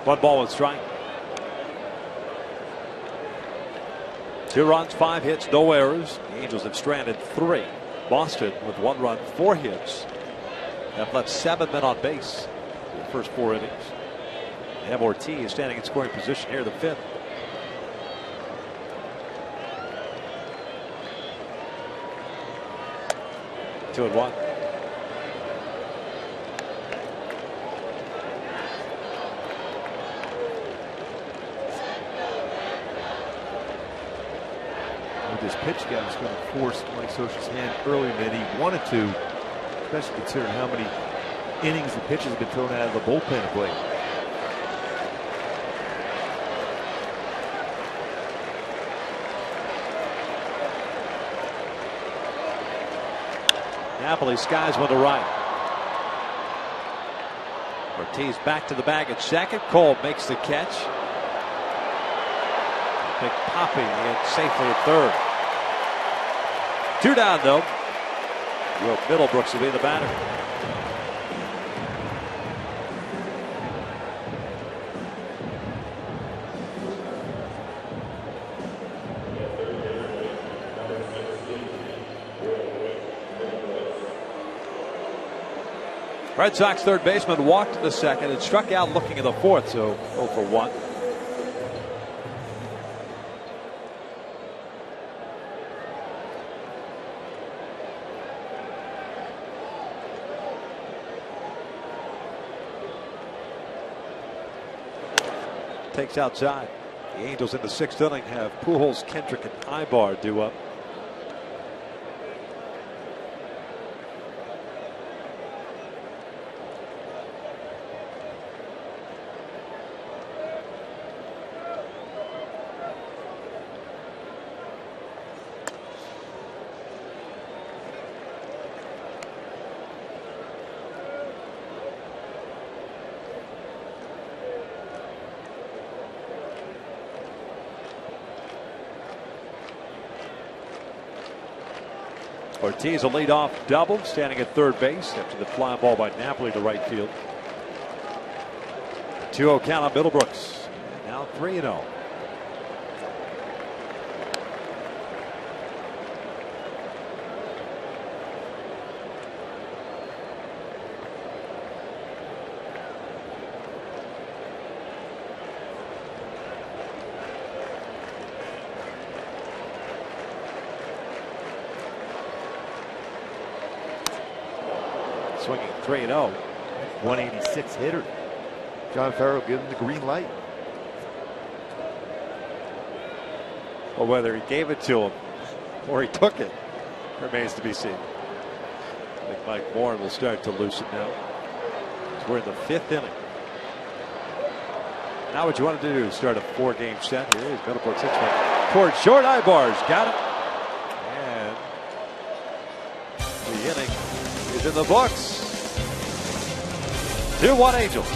One ball, one strike. 2 runs, 5 hits, no errors. The Angels have stranded 3. Boston with 1 run, 4 hits, Have left 7 men on base in the first 4 innings. They have Ortiz standing in scoring position here in the 5th. Two and one. With this pitch count, is going to force Mike Scioscia's hand earlier than he wanted to, especially considering how many innings the pitches have been thrown out of the bullpen of late. Napoli skies one to right. Ortiz back to the bag at second. Cole makes the catch. Big Poppy in safely at third. 2 down though. Will Middlebrooks will be the batter. Red Sox third baseman walked to the second and struck out looking at the fourth, so 0 for 1. Takes outside. The Angels in the 6th inning have Pujols, Kendrick, and Ibar due up. Ortiz a leadoff double, standing at third base after the fly ball by Napoli to right field. 2-0 count on Middlebrooks. Now 3-0. Swinging 3-0. 186 hitter. John Farrell giving the green light. Well, whether he gave it to him or he took it remains to be seen. I think Mike Moore will start to loosen now. We're in the 5th inning. Now what you want to do is start a 4-game set. Here is Middlebrooks hits one towards short. Ibar's got it. And the inning is in the books. 2-1 Angels.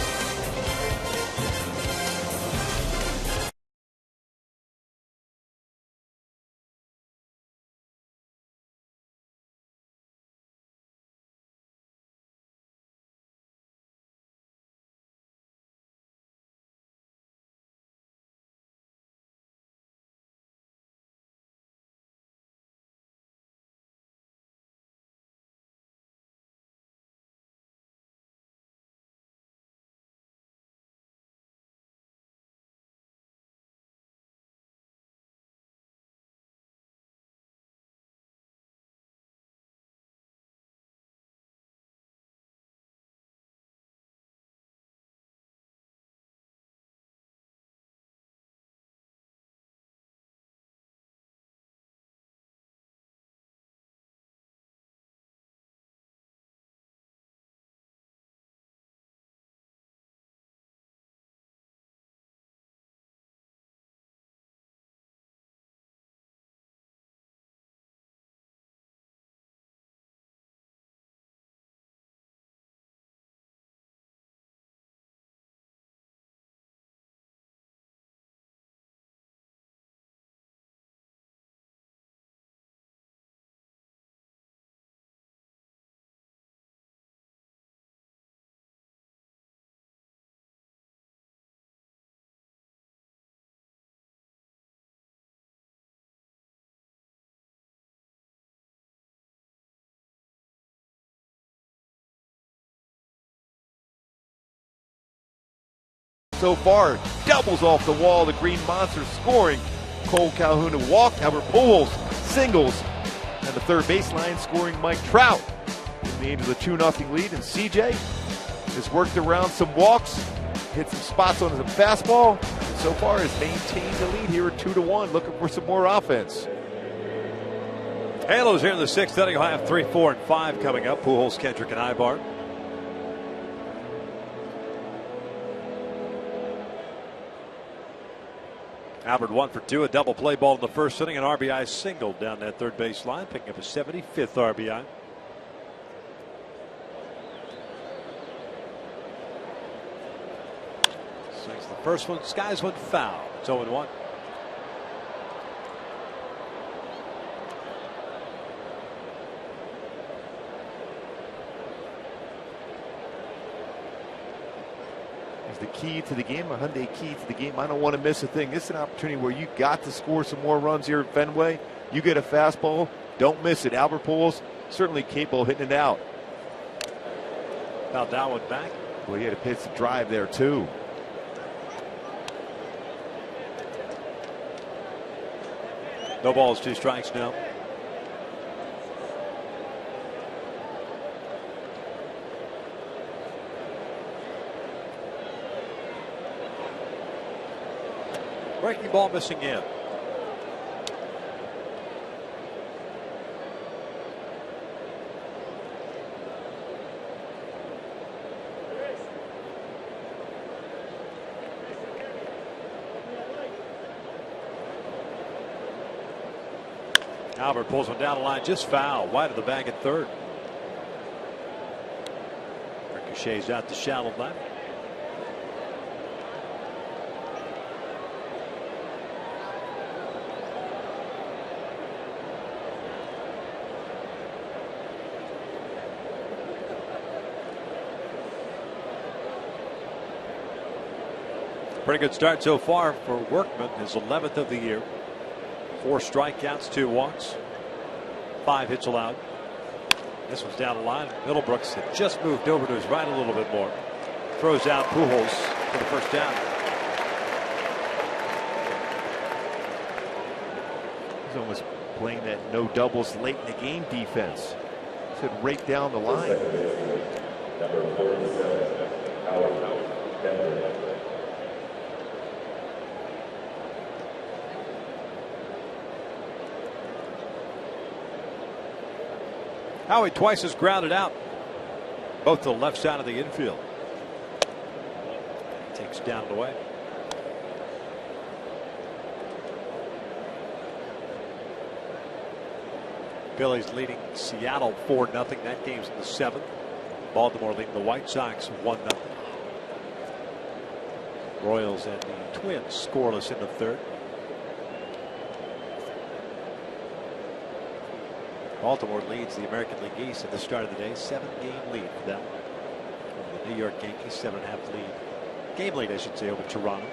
so far. Doubles off the wall. The Green Monster scoring. Cole Calhoun to walk. Albert Pujols singles. And the third baseline scoring Mike Trout. The Angels a 2-0 lead. And CJ has worked around some walks. Hit some spots on his fastball. And so far has maintained the lead here at 2-1. Looking for some more offense. Halos here in the sixth inning. He'll have 3, 4, and 5 coming up. Pujols, Kendrick, and Ibar. Albert 1 for 2, a double play ball in the first inning, an RBI single down that third base line, picking up a 75th RBI. Swings the first one, skies one foul. It's 0-1. The key to the game, a Hyundai key to the game. I don't want to miss a thing. This is an opportunity where you got to score some more runs here at Fenway. You get a fastball, don't miss it. Albert Pujols certainly capable of hitting it out. Fouled that one back. Well, he had a pitch to drive there too. No balls, 2 strikes now. Breaking ball missing in. Albert pulls one down the line, just foul, wide of the bag at third. Ricochets out to shallow left. Pretty good start so far for Workman, his 11th of the year. 4 strikeouts, 2 walks, 5 hits allowed. This one's down the line. Middlebrooks had just moved over to his right a little bit more. Throws out Pujols for the first down. He's almost playing that no doubles late in the game defense. Should right down the line. Number 47, Howard Denver. Howie twice has grounded out, both to the left side of the infield. Takes down and away. Phillies leading Seattle 4-0. That game's in the 7th. Baltimore leading the White Sox 1-0. Royals and the Twins scoreless in the 3rd. Baltimore leads the American League East at the start of the day. 7-game lead for them. Over the New York Yankees, 7.5 lead. Game lead, I should say, over Toronto.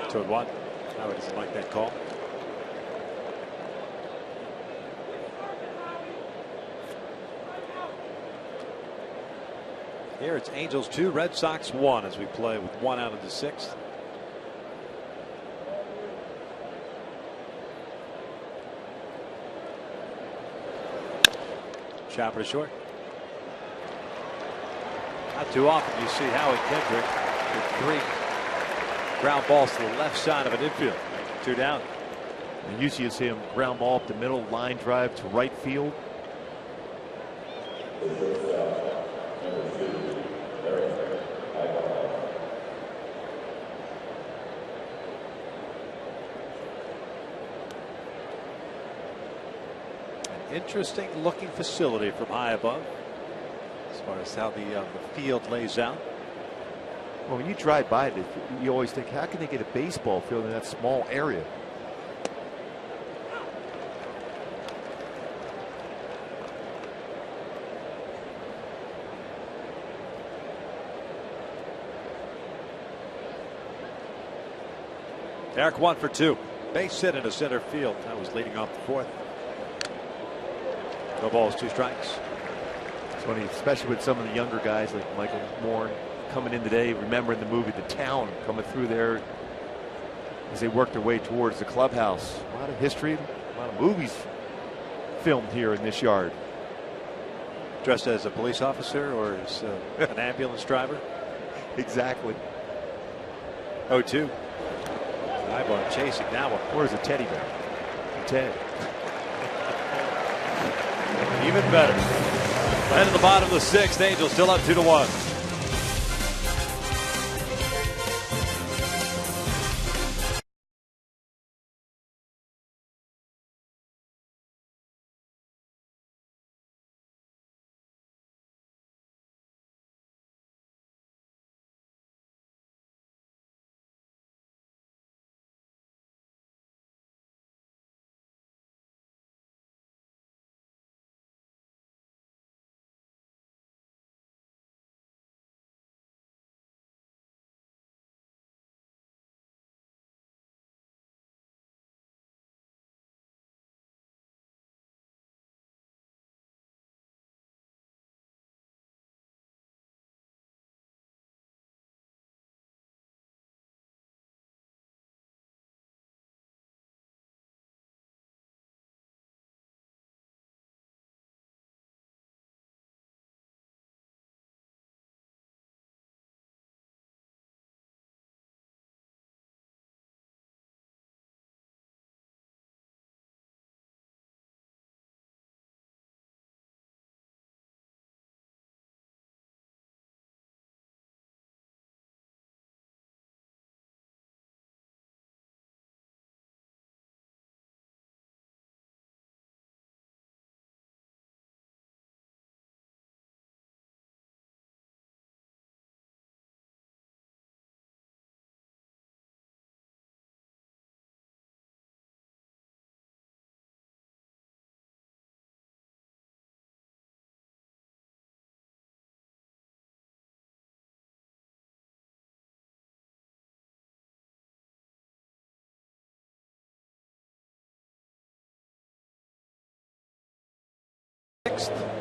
So at 1. Howard doesn't like that call. Here it's Angels 2, Red Sox 1 as we play with 1 out of the 6th. Chopper to short. Not too often you see Howie Kendrick with 3 ground balls to the left side of an infield. 2 down. And usually you see him ground ball up the middle, line drive to right field. Interesting looking facility from high above as far as how the field lays out. Well, when you drive by it, you always think, how can they get a baseball field in that small area? Eric 1 for 2. Base hit into center field. That was leading off the 4th. No balls, 2 strikes. So funny, especially with some of the younger guys like Michael Moore coming in today, remembering the movie The Town, coming through there as they work their way towards the clubhouse. A lot of history, a lot of movies filmed here in this yard. Dressed as a police officer or as an ambulance driver? Exactly. 0-2. Ibar chasing now. Where's the teddy bear? Ted. Even better. Right at the bottom of the sixth, Angels still up 2-1.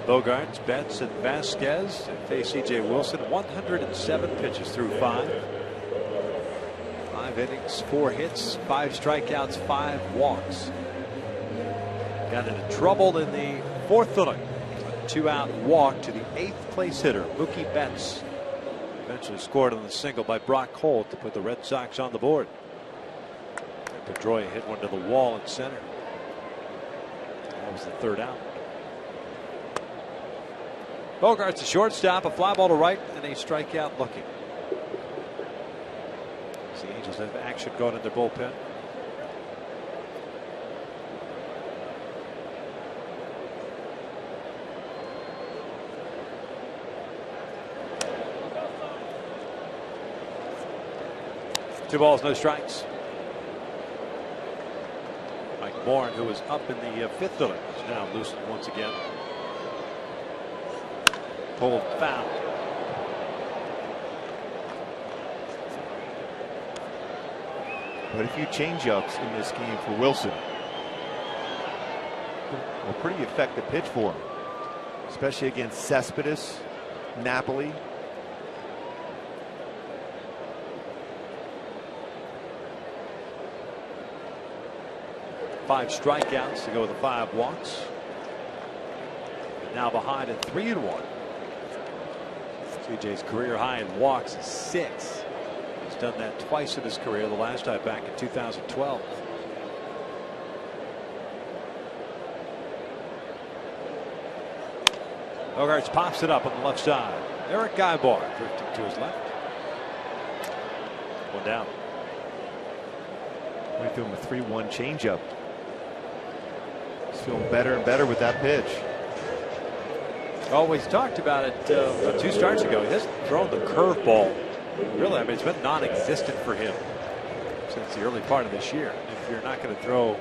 Bogarts, Betts, and Vasquez face C.J. Wilson. 107 pitches through 5. 5 innings, 4 hits, 5 strikeouts, 5 walks. Got into trouble in the 4th inning. A 2-out walk to the 8th place hitter, Mookie Betts. Eventually scored on the single by Brock Holt to put the Red Sox on the board. And Pedroia hit one to the wall in center. That was the 3rd out. Bogarts, the shortstop, a fly ball to right, and a strikeout looking. As the Angels have action going in their bullpen. Two balls, no strikes. Mike Bourne, who was up in the 5th inning, is now loosened once again. Pulled foul. But a few changeups in this game for Wilson. A pretty effective pitch for him, especially against Cespedes, Napoli. Five strikeouts to go with the 5 walks. Now behind at 3-1. CJ's career high in walks is 6. He's done that twice in his career, the last time back in 2012. Bogarts pops it up on the left side. Eric Guybar drifting to his left. One down. We're doing a 3-1 changeup. He's feeling better and better with that pitch. Always talked about it 2 starts ago. He hasn't thrown the curveball. Really, I mean, it's been non-existent for him since the early part of this year. If you're not going to throw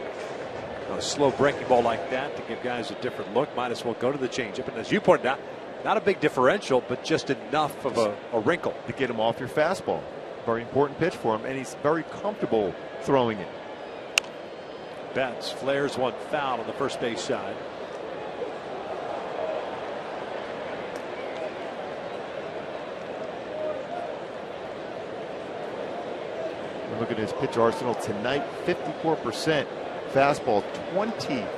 a slow breaking ball like that to give guys a different look, might as well go to the changeup. And as you pointed out, not a big differential, but just enough of a wrinkle to get him off your fastball. Very important pitch for him, and he's very comfortable throwing it. Betts flares one foul on the first base side. Look at his pitch arsenal tonight. 54% fastball, 27%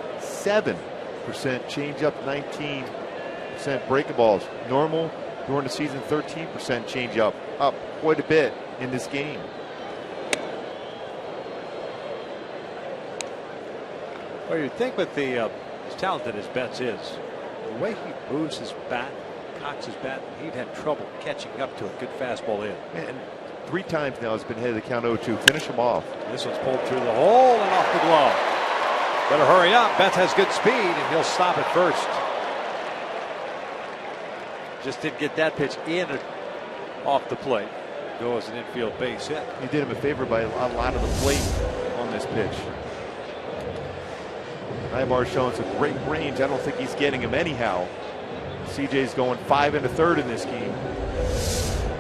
changeup, 19% breakables. Normal during the season, 13% changeup, up quite a bit in this game. Well, you'd think with the as talented as Betts is, the way he moves his bat, cocks his bat, he'd have trouble catching up to a good fastball in. And 3 times now has been headed to count 0-2. Finish him off. This one's pulled through the hole and off the glove. Better hurry up. Betts has good speed, and he'll stop at first. Just didn't get that pitch in or off the plate. Goes an infield base hit. He did him a favor by a lot of the plate on this pitch. Ibar's showing some great range. I don't think he's getting him anyhow. CJ's going 5 1/3 in this game.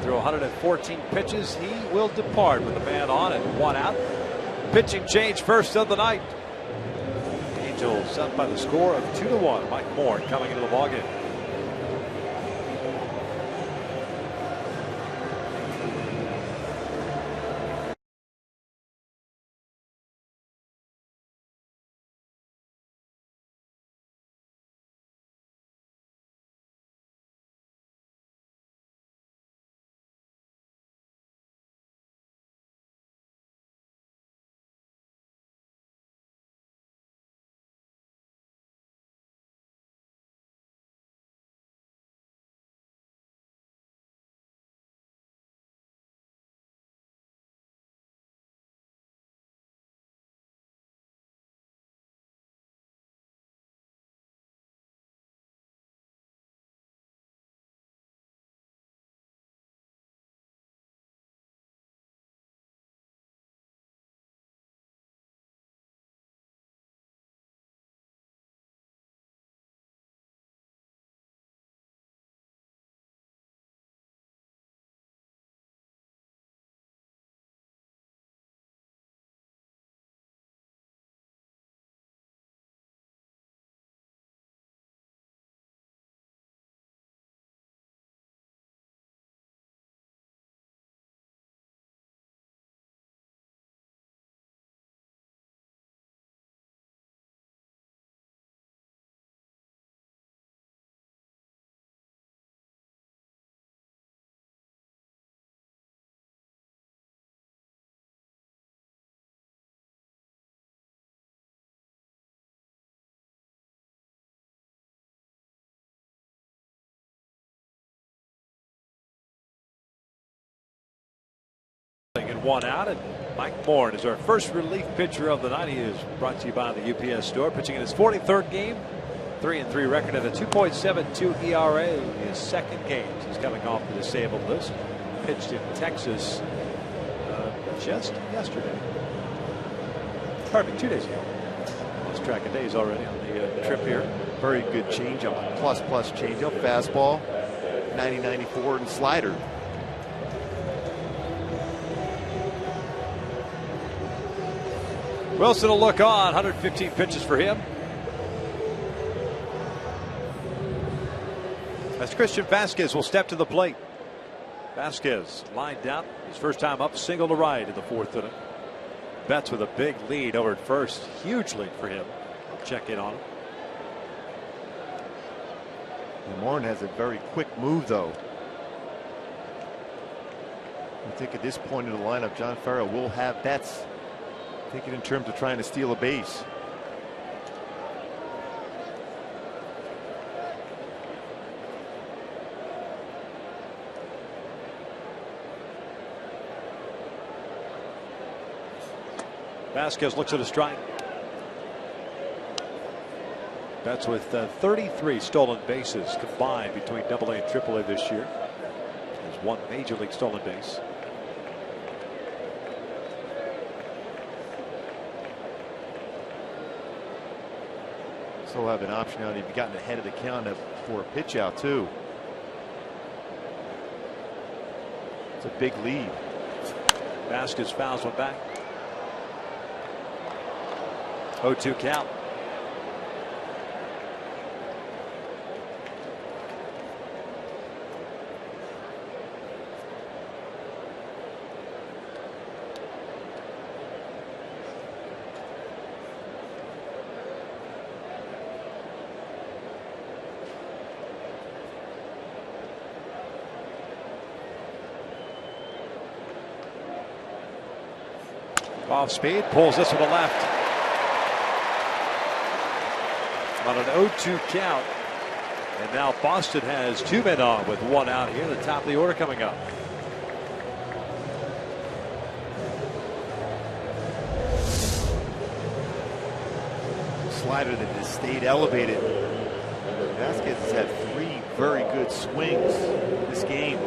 Through 114 pitches, he will depart with a man on and 1 out. Pitching change first of the night. Angels up by the score of 2-1. Mike Moore coming into the ballgame. And 1 out, and Mike Moore is our first relief pitcher of the night. He is brought to you by the UPS store, pitching in his 43rd game, 3-3 record at a 2.72 ERA in his second game. He's coming off the disabled list. Pitched in Texas just yesterday. Pardon me, 2 days ago. Lost track of days already on the trip here. Very good changeup, plus changeup, fastball, 90-94, and slider. Wilson will look on. 115 pitches for him. As Christian Vasquez will step to the plate. Vasquez lined out. His first time up, single to right in the 4th inning. Betts with a big lead over at first. Huge lead for him. I'll check in on him. Moore has a very quick move, though. I think at this point in the lineup, John Farrell will have Betts. Take it in terms of trying to steal a base. Vasquez looks at a strike. That's with 33 stolen bases combined between AA and AAA this year. There's 1 major league stolen base. Still have an optionality. You've gotten ahead of the count for a pitch out too. It's a big lead. Vasquez fouls one back. 0-2 count. Off speed, pulls this one to left. On an 0-2 count. And now Boston has 2 men on with 1 out here. The top of the order coming up. Slider that has stayed elevated. Vasquez has had 3 very good swings this game.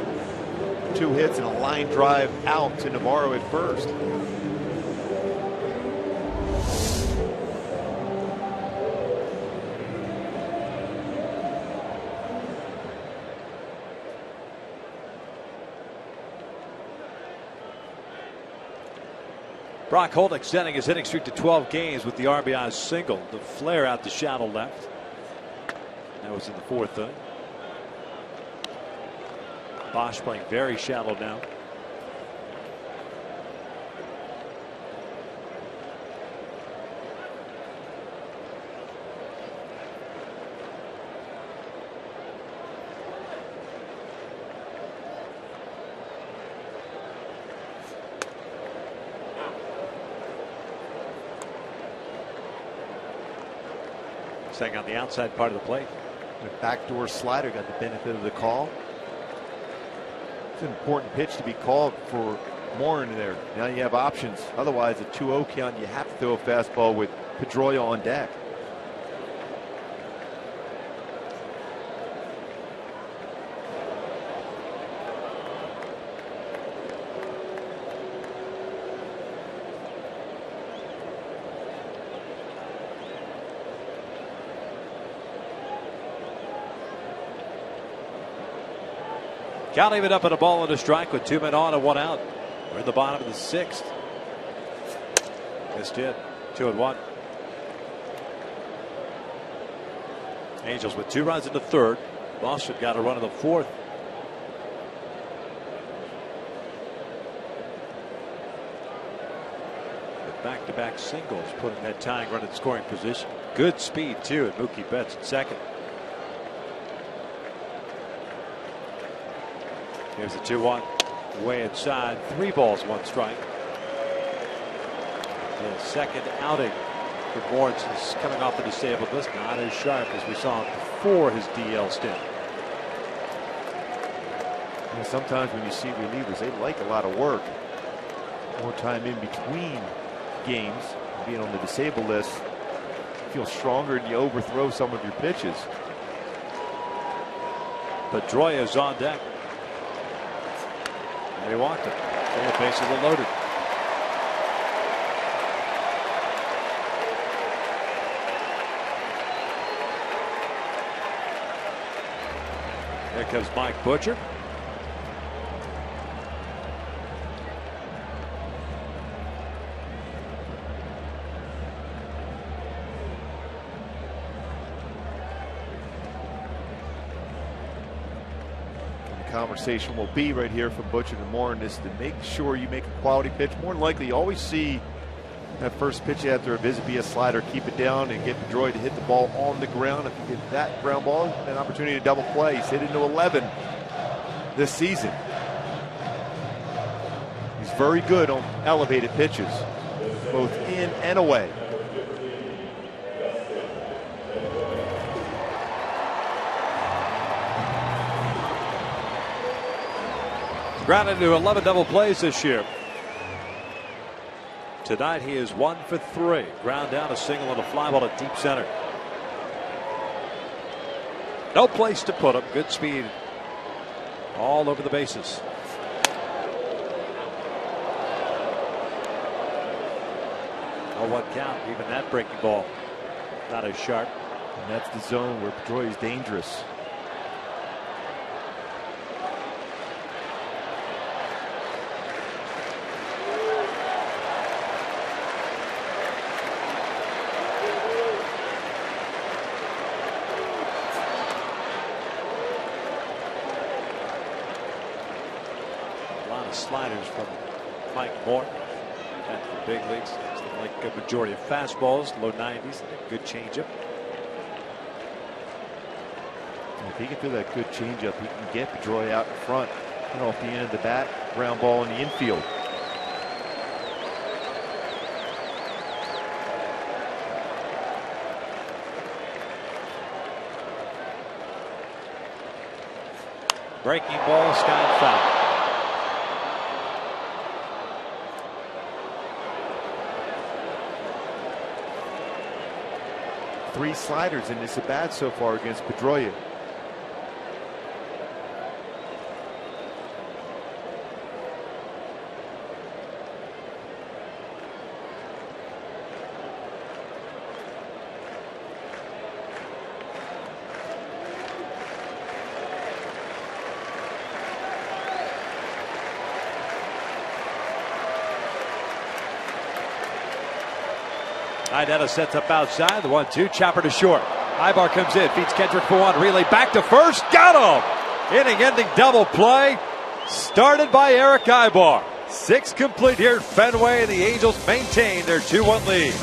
2 hits and a line drive out to Navarro at first. Brock Holt extending his hitting streak to 12 games with the RBI single. The flare out to shallow left. That was in the 4th inning. Bosch playing very shallow now. Staying on the outside part of the plate. The backdoor slider got the benefit of the call. It's an important pitch to be called for Morin there. Now you have options. Otherwise, a 2-0 count, you have to throw a fastball with Pedroia on deck. Count even up at a ball and a strike with 2 men on and 1 out. We're in the bottom of the 6th. Missed it. 2-1. Angels with 2 runs in the 3rd. Boston got a run in the 4th. With back-to-back singles putting that tying run in scoring position. Good speed too at Mookie Betts at second. Here's the 2-1. Way inside. 3 balls, 1 strike. The second outing for Moritz is coming off the disabled list. Not as sharp as we saw him before his DL stint. And sometimes when you see relievers, they like a lot of work. More time in between games. Being on the disabled list, you feel stronger and you overthrow some of your pitches. Pedroia is on deck. And he walked it. All the bases are loaded. There comes Mike Butcher. Conversation will be right here from Butcher to Morin is to make sure you make a quality pitch. More than likely, you always see that first pitch after a visit be a slider. Keep it down and get Pedroia to hit the ball on the ground. If you get that ground ball, an opportunity to double play. He's hit into 11 this season. He's very good on elevated pitches, both in and away. Grounded into 11 double plays this year. Tonight he is 1 for 3. Ground down, a single and a fly ball to deep center. No place to put him. Good speed all over the bases. Oh, 1 count. Even that breaking ball not as sharp. And that's the zone where Pedroia is dangerous. Sliders from Mike Moore at the big leagues. Like a majority of fastballs, low 90s, and a good changeup. If he can do that good changeup, he can get Pedroia out in front and off the end of the bat, ground ball in the infield. Breaking ball, sky foul. Three sliders in this at bat so far against Pedroia. Idetta sets up outside. The 1-2. Chopper to short. Ibar comes in. Feeds Kendrick for one. Relay back to first. Got him! Inning-ending double play. Started by Eric Ibar. 6 complete here at Fenway. The Angels maintain their 2-1 lead.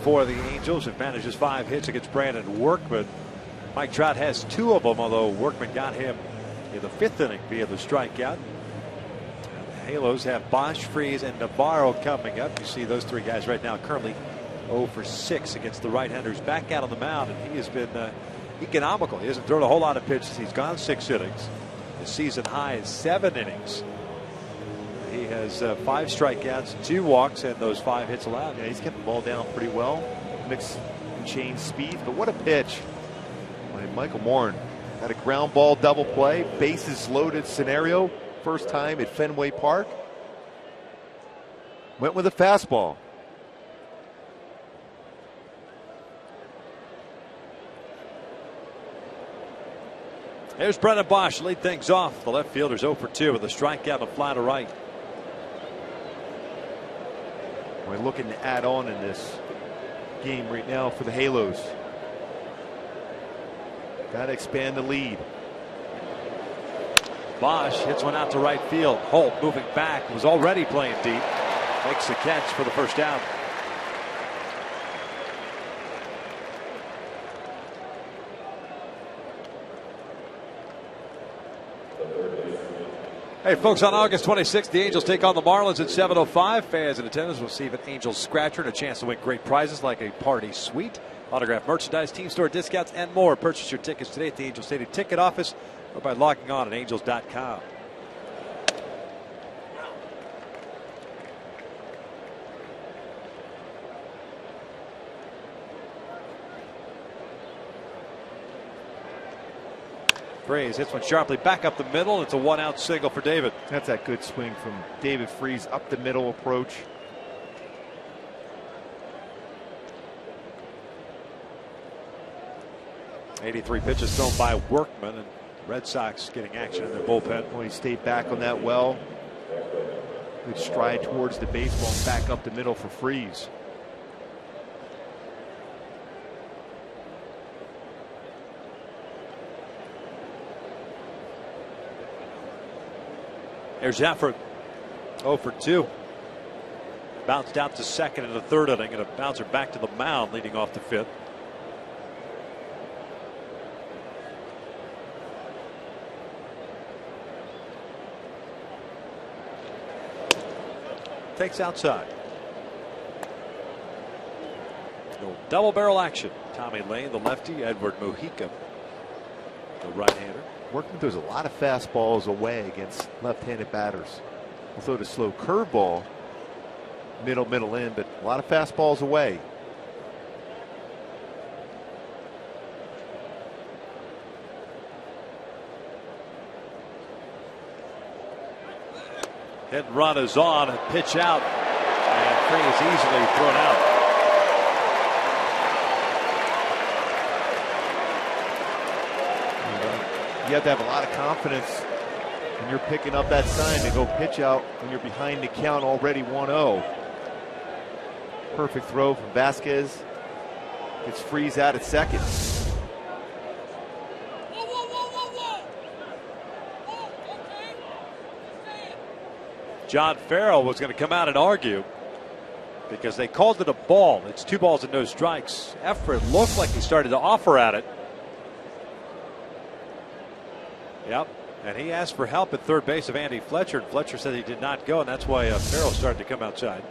For the Angels, it manages 5 hits against Brandon Workman. Mike Trout has 2 of them, although Workman got him in the 5th inning via the strikeout. And the Halos have Bosch, Freese, and Navarro coming up. You see those 3 guys right now currently 0 for 6 against the right-handers back out on the mound, and he has been economical. He hasn't thrown a whole lot of pitches. He's gone 6 innings. His season high is 7 innings. He has 5 strikeouts, 2 walks, and those 5 hits allowed. Yeah, he's kept the ball down pretty well. Mix and change speed, but what a pitch by Michael Morin. Had a ground ball double play, bases loaded scenario. First time at Fenway Park. Went with a fastball. There's Brennan Bosch, lead things off. The left fielder's 0 for 2 with a strikeout and a fly to right. We're looking to add on in this game right now for the Halos. Got to expand the lead. Bosch hits one out to right field. Holt moving back, was already playing deep. Makes the catch for the first down. Hey folks, on August 26th, the Angels take on the Marlins at 7:05. Fans in attendance will receive an Angels scratcher and a chance to win great prizes like a party suite, autographed merchandise, team store discounts, and more. Purchase your tickets today at the Angels Stadium ticket office or by logging on at angels.com. Freese hits one sharply back up the middle. It's a 1-out single for David. That's that good swing from David Freese, up the middle approach. '83 pitches thrown by Workman, and Red Sox getting action in their bullpen. Well, he stayed back on that well. Good stride towards the baseball, back up the middle for Freese. There's Effort. 0 for 2. Bounced out to second in the third inning, and a bouncer back to the mound leading off the fifth. Takes outside. No double barrel action. Tommy Lane, the lefty, Edward Mujica, the right-hander. Workman throws a lot of fastballs away against left-handed batters. He'll throw the slow curveball, middle in, but a lot of fastballs away. Hit and run is on, and pitch out, and Free is easily thrown out. You have to have a lot of confidence when you're picking up that sign to go pitch out when you're behind the count already 1-0. Perfect throw from Vasquez. Gets Freeze out at second. John Farrell was going to come out and argue because they called it a ball. It's 2 balls and no strikes. Effort looked like he started to offer at it. Yep, and he asked for help at third base of Andy Fletcher, and Fletcher said he did not go, and that's why Farrell started to come outside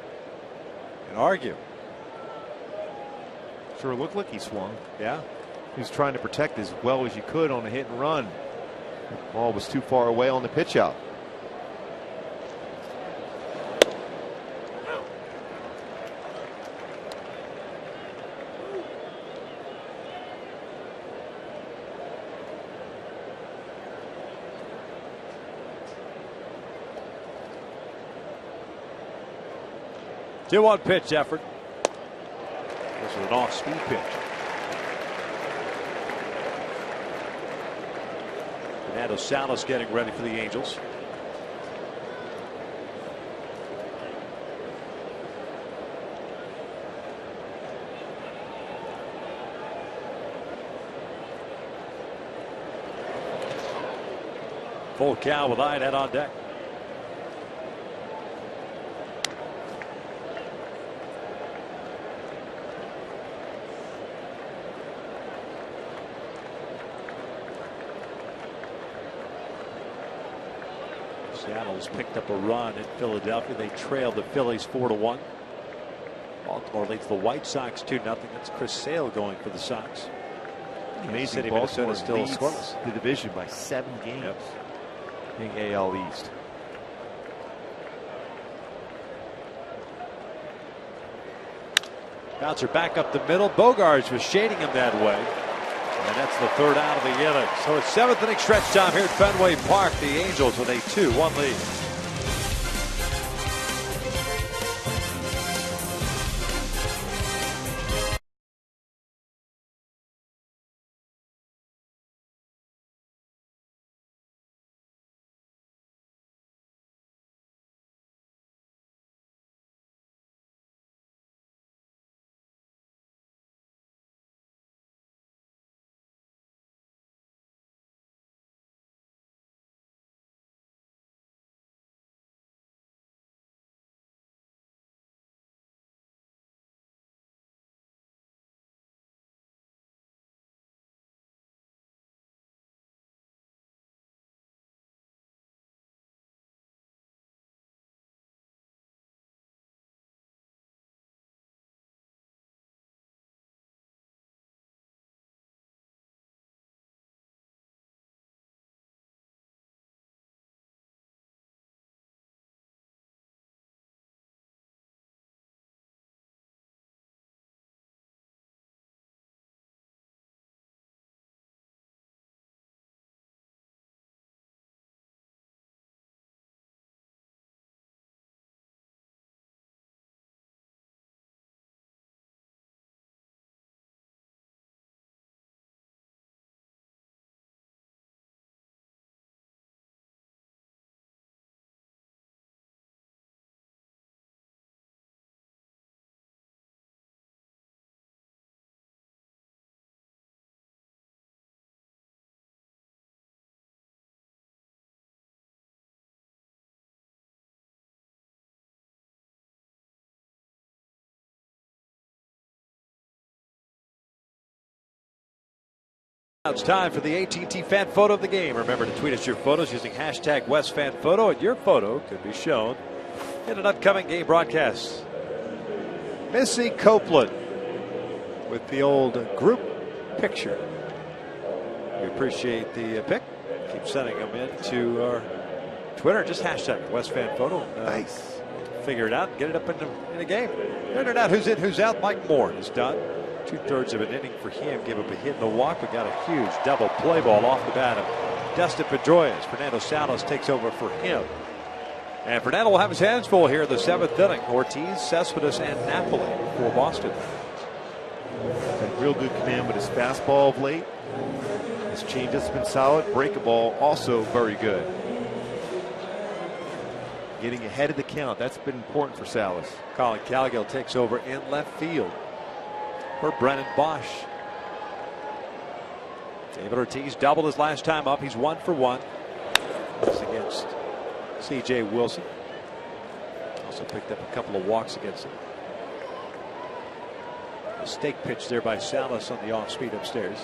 and argue. Sure looked like he swung. Yeah. He was trying to protect as well as you could on a hit and run. The ball was too far away on the pitch out. Two one pitch Effort. This was an off-speed pitch. Fernando Salas getting ready for the Angels. Full count with Iannette on deck. Seattle's picked up a run in Philadelphia. They trailed the Phillies 4-1. Baltimore leads the White Sox 2-0. That's Chris Sale going for the Sox. Amazing. City, Baltimore still leads scoreless. the division by 7 games. Yep. Being AL East. Bouncer back up the middle. Bogarts was shading him that way. And that's the third out of the inning. So it's 7th inning stretch time here at Fenway Park. The Angels with a 2-1 lead. It's time for the AT&T fan photo of the game. Remember to tweet us your photos using hashtag WestFanPhoto, and your photo could be shown in an upcoming game broadcast. Missy Copeland with the old group picture. We appreciate the pic. Keep sending them in to our Twitter. Just hashtag WestFanPhoto. Nice. Figure it out and get it up in a game. Figure it out who's in, who's out. Mike Moore is done. 2/3 of an inning for him. Gave up a hit and a walk, but got a huge double play ball off the bat of Dustin Pedroias. Fernando Salas takes over for him. And Fernando will have his hands full here in the 7th inning. Ortiz, Cespedes, and Napoli for Boston. Had real good command with his fastball of late. His changeup's been solid. Breaking ball also very good. Getting ahead of the count, that's been important for Salas. Colin Cowgill takes over in left field for Brennan Bosch. David Ortiz doubled his last time up. He's 1 for 1. This against C.J. Wilson. Also picked up a couple of walks against him. Mistake pitch there by Salas on the off speed upstairs.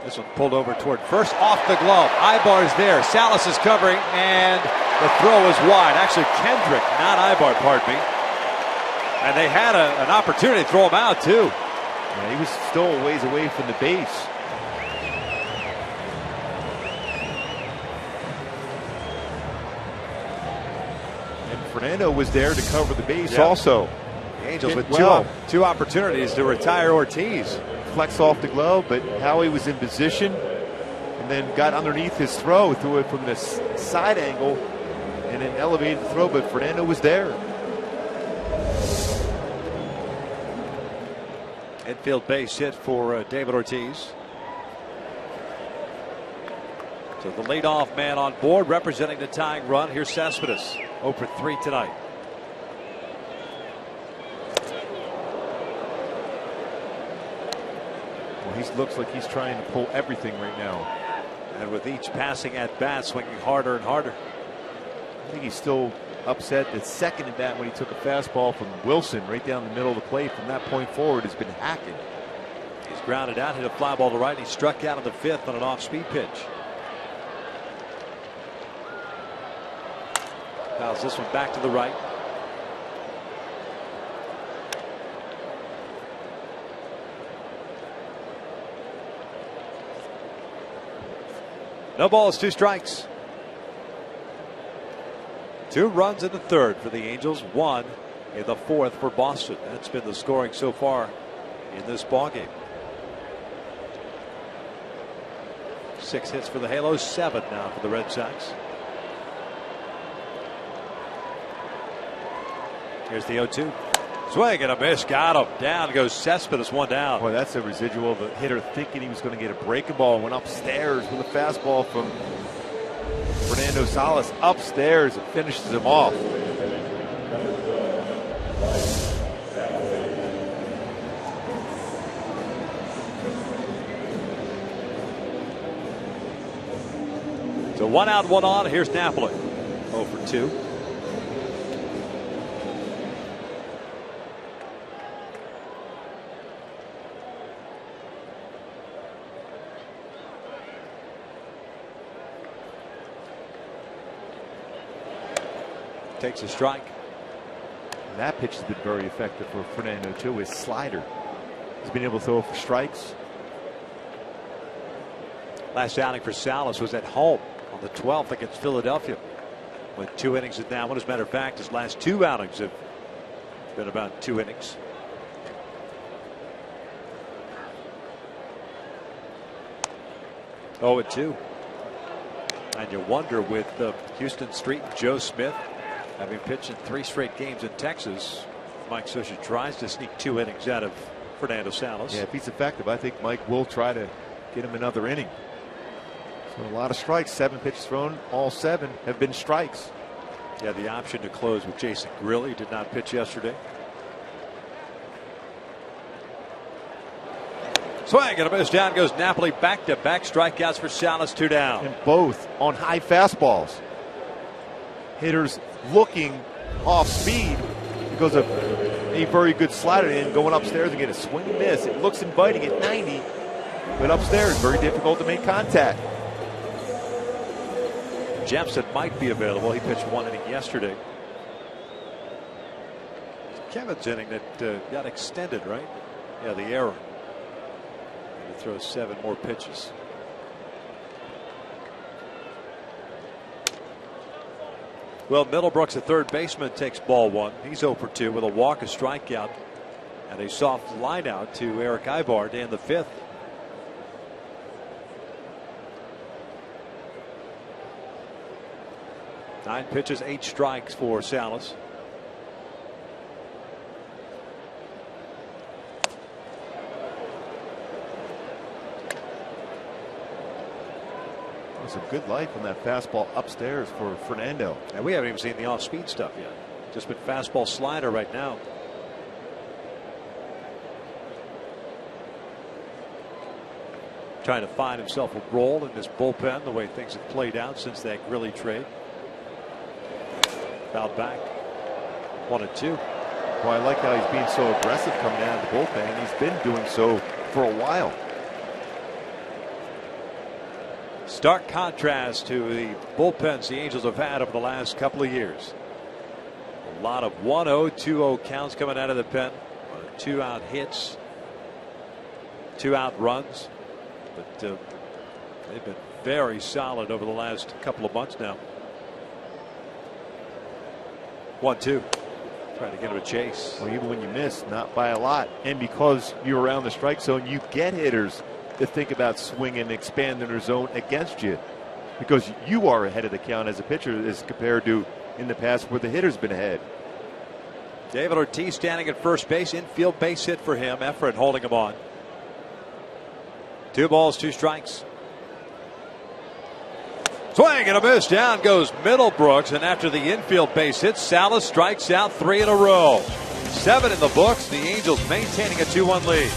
This one pulled over toward first, off the glove. Ibar's there. Salas is covering, and the throw is wide. Actually, Kendrick, not Ibar, pardon me. And they had an opportunity to throw him out, too. Yeah, he was still a ways away from the base. And Fernando was there to cover the base also. The Angels with well. two opportunities to retire Ortiz. Flex off the glove, but Howie was in position and then got underneath his throw, threw it from this side angle and then elevated the throw, but Fernando was there. Infield base hit for David Ortiz. So the leadoff man on board representing the tying run. Here's Cespedes, 0 for 3 tonight. He looks like he's trying to pull everything right now. And with each passing at bat, swinging harder and harder. I think he's still upset that second at bat when he took a fastball from Wilson right down the middle of the plate. From that point forward, has been hacking. He's grounded out, hit a fly ball to right, and he struck out in the 5th on an off-speed pitch. Fouls this one back to the right. No balls, 2 strikes. 2 runs in the 3rd for the Angels, 1 in the 4th for Boston. That's been the scoring so far in this ballgame. 6 hits for the Halos, 7 now for the Red Sox. Here's the 0-2. Swing and a miss, got him. Down goes Cespedes, 1 down. Boy, that's a residual of a hitter thinking he was going to get a breaking ball. Went upstairs with a fastball from Fernando Salas. Upstairs, it finishes him off. So 1 out, 1 on. Here's Napoli, 0 for 2. Takes a strike. And that pitch has been very effective for Fernando too. His slider. He's been able to throw for strikes. Last outing for Salas was at home on the 12th against Philadelphia. With 2 innings in that one. As a matter of fact, his last 2 outings have been about 2 innings. Oh, 2. And you wonder with Houston Street and Joe Smith having pitched in 3 straight games in Texas, Mike Scioscia tries to sneak 2 innings out of Fernando Salas. Yeah, if he's effective, I think Mike will try to get him another inning. So a lot of strikes, 7 pitches thrown, all 7 have been strikes. Yeah, the option to close with Jason Grilli, did not pitch yesterday. Swing and a miss. Down goes Napoli. Back-to-back strikeouts for Salas. 2 down. And both on high fastballs. Hitters looking off speed because of a very good slider and going upstairs and get a swing and miss. It looks inviting at 90, but upstairs very difficult to make contact. Jepson might be available. He pitched 1 inning yesterday. Kevin's inning that got extended, right? Yeah, the error. He throws 7 more pitches. Well, Middlebrooks, a third baseman, takes ball 1. He's 0 for 2 with a walk, a strikeout, and a soft line out to Eric Ibar in the 5th. Nine pitches, 8 strikes for Salas. Some good life on that fastball upstairs for Fernando. And we haven't even seen the off-speed stuff yet. Just been fastball slider right now. Trying to find himself a role in this bullpen, the way things have played out since that Grilly trade. Fouled back. 1-2. Well, I like how he's being so aggressive coming out of the bullpen. He's been doing so for a while. Stark contrast to the bullpens the Angels have had over the last couple of years. A lot of 1-0, 2-0 counts coming out of the pen. 2-out hits, 2-out runs. But they've been very solid over the last couple of months now. 1-2. Trying to get him a chase. Well, even when you miss, not by a lot. And because you're around the strike zone, you get hitters to think about swinging and expanding their zone against you, because you are ahead of the count as a pitcher as compared to in the past where the hitter's been ahead. David Ortiz standing at first base. Infield base hit for him. Efren holding him on. 2 balls, 2 strikes. Swing and a miss. Down goes Middlebrooks, and after the infield base hit, Salas strikes out 3 in a row. 7 in the books. The Angels maintaining a 2-1 lead.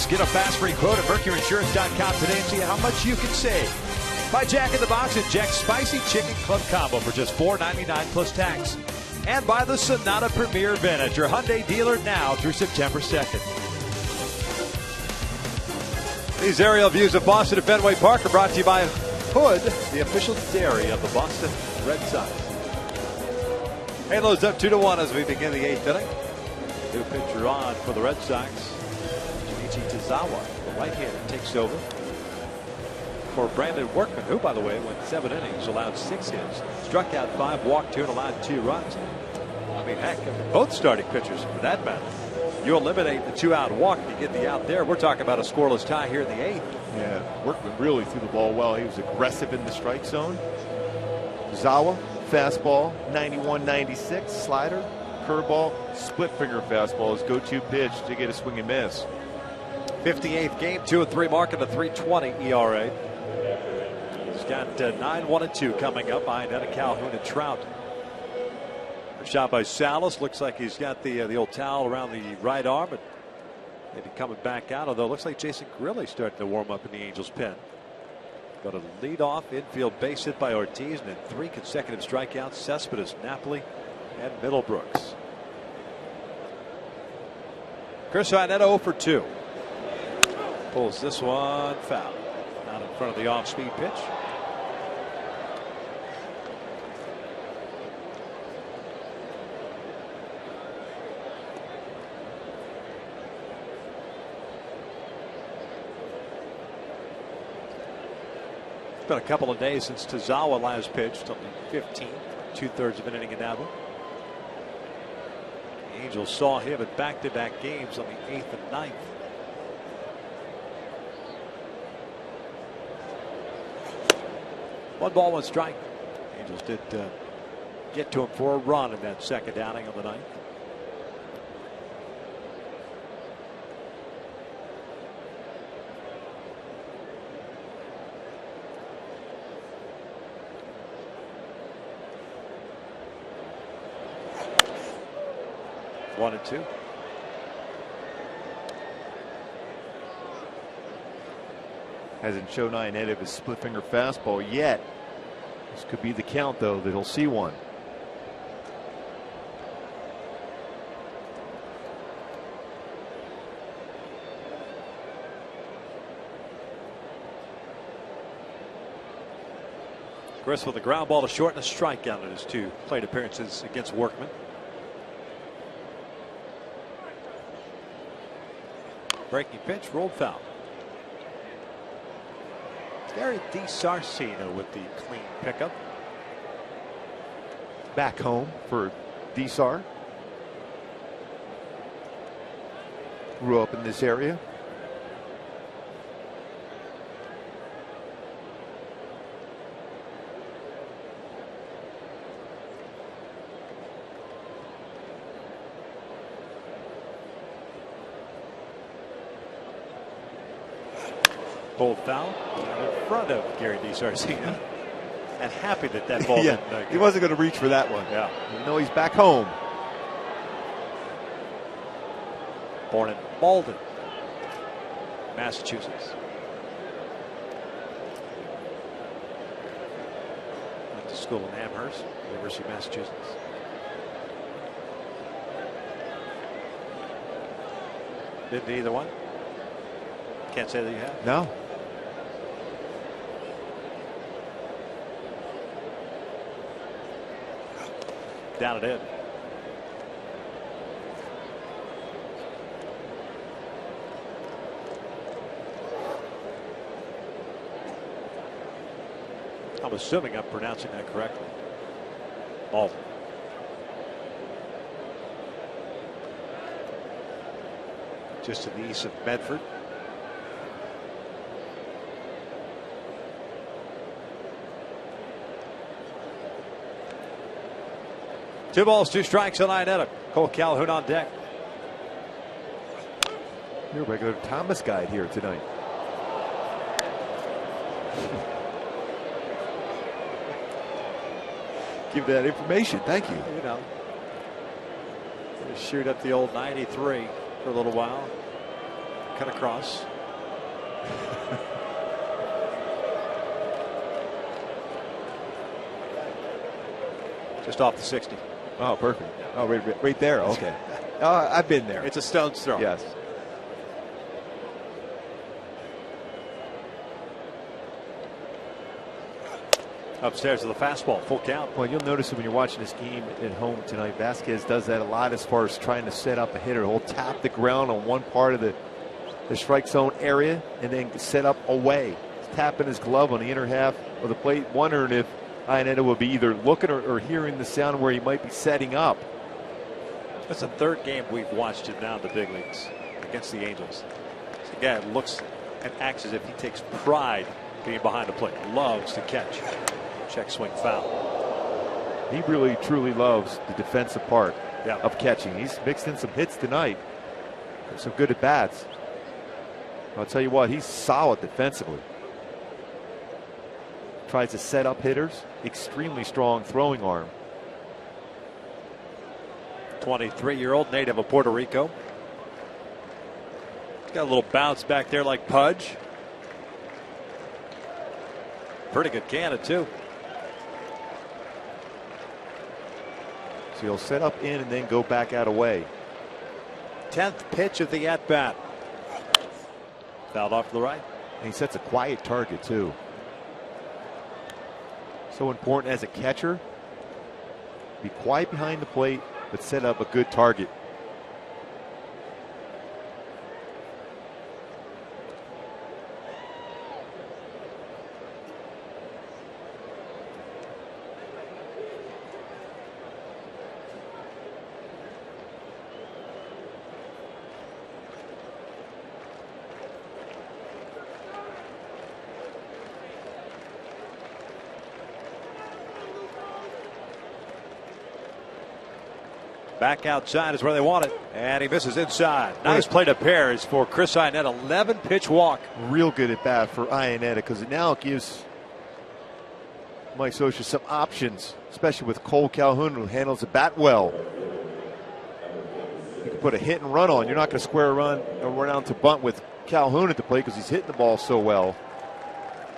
Get a fast free quote at MercuryInsurance.com today and see how much you can save. By Jack in the Box and Jack's Spicy Chicken Club Combo for just $4.99 plus tax. And by the Sonata Premier Event at your Hyundai dealer now through September 2nd. These aerial views of Boston at Fenway Park are brought to you by Hood, the official dairy of the Boston Red Sox. Halos up 2-1 as we begin the 8th inning. New pitcher on for the Red Sox. Tazawa, the right-hander, takes over for Brandon Workman, who, by the way, went 7 innings, allowed 6 hits, struck out 5, walked 2, and allowed 2 runs. I mean, heck, both starting pitchers, for that matter. You eliminate the 2-out walk, you get the out there. We're talking about a scoreless tie here in the 8th. Yeah, Workman really threw the ball well. He was aggressive in the strike zone. Zawa, fastball, 91-96, slider, curveball, split finger fastball is go-to pitch to get a swing and miss. 58th game, 2-3 mark and a 3.20 ERA. He's got 9-1-2 coming up behind Calhoun and Trout. Shot by Salas. Looks like he's got the old towel around the right arm, but maybe coming back out. Although it looks like Jason Grilli starting to warm up in the Angels pen. Got a leadoff infield base hit by Ortiz, and then 3 consecutive strikeouts. Cespedes, Napoli, and Middlebrooks. Chris Iannetta 0 for 2. Pulls this one foul. Out in front of the off-speed pitch. It's been a couple of days since Tazawa last pitched on the 15th, 2/3 of an inning in Napa. The Angels saw him at back-to-back games on the 8th and 9th. One ball, one strike. Angels did get to him for a run in that second outing of the ninth. One and two. Hasn't shown Iannetta of his split finger fastball yet. This could be the count, though, that he'll see one. Chris with a ground ball to short and a strikeout in his 2 plate appearances against Workman. Breaking pitch, rolled foul. Gary DiSarcino with the clean pickup. Back home for DiSar. Grew up in this area. Pulled foul in front of Gary DiSarcino. And happy that ball yeah, didn't he wasn't going to reach for that one. Yeah. You know he's back home. Born in Malden, Massachusetts. Went to school in Amherst, University of Massachusetts. Been to either one? Can't say that you have. No. Down it in. I'm assuming I'm pronouncing that correctly. Malden. Just to the east of Medford. Two balls, two strikes on Iannetta. Cole Calhoun on deck. You're a regular Thomas guide here tonight. Give that information. Thank you. You know, shoot up the old 93 for a little while. Cut across. Just off the 60. Oh, perfect. Oh, right there. Okay. I've been there. It's a stone's throw. Yes. Upstairs to the fastball, full count. Well, you'll notice when you're watching this game at home tonight, Vasquez does that a lot as far as trying to set up a hitter. He'll tap the ground on one part of the strike zone area and then set up away. He's tapping his glove on the inner half of the plate, wondering if Iannetta will be either looking or hearing the sound where he might be setting up. That's the third game we've watched him now in the big leagues against the Angels. This guy looks and acts as if he takes pride being behind the plate. Loves to catch. Check swing foul. He really, truly loves the defensive part Yeah. of catching. He's mixed in some hits tonight. Some good at bats. I'll tell you what, he's solid defensively. Tries to set up hitters. Extremely strong throwing arm. 23-year-old native of Puerto Rico. He's got a little bounce back there like Pudge. Pretty good cannon, too. So he'll set up in and then go back out away. 10th pitch of the at-bat. Fouled off to the right. And he sets a quiet target, too. So important as a catcher. Be quiet behind the plate, but set up a good target. Back outside is where they want it. And he misses inside. Nice play to pairs for Chris Iannetta. 11-pitch walk. Real good at bat for Iannetta, because now it gives Mike Scioscia some options, especially with Cole Calhoun, who handles the bat well. You can put a hit and run on. You're not going to square a run or run out to bunt with Calhoun at the plate because he's hitting the ball so well.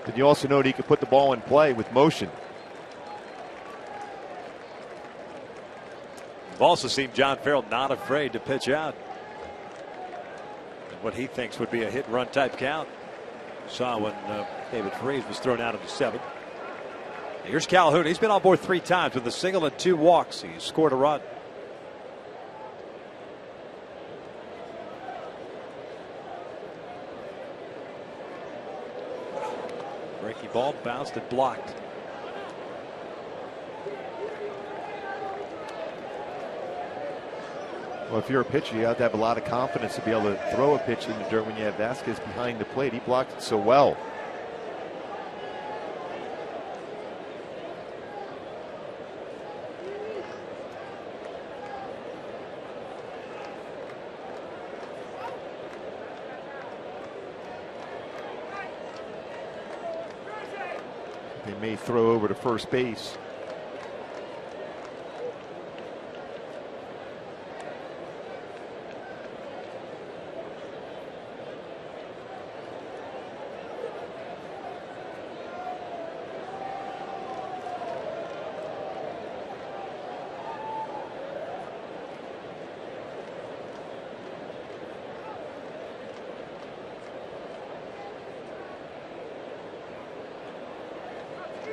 But you also know that he can put the ball in play with motion. We've also seen John Farrell not afraid to pitch out. What he thinks would be a hit and run type count. Saw when David Freese was thrown out of the 7th. Here's Calhoun. He's been on board 3 times with a single and 2 walks. He's scored a run. Breaking ball bounced and blocked. Well, if you're a pitcher, you have to have a lot of confidence to be able to throw a pitch in the dirt when you have Vasquez behind the plate. He blocked it so well. They may throw over to first base.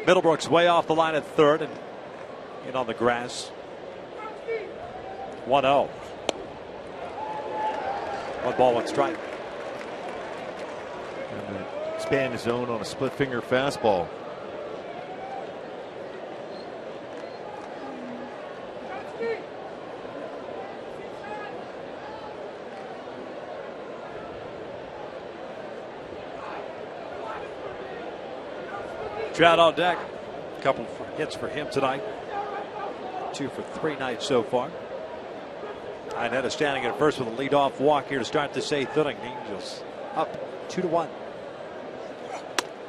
Middlebrook's way off the line at third and in on the grass. 1-0. 1 ball, 1 strike. And expand his zone on a split finger fastball. Trout on deck. A couple hits for him tonight. 2 for 3 nights so far. Iannetta standing at first with a leadoff walk here to start this 8th inning. Angels up 2-1.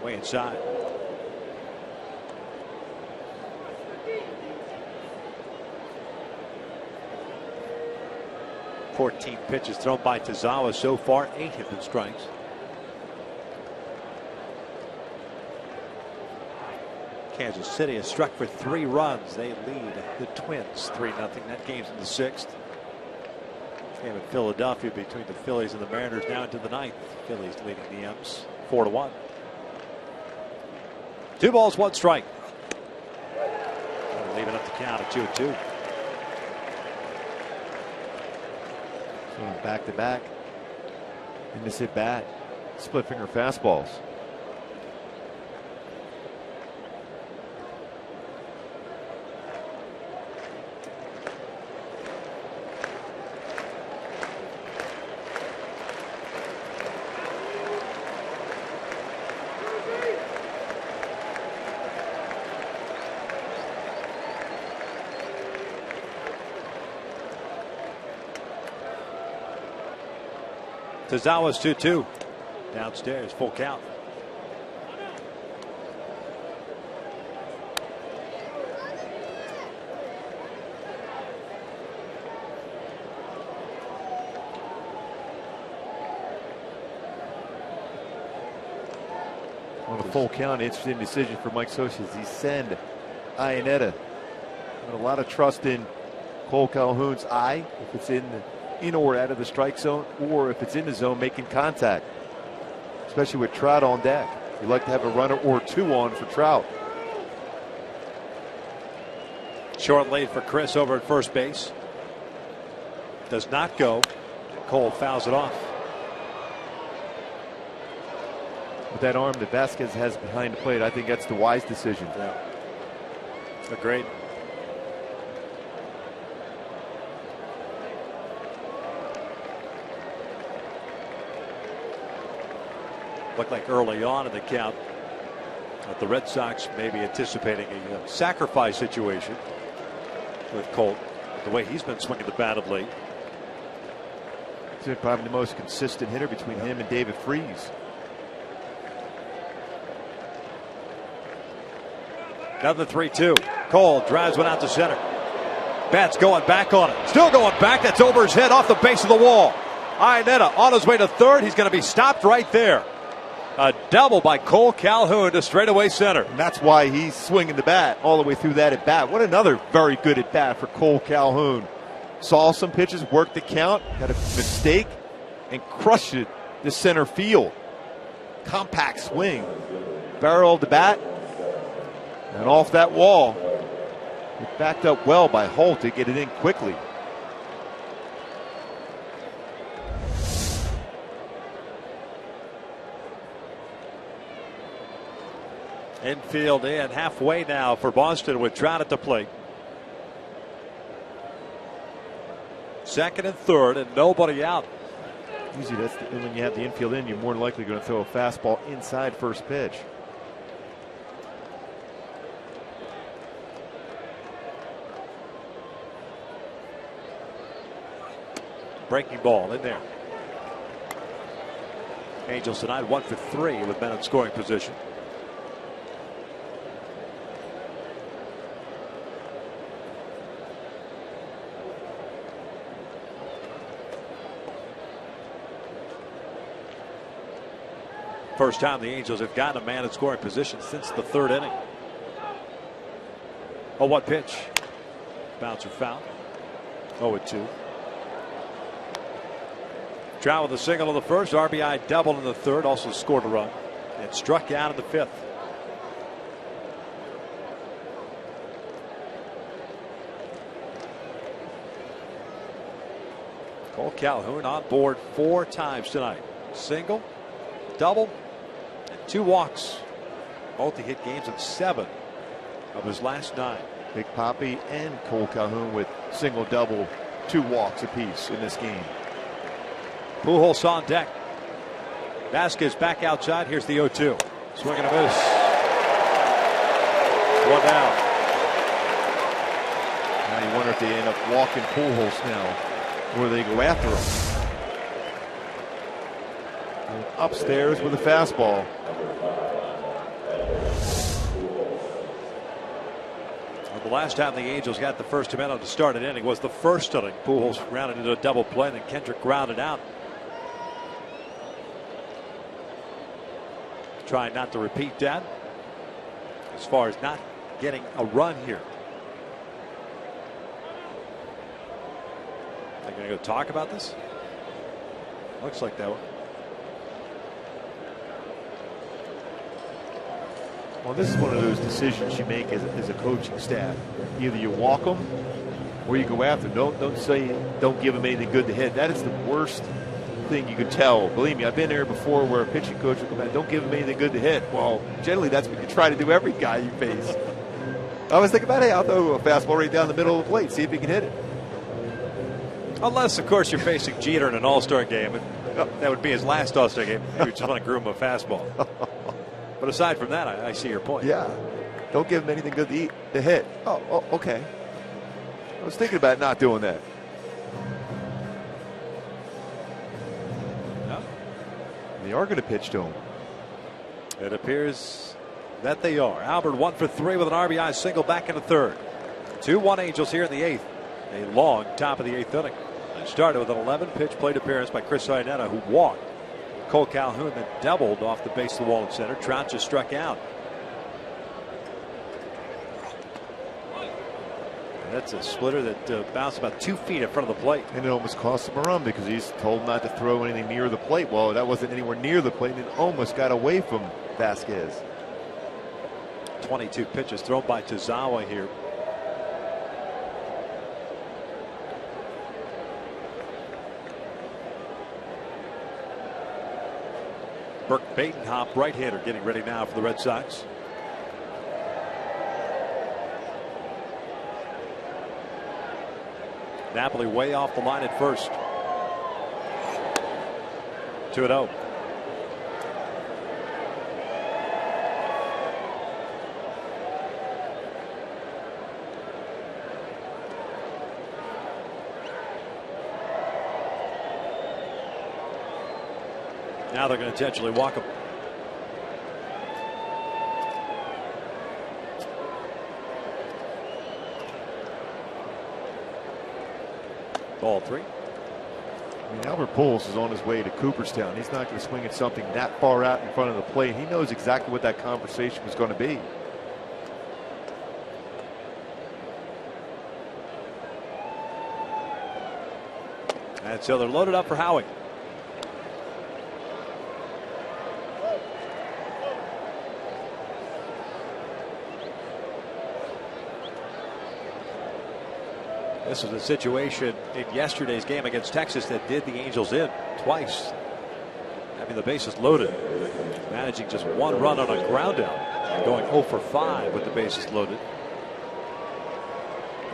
Way inside. "14 pitches thrown by Tazawa so far. 8 have been strikes. Kansas City has struck for 3 runs. They lead the Twins 3-0. That game's in the 6th. Game in Philadelphia between the Phillies and the Mariners now into the 9th. Phillies leading the M's 4-1. 2 balls, 1 strike. Leaving up the count at 2-2. Back to back. In this at bat, split finger fastballs. Tazawa's 2-2. Downstairs, full count. On a full count, interesting decision for Mike Scioscia as he send Iannetta. A lot of trust in Cole Calhoun's eye, if it's in or out of the strike zone, or if it's in the zone making contact, especially with Trout on deck. You like to have a runner or two on for Trout. Short lead for Chris over at first base. Does not go. Cole fouls it off. With that arm that Vasquez has behind the plate, I think that's the wise decision. Yeah. Agreed. Looked like early on in the count that the Red Sox may be anticipating a sacrifice situation with Colt. The way he's been swinging the bat of late. He's probably the most consistent hitter between him and David Freese. Another 3-2. Cole drives one out to center. Bat's going back on it. Still going back. That's over his head off the base of the wall. Iannetta on his way to third. He's going to be stopped right there. A double by Cole Calhoun to straightaway center. And that's why he's swinging the bat all the way through that at bat. What another very good at bat for Cole Calhoun. Saw some pitches, worked the count, had a mistake, and crushed it to center field. Compact swing. Barrel of the bat. And off that wall, it backed up well by Holt to get it in quickly. Infield in halfway now for Boston with Trout at the plate. Second and third and nobody out. Usually when you have the infield in, you're more than likely going to throw a fastball inside first pitch. Breaking ball in there. Angels tonight 1 for 3 with men in scoring position. First time the Angels have gotten a man in scoring position since the third inning. 0-1 pitch. Bouncer foul. 0-2. Trout with a single in the first, RBI double in the third, also scored a run and struck out in the fifth. Cole Calhoun on board 4 times tonight. Single, double, and 2 walks. Both he hit games in 7 of his last 9. Big Papi and Cole Calhoun with single, double, 2 walks apiece in this game. Pujols on deck. Vasquez back outside. Here's the 0-2. Swing and a miss. 1 down. Now you wonder if they end up walking Pujols now, or they go after him. And upstairs with a fastball. Well, the last time the Angels got the first man to start an inning was the first inning. Pujols grounded into a double play, and Kendrick grounded out. Trying not to repeat that as far as not getting a run here. They're going to go talk about this? Looks like that one. Well, this is one of those decisions you make as a coaching staff. Either you walk them or you go after them. Don't give them anything good to hit. That is the worst thing you could tell. Believe me, I've been there before where a pitching coach will come out, don't give him anything good to hit. Well, generally that's what you try to do every guy you face. I always think about, hey, I'll throw a fastball right down the middle of the plate, see if he can hit it. Unless, of course, you're facing Jeter in an All-Star game. That would be his last All-Star game. You just want to groom a fastball. But aside from that, I see your point. Yeah. Don't give him anything good to hit. Oh, okay. I was thinking about not doing that. They are going to pitch to him. It appears that they are. Albert 1 for 3 with an RBI single back in the third. 2-1 Angels here in the eighth. A long top of the eighth inning. It started with an 11-pitch plate appearance by Chris Iannetta, who walked. Cole Calhoun then doubled off the base of the wall in center. Trout just struck out. That's a splitter that bounced about 2 feet in front of the plate. And it almost cost him a run because he's told not to throw anything near the plate. Well, that wasn't anywhere near the plate, and it almost got away from Vasquez. 22 pitches thrown by Tazawa here. Burke Batenhop, right-hander, getting ready now for the Red Sox. Napoli way off the line at first. 2-0. Now they're going to intentionally walk him. Ball 3. I mean, Albert Pujols is on his way to Cooperstown. He's not going to swing at something that far out in front of the plate. He knows exactly what that conversation was going to be. And so they're loaded up for Howie. This was a situation in yesterday's game against Texas that did the Angels in twice. Having the bases loaded, managing just 1 run on a ground out, and going 0 for 5 with the bases loaded.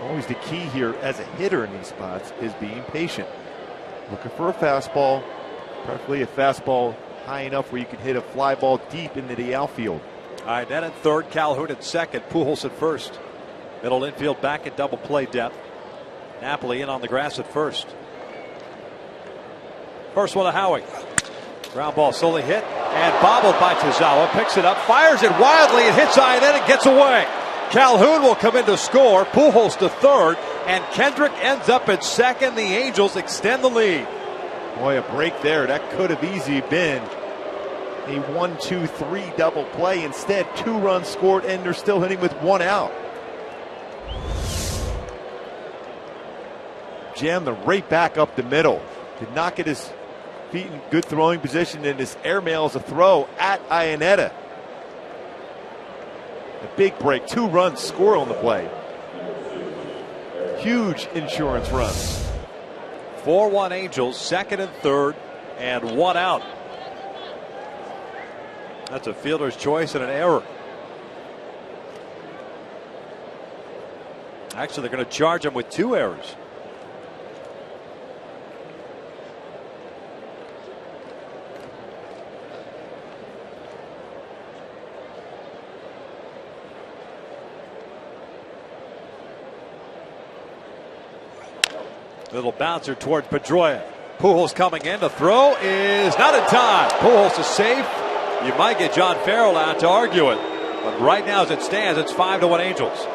Always the key here as a hitter in these spots is being patient. Looking for a fastball, preferably a fastball high enough where you can hit a fly ball deep into the outfield. All right, then at third, Calhoun at second, Pujols at first. Middle infield back at double play depth. Napoli in on the grass at first. First one to Howie. Ground ball slowly hit and bobbled by Tazawa. Picks it up, fires it wildly, and hits Iannetta and gets away. Calhoun will come in to score. Pujols to third, and Kendrick ends up at second. The Angels extend the lead. Boy, a break there. That could have easily been a 1-2-3 double play. Instead, 2 runs scored, and they're still hitting with 1 out. Jammed them right back up the middle. Did not get his feet in good throwing position, and this airmails a throw at Iannetta. A big break. 2 runs score on the play. Huge insurance runs. 4-1 Angels, second and third, and 1 out. That's a fielder's choice and an error. Actually, they're going to charge him with 2 errors. Little bouncer towards Pedroia. Pujols coming in. The throw is not in time. Pujols is safe. You might get John Farrell out to argue it. But right now as it stands, it's 5-1 Angels.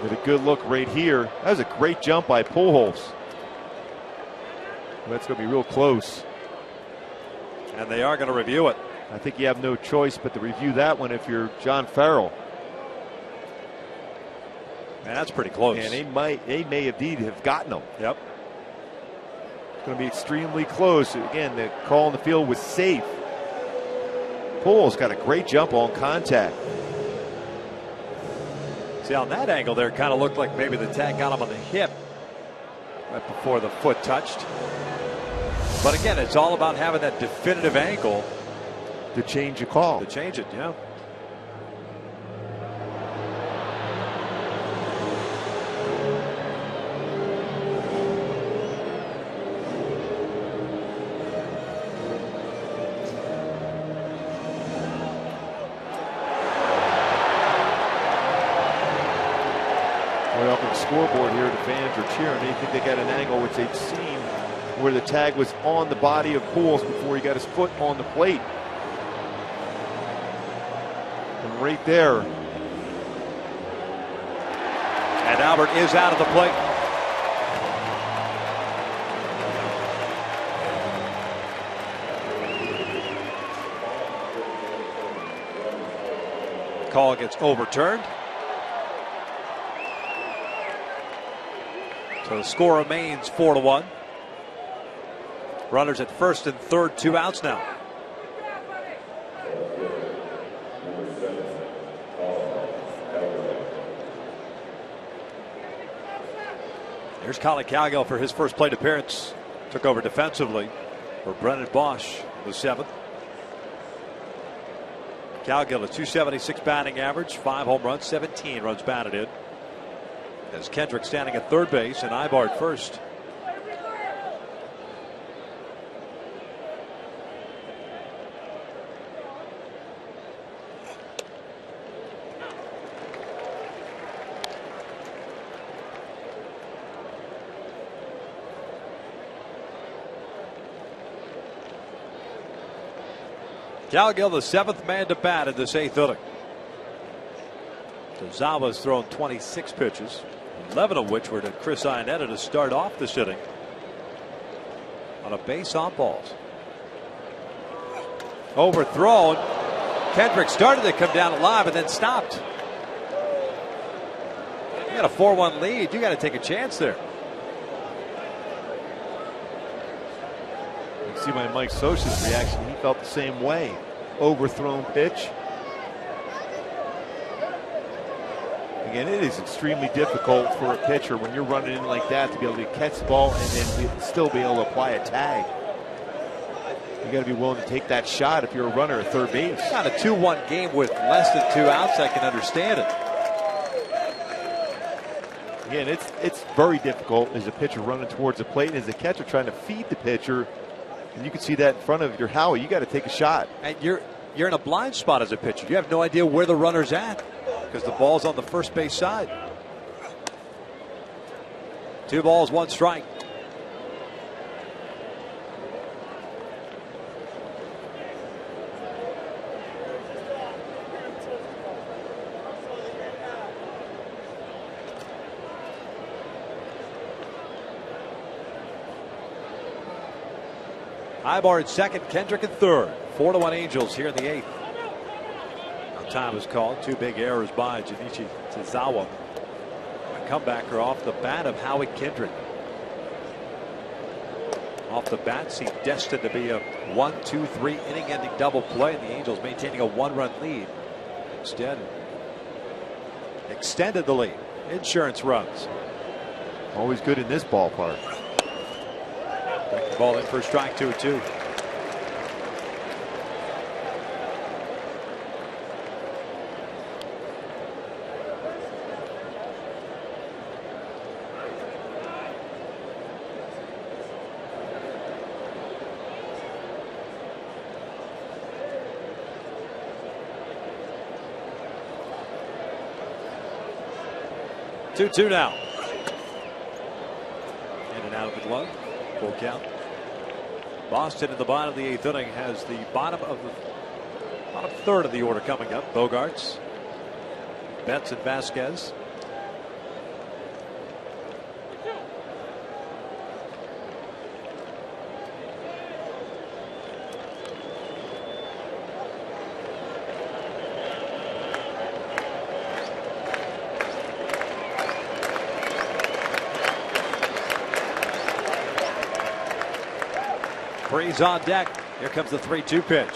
With a good look right here. That was a great jump by Pujols. That's going to be real close. And they are going to review it. I think you have no choice but to review that one if you're John Farrell. Man, that's pretty close. And they may indeed have gotten him. Yep. It's going to be extremely close. Again, the call on the field was safe. Pujols got a great jump on contact. See, on that angle there, kind of looked like maybe the tag got him on the hip right before the foot touched. But again, it's all about having that definitive angle to change a call. To change it, yeah. Way up on the scoreboard here, the fans are cheering. They think they got an angle which they've seen where the tag was on the body of Pujols before he got his foot on the plate. And right there. And Albert is out of the plate. Call gets overturned. So the score remains 4-1. Runners at first and third, 2 outs now. Here's Colin Cowgill for his first plate appearance. Took over defensively for Brennan Bosch in the 7th. Cowgill, a .276 batting average, 5 home runs, 17 runs batted in. As Kendrick standing at third base and Ibar first. Cowgill, the 7th man to bat in this 8th inning. Tozawa's thrown 26 pitches, 11 of which were to Chris Iannetta to start off this inning on a base on balls. Overthrown. Kendrick started to come down alive and then stopped. You got a 4-1 lead. You got to take a chance there. You see by Mike Scioscia's reaction, he felt the same way. Overthrown pitch. Again, it is extremely difficult for a pitcher when you're running in like that to be able to catch the ball and then still be able to apply a tag. You got to be willing to take that shot if you're a runner at third base. Not a 2-1 game with less than 2 outs. I can understand it. Again, it's very difficult as a pitcher running towards the plate and as a catcher trying to feed the pitcher. And you can see that in front of your Howie. You got to take a shot. And you're in a blind spot as a pitcher. You have no idea where the runner's at because the ball's on the first base side. 2 balls, 1 strike. Ibar at second, Kendrick at third. 4-1 Angels here in the 8th. Now time is called. 2 big errors by Junichi Tozawa. A comebacker off the bat of Howie Kendrick. Off the bat seemed destined to be a 1-2-3 inning-ending double play, and the Angels maintaining a 1-run lead. Instead, extended the lead. Insurance runs. Always good in this ballpark. Ball in for strike 2-2. Two now. In and out of the glove. Full count. Boston in the bottom of the 8th inning has the bottom third of the order coming up. Bogarts, Betts, and Vasquez. Freeze on deck. Here comes the 3-2 pitch.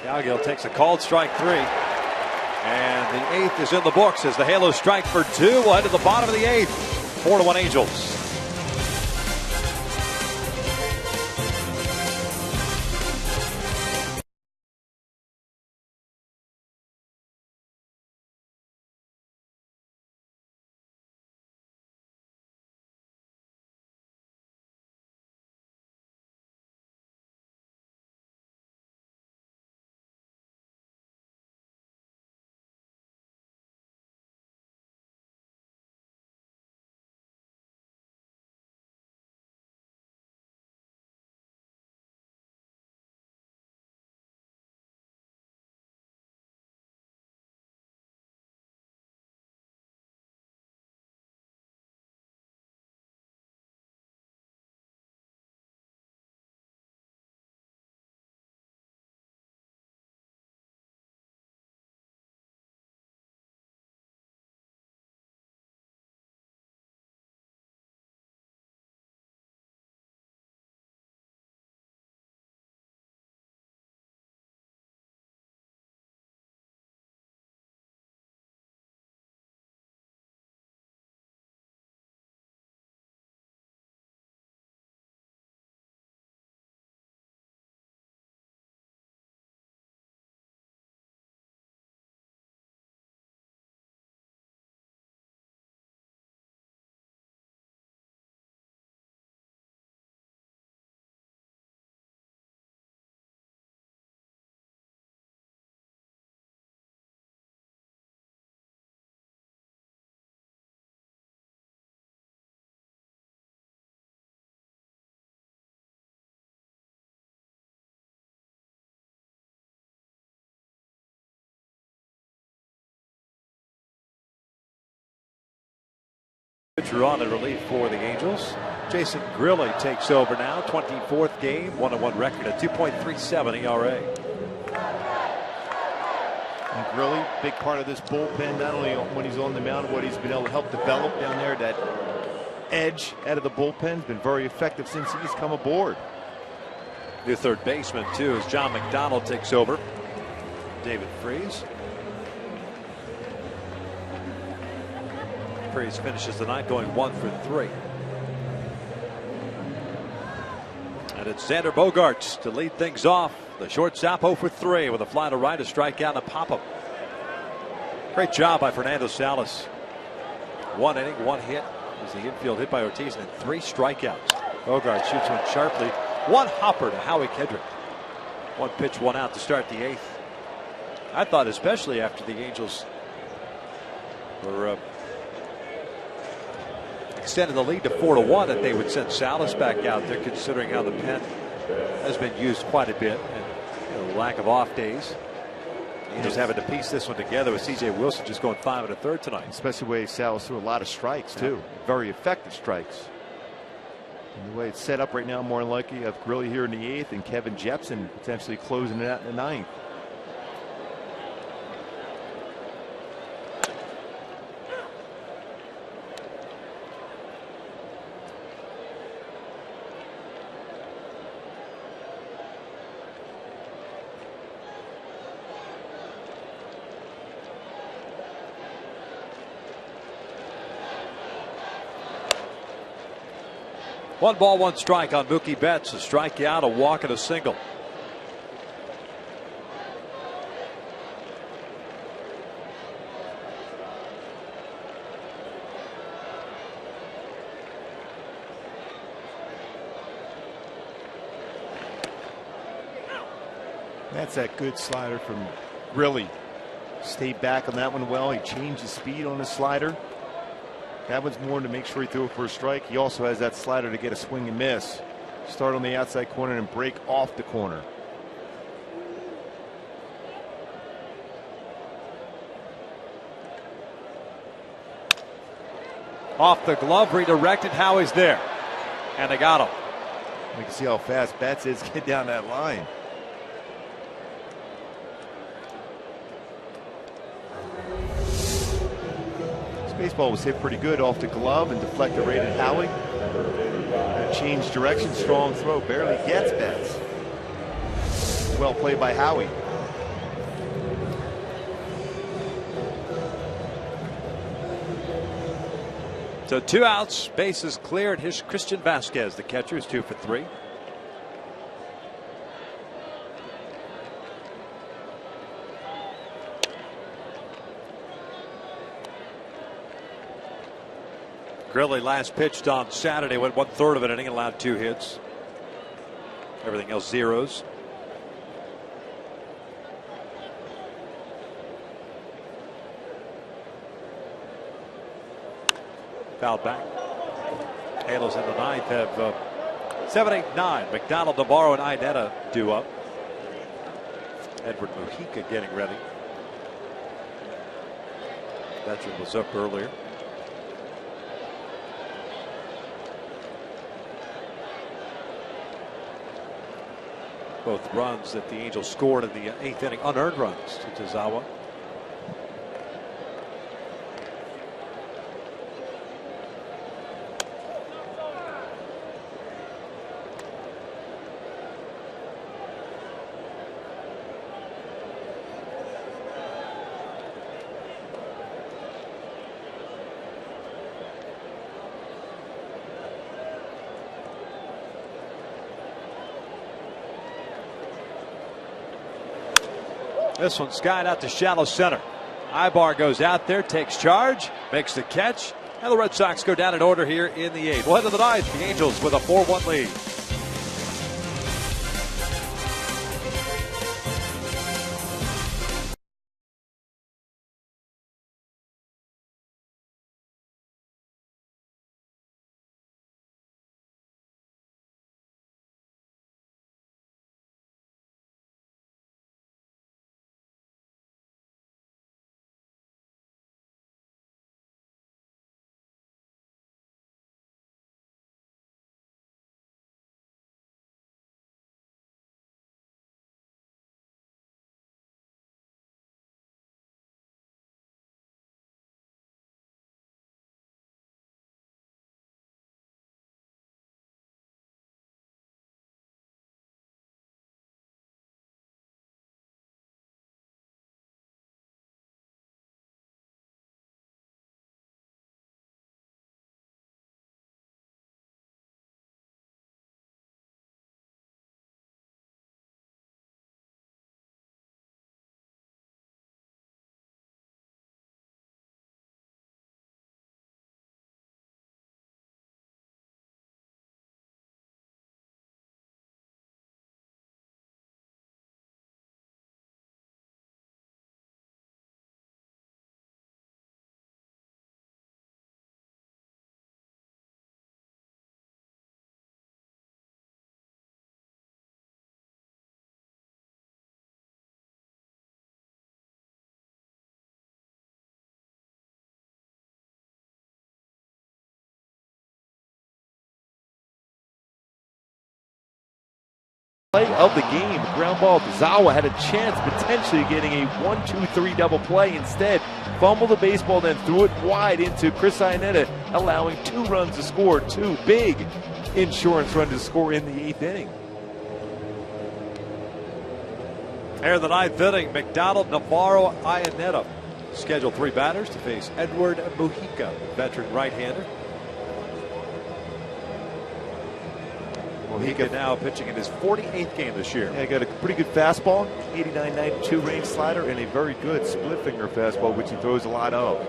Cowgill takes a called strike 3. And the 8th is in the books as the Halos strike for 2. We'll head to the bottom of the 8th. 4-1 Angels. pitcher on in relief for the Angels. Jason Grilli takes over now. 24th game, 1-1 record at 2.37 ERA. And Grilli, big part of this bullpen, not only when he's on the mound, what he's been able to help develop down there, that edge out of the bullpen has been very effective since he's come aboard. New third baseman, too, as John McDonald takes over. David Freese. Freese finishes the night going 1 for 3. And it's Xander Bogaerts to lead things off. The shortstop 0 for 3 with a fly to right, a strikeout, and a pop-up. Great job by Fernando Salas. 1 inning, 1 hit. As the infield hit by Ortiz, and 3 strikeouts. Bogaerts shoots one sharply. 1 hopper to Howie Kendrick. 1 pitch, 1 out to start the 8th. I thought, especially after the Angels were extended the lead to 4-1, that they would send Salas back out there, considering how the pen has been used quite a bit and the lack of off days. The Angels having to piece this one together with C.J. Wilson just going 5 1/3 tonight. Especially the way Salas threw a lot of strikes, too. Very effective strikes. And the way it's set up right now, more than likely, you have Grilli here in the 8th and Kevin Jepsen potentially closing it out in the 9th. One ball, 1 strike on Mookie Betts. A strikeout, a walk, and a single. That's that good slider from Grilli. Stayed back on that one well. He changed his speed on the slider. That one's more to make sure he threw it for a strike. He also has that slider to get a swing and miss. Start on the outside corner and break off the corner. Off the glove, redirected. Howie's there. And they got him. You can see how fast Betts is get down that line. Baseball was hit pretty good off the glove and deflected right at Howie. Changed direction, strong throw, barely gets Betts. Well played by Howie. So 2 outs, bases cleared. Here's Christian Vasquez, the catcher, is 2 for 3. Grilli last pitched on Saturday, went 1/3 of an inning and allowed 2 hits. Everything else zeros. Fouled back. Halos in the 9th have 7, 8, 9. McDonald, Navarro, and Inetta due up. Edward Mujica getting ready. Veteran was up earlier. Both runs that the Angels scored in the 8th inning, unearned runs to Tazawa. This one skied out to shallow center. Ibar goes out there, takes charge, makes the catch, and the Red Sox go down in order here in the 8th. We'll head to the 9th. The Angels with a 4-1 lead. Play of the game, ground ball. Zawa had a chance potentially getting a 1-2-3 double play. Instead, fumbled the baseball, then threw it wide into Chris Iannetta, allowing 2 runs to score. 2 big insurance runs to score in the 8th inning. Here in the 9th inning, McDonald, Navarro, Iannetta. Scheduled 3 batters to face Edward Mujica, veteran right-hander. Mujica now pitching in his 48th game this year. Yeah, got a pretty good fastball, 89-92 range slider, and a very good split finger fastball, which he throws a lot of.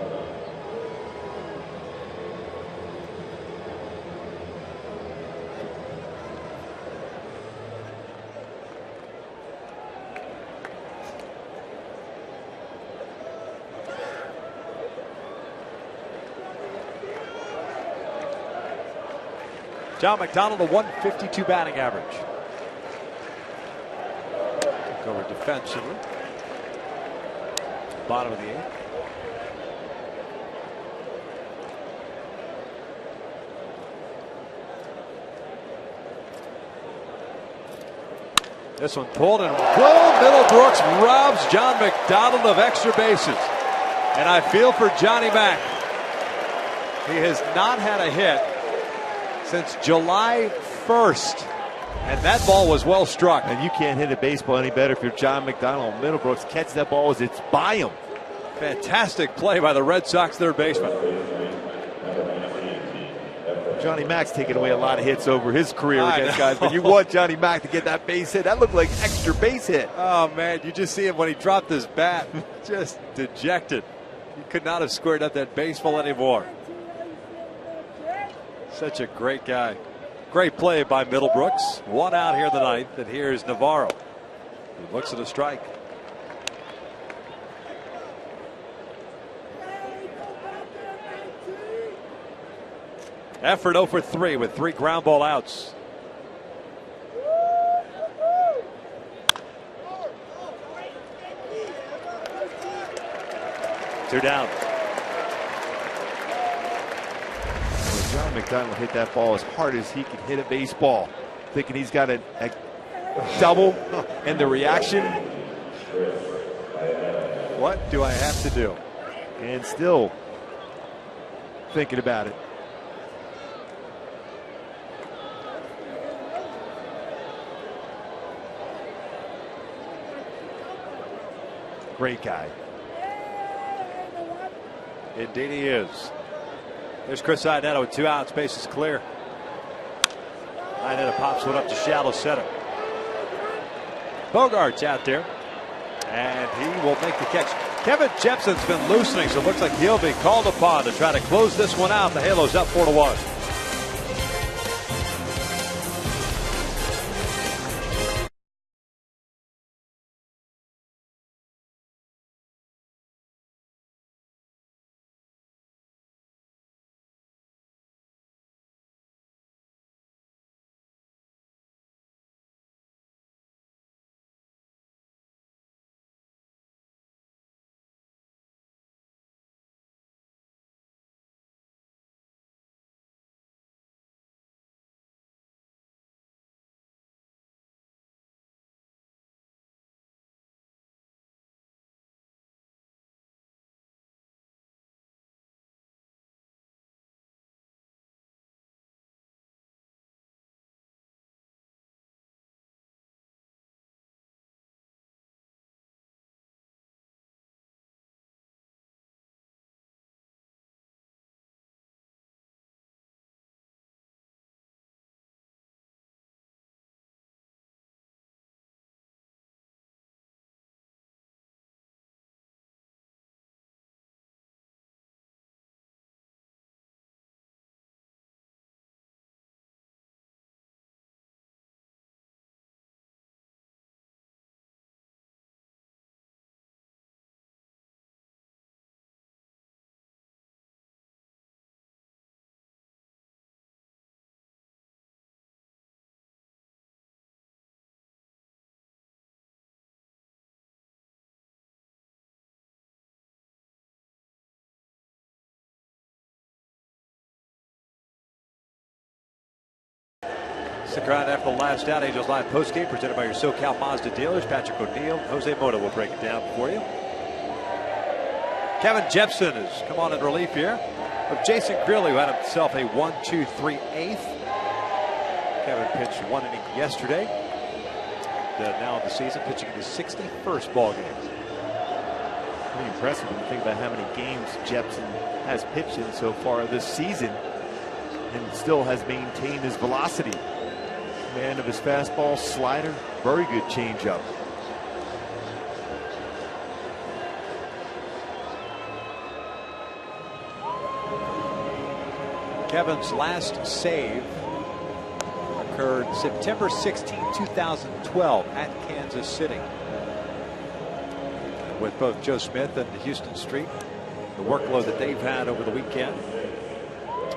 John McDonald, a 152 batting average. Took over defensively. Bottom of the 8th. This one pulled and whoa, Middlebrooks robs John McDonald of extra bases. And I feel for Johnny Mac. He has not had a hit since July 1st. And that ball was well struck. And you can't hit a baseball any better if you're John McDonald. Middlebrooks catch that ball as it's by him. Fantastic play by the Red Sox third baseman. Johnny Mac's taken away a lot of hits over his career against guys, but you want Johnny Mac to get that base hit. That looked like extra base hit. Oh, man, you just see him when he dropped his bat. Just dejected. He could not have squared up that baseball anymore. Such a great guy. Great play by Middlebrooks. 1 out here in the 9th, and here's Navarro. He looks at a strike. Effort 0 for 3 with 3 ground ball outs. Two down. John McDonald hit that ball as hard as he can hit a baseball, thinking he's got a double, and the reaction. What do I have to do? And still thinking about it. Great guy. Indeed he is. There's Chris Iannetta with 2 outs, bases clear. Iannetta pops one up to shallow center. Bogart's out there, and he will make the catch. Kevin Jepson's been loosening, so it looks like he'll be called upon to try to close this one out. The Halos up 4-1. Stick around after the last out. Angels Live postgame presented by your SoCal Mazda dealers. Patrick O'Neill, Jose Mota will break it down for you. Kevin Jepsen has come on in relief here of Jason Greeley, who had himself a 1-2-3-8. Kevin pitched 1 inning yesterday. Now in the season, pitching in his 61st ball game. Pretty impressive when you think about how many games Jepsen has pitched in so far this season, and still has maintained his velocity. Command of his fastball, slider, very good changeup. Kevin's last save occurred September 16, 2012 at Kansas City. With both Joe Smith and Houston Street, the workload that they've had over the weekend,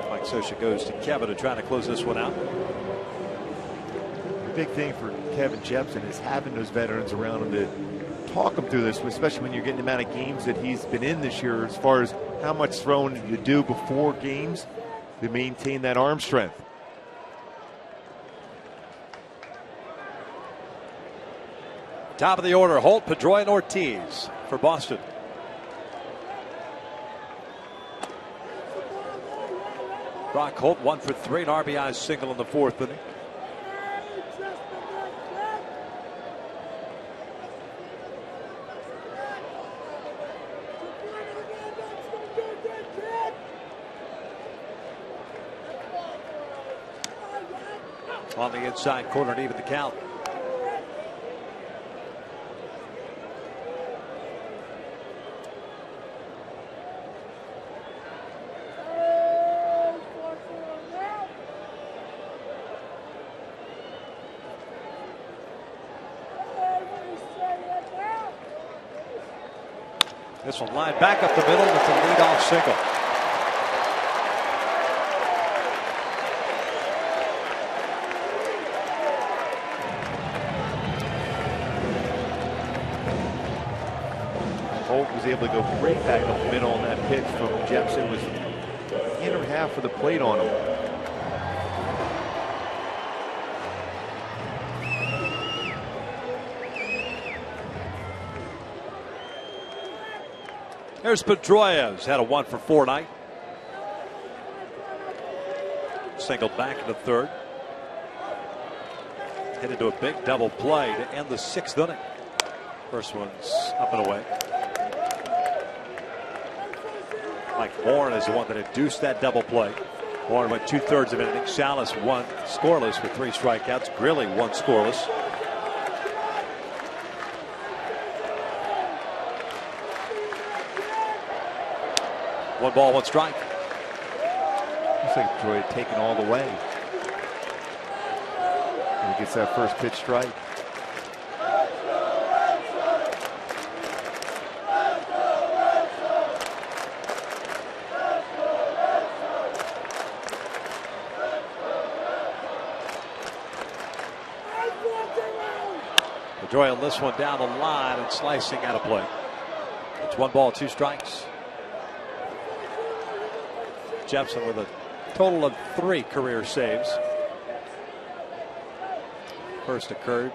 Mike Scioscia goes to Kevin to try to close this one out. The big thing for Kevin Jepsen is having those veterans around him to talk him through this, especially when you're getting the amount of games that he's been in this year, as far as how much throwing you do before games to maintain that arm strength. Top of the order, Holt, Pedroia, and Ortiz for Boston. Brock Holt 1 for 3, an RBI single in the 4th inning. On the inside corner to even the count. This one lined back up the middle with the leadoff single. Holt was able to go right back up the middle on that pitch from Jepsen. Was inner half of the plate on him. There's Pedroia, who's had a 1 for 4 night. Singled back in the 3rd. Headed to a big double play to end the 6th inning. First one's up and away. Mike Bourne is the one that induced that double play. Bourne went 2/3 of an inning. Salas 1 scoreless with 3 strikeouts. Grilly 1 scoreless. One ball, 1 strike. Looks like Troy taking all the way. And he gets that first pitch strike. Pedroia on this one down the line and slicing out of play. It's 1 ball, 2 strikes. Jepsen with a total of 3 career saves. First occurred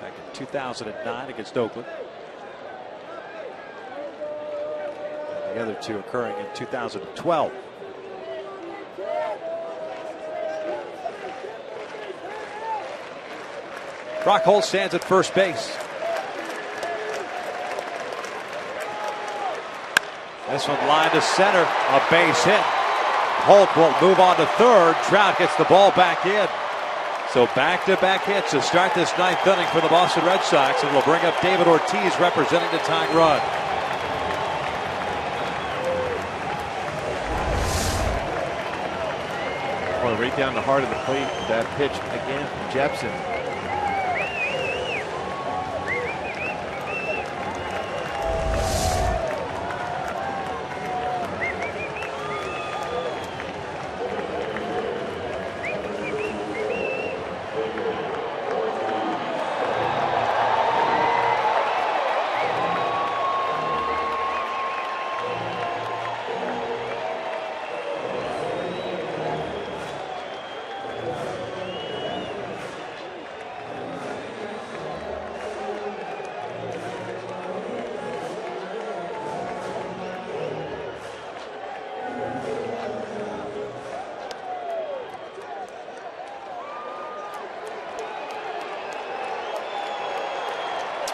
back in 2009 against Oakland. And the other 2 occurring in 2012. Brock Holt stands at first base. This one lined to center, a base hit. Holt will move on to 3rd. Trout gets the ball back in. So back-to-back hits to start this 9th inning for the Boston Red Sox, and will bring up David Ortiz representing the tying run. Well, right down the heart of the plate, that pitch again from Jepsen.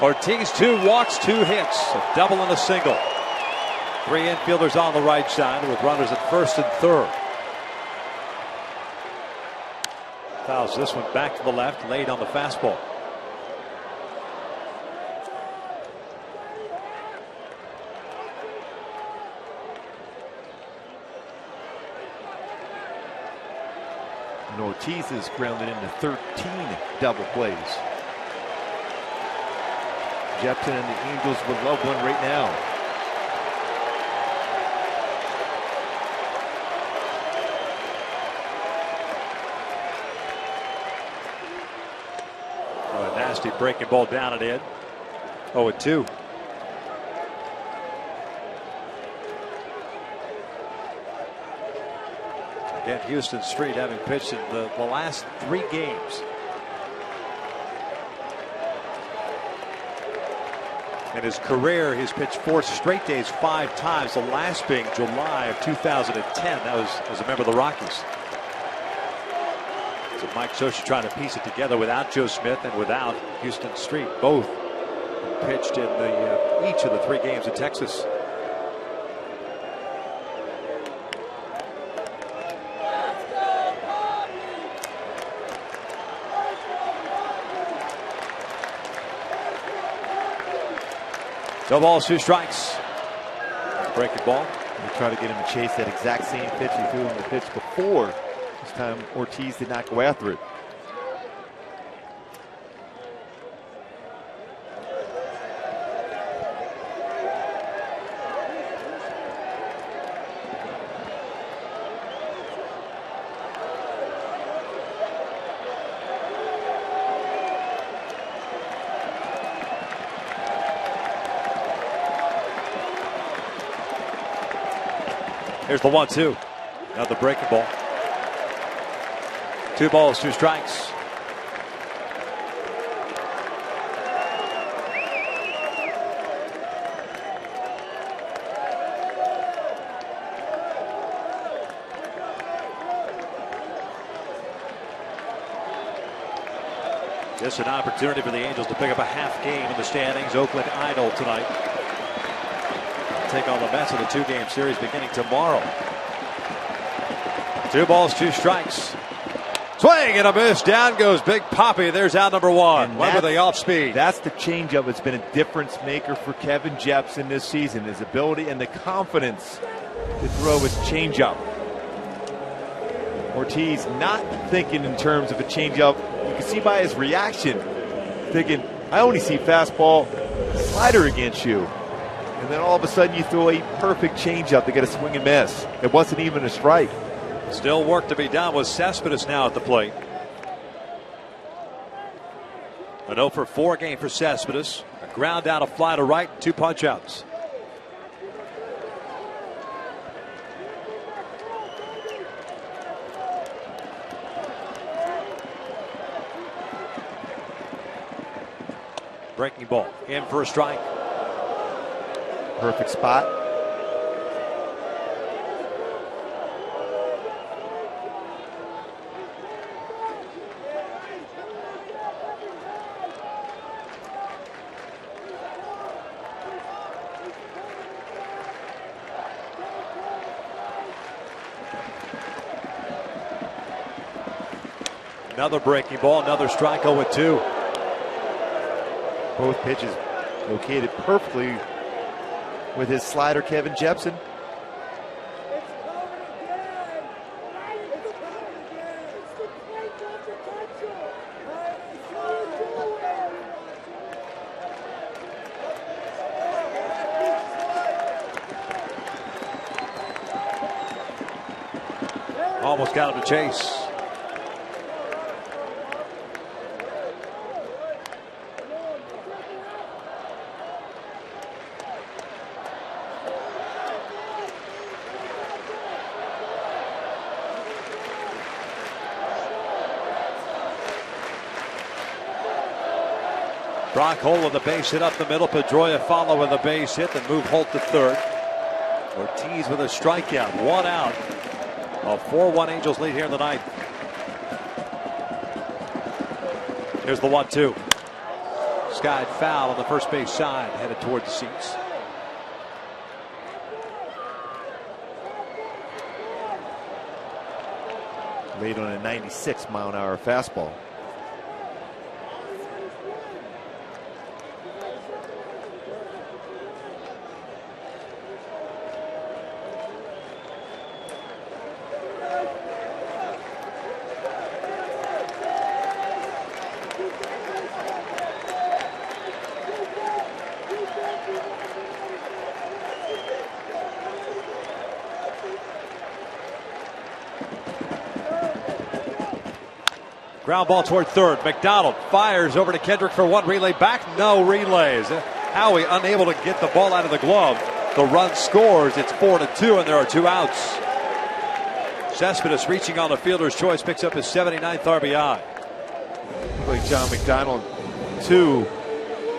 Ortiz, 2 walks, 2 hits, a double and a single. 3 infielders on the right side with runners at first and third. Fouls this one back to the left, laid on the fastball. And Ortiz is grounded into 13 double plays. Jepson and the Angels would love one right now. Oh, a nasty breaking ball down and in. 0-2. Again, Houston Street having pitched in the last 3 games. In his career, he's pitched 4 straight days 5 times, the last being July of 2010. That was as a member of the Rockies. So Mike Scioscia trying to piece it together without Joe Smith and without Houston Street. Both pitched in each of the 3 games in Texas. No balls, 2 strikes. Breaking ball. We try to get him to chase that exact same pitch he threw him the pitch before. This time Ortiz did not go after it. Here's the 1-2. Another breaking ball. 2 balls, 2 strikes. Just an opportunity for the Angels to pick up a half game in the standings. Oakland idle tonight. Take on the Mets in the 2-game series beginning tomorrow. 2 balls, 2 strikes. Swing and a miss. Down goes Big Papi. There's out number 1. Went with the off speed. That's the changeup. It's been a difference maker for Kevin Jepson this season. His ability and the confidence to throw his changeup. Ortiz not thinking in terms of a changeup. You can see by his reaction, thinking, I only see fastball, slider against you. And then all of a sudden you throw a perfect changeup to get a swing and miss. It wasn't even a strike. Still work to be done with Cespedes now at the plate. An 0-for-4 game for Cespedes. A ground out, a fly to right, 2 punch outs. Breaking ball in for a strike. Perfect spot. Another breaking ball, another strike, 0-2. Both pitches located perfectly with his slider, Kevin Jepson. Almost got him to chase. Brock Holt with the base hit up the middle. Pedroia follow with a base hit, then move Holt to third. Ortiz with a strikeout, 1 out. A 4-1 Angels lead here in the ninth. Here's the 1-2. Skied foul on the first base side, headed toward the seats. Late on a 96-mile-an-hour fastball. Ground ball toward third. McDonald fires over to Kendrick for one relay back. No relays. Howie unable to get the ball out of the glove. The run scores. It's 4-2, and there are 2 outs. Cespedes reaching on the fielder's choice picks up his 79th RBI. Like John McDonald, too,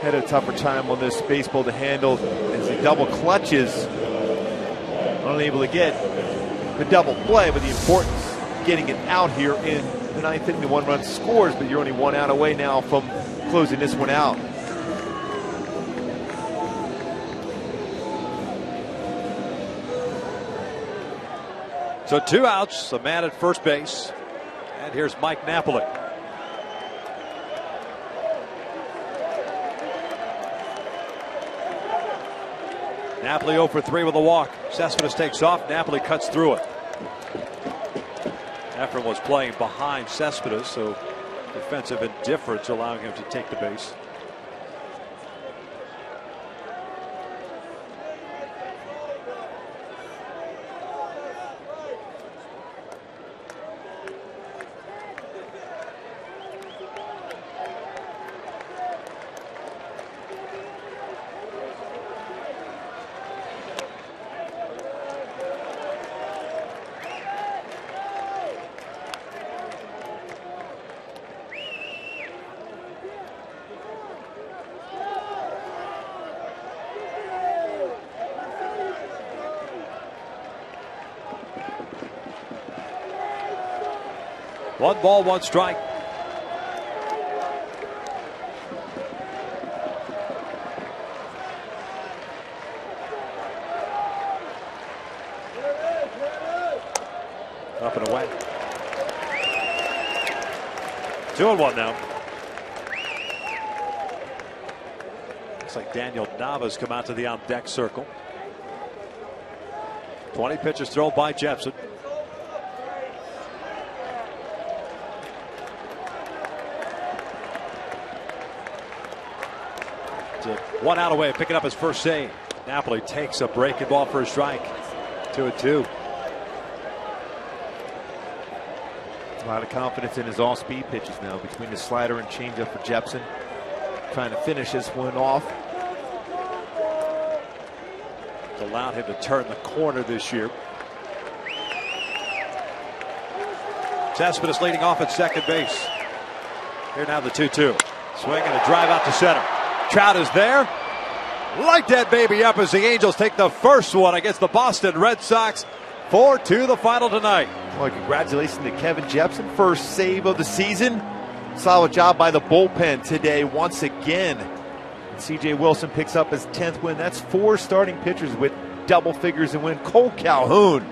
had a tougher time on this baseball to handle as he double clutches. Unable to get the double play, but the importance of getting it out here in the 9th inning. The 1-run scores, but you're only 1 out away now from closing this one out. So 2 outs, a man at first base. And here's Mike Napoli. Napoli 0 for 3 with a walk. Cespedes takes off. Napoli cuts through it. Efren was playing behind Cespedes, so defensive indifference allowing him to take the base. One ball, one strike. Up and away. 2-1 now. Looks like Daniel Nava's come out to the on-deck circle. 20 pitches thrown by Jepson. One out away, picking up his first save. Napoli takes a breaking ball for a strike. 2-2. A lot of confidence in his all-speed pitches now between the slider and changeup for Jepson. Trying to finish this one off. It's allowed him to turn the corner this year. Cespedes leading off at second base. Here now the 2-2. Swing and a drive out to center. Trout is there. Light that baby up as the Angels take the first one against the Boston Red Sox. 4-2 the final tonight. Well, congratulations to Kevin Jepson. First save of the season. Solid job by the bullpen today once again. C.J. Wilson picks up his 10th win. That's 4 starting pitchers with double figures and win. Cole Calhoun,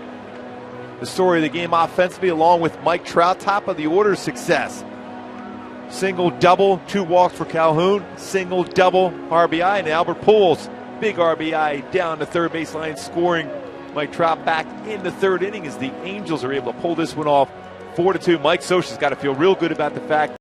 the story of the game offensively, along with Mike Trout, top of the order success. Single, double, 2 walks for Calhoun. Single, double, RBI. And Albert Pujols, big RBI down the third baseline, scoring Mike Trout back in the 3rd inning as the Angels are able to pull this one off 4-2. Mike Scioscia's got to feel real good about the fact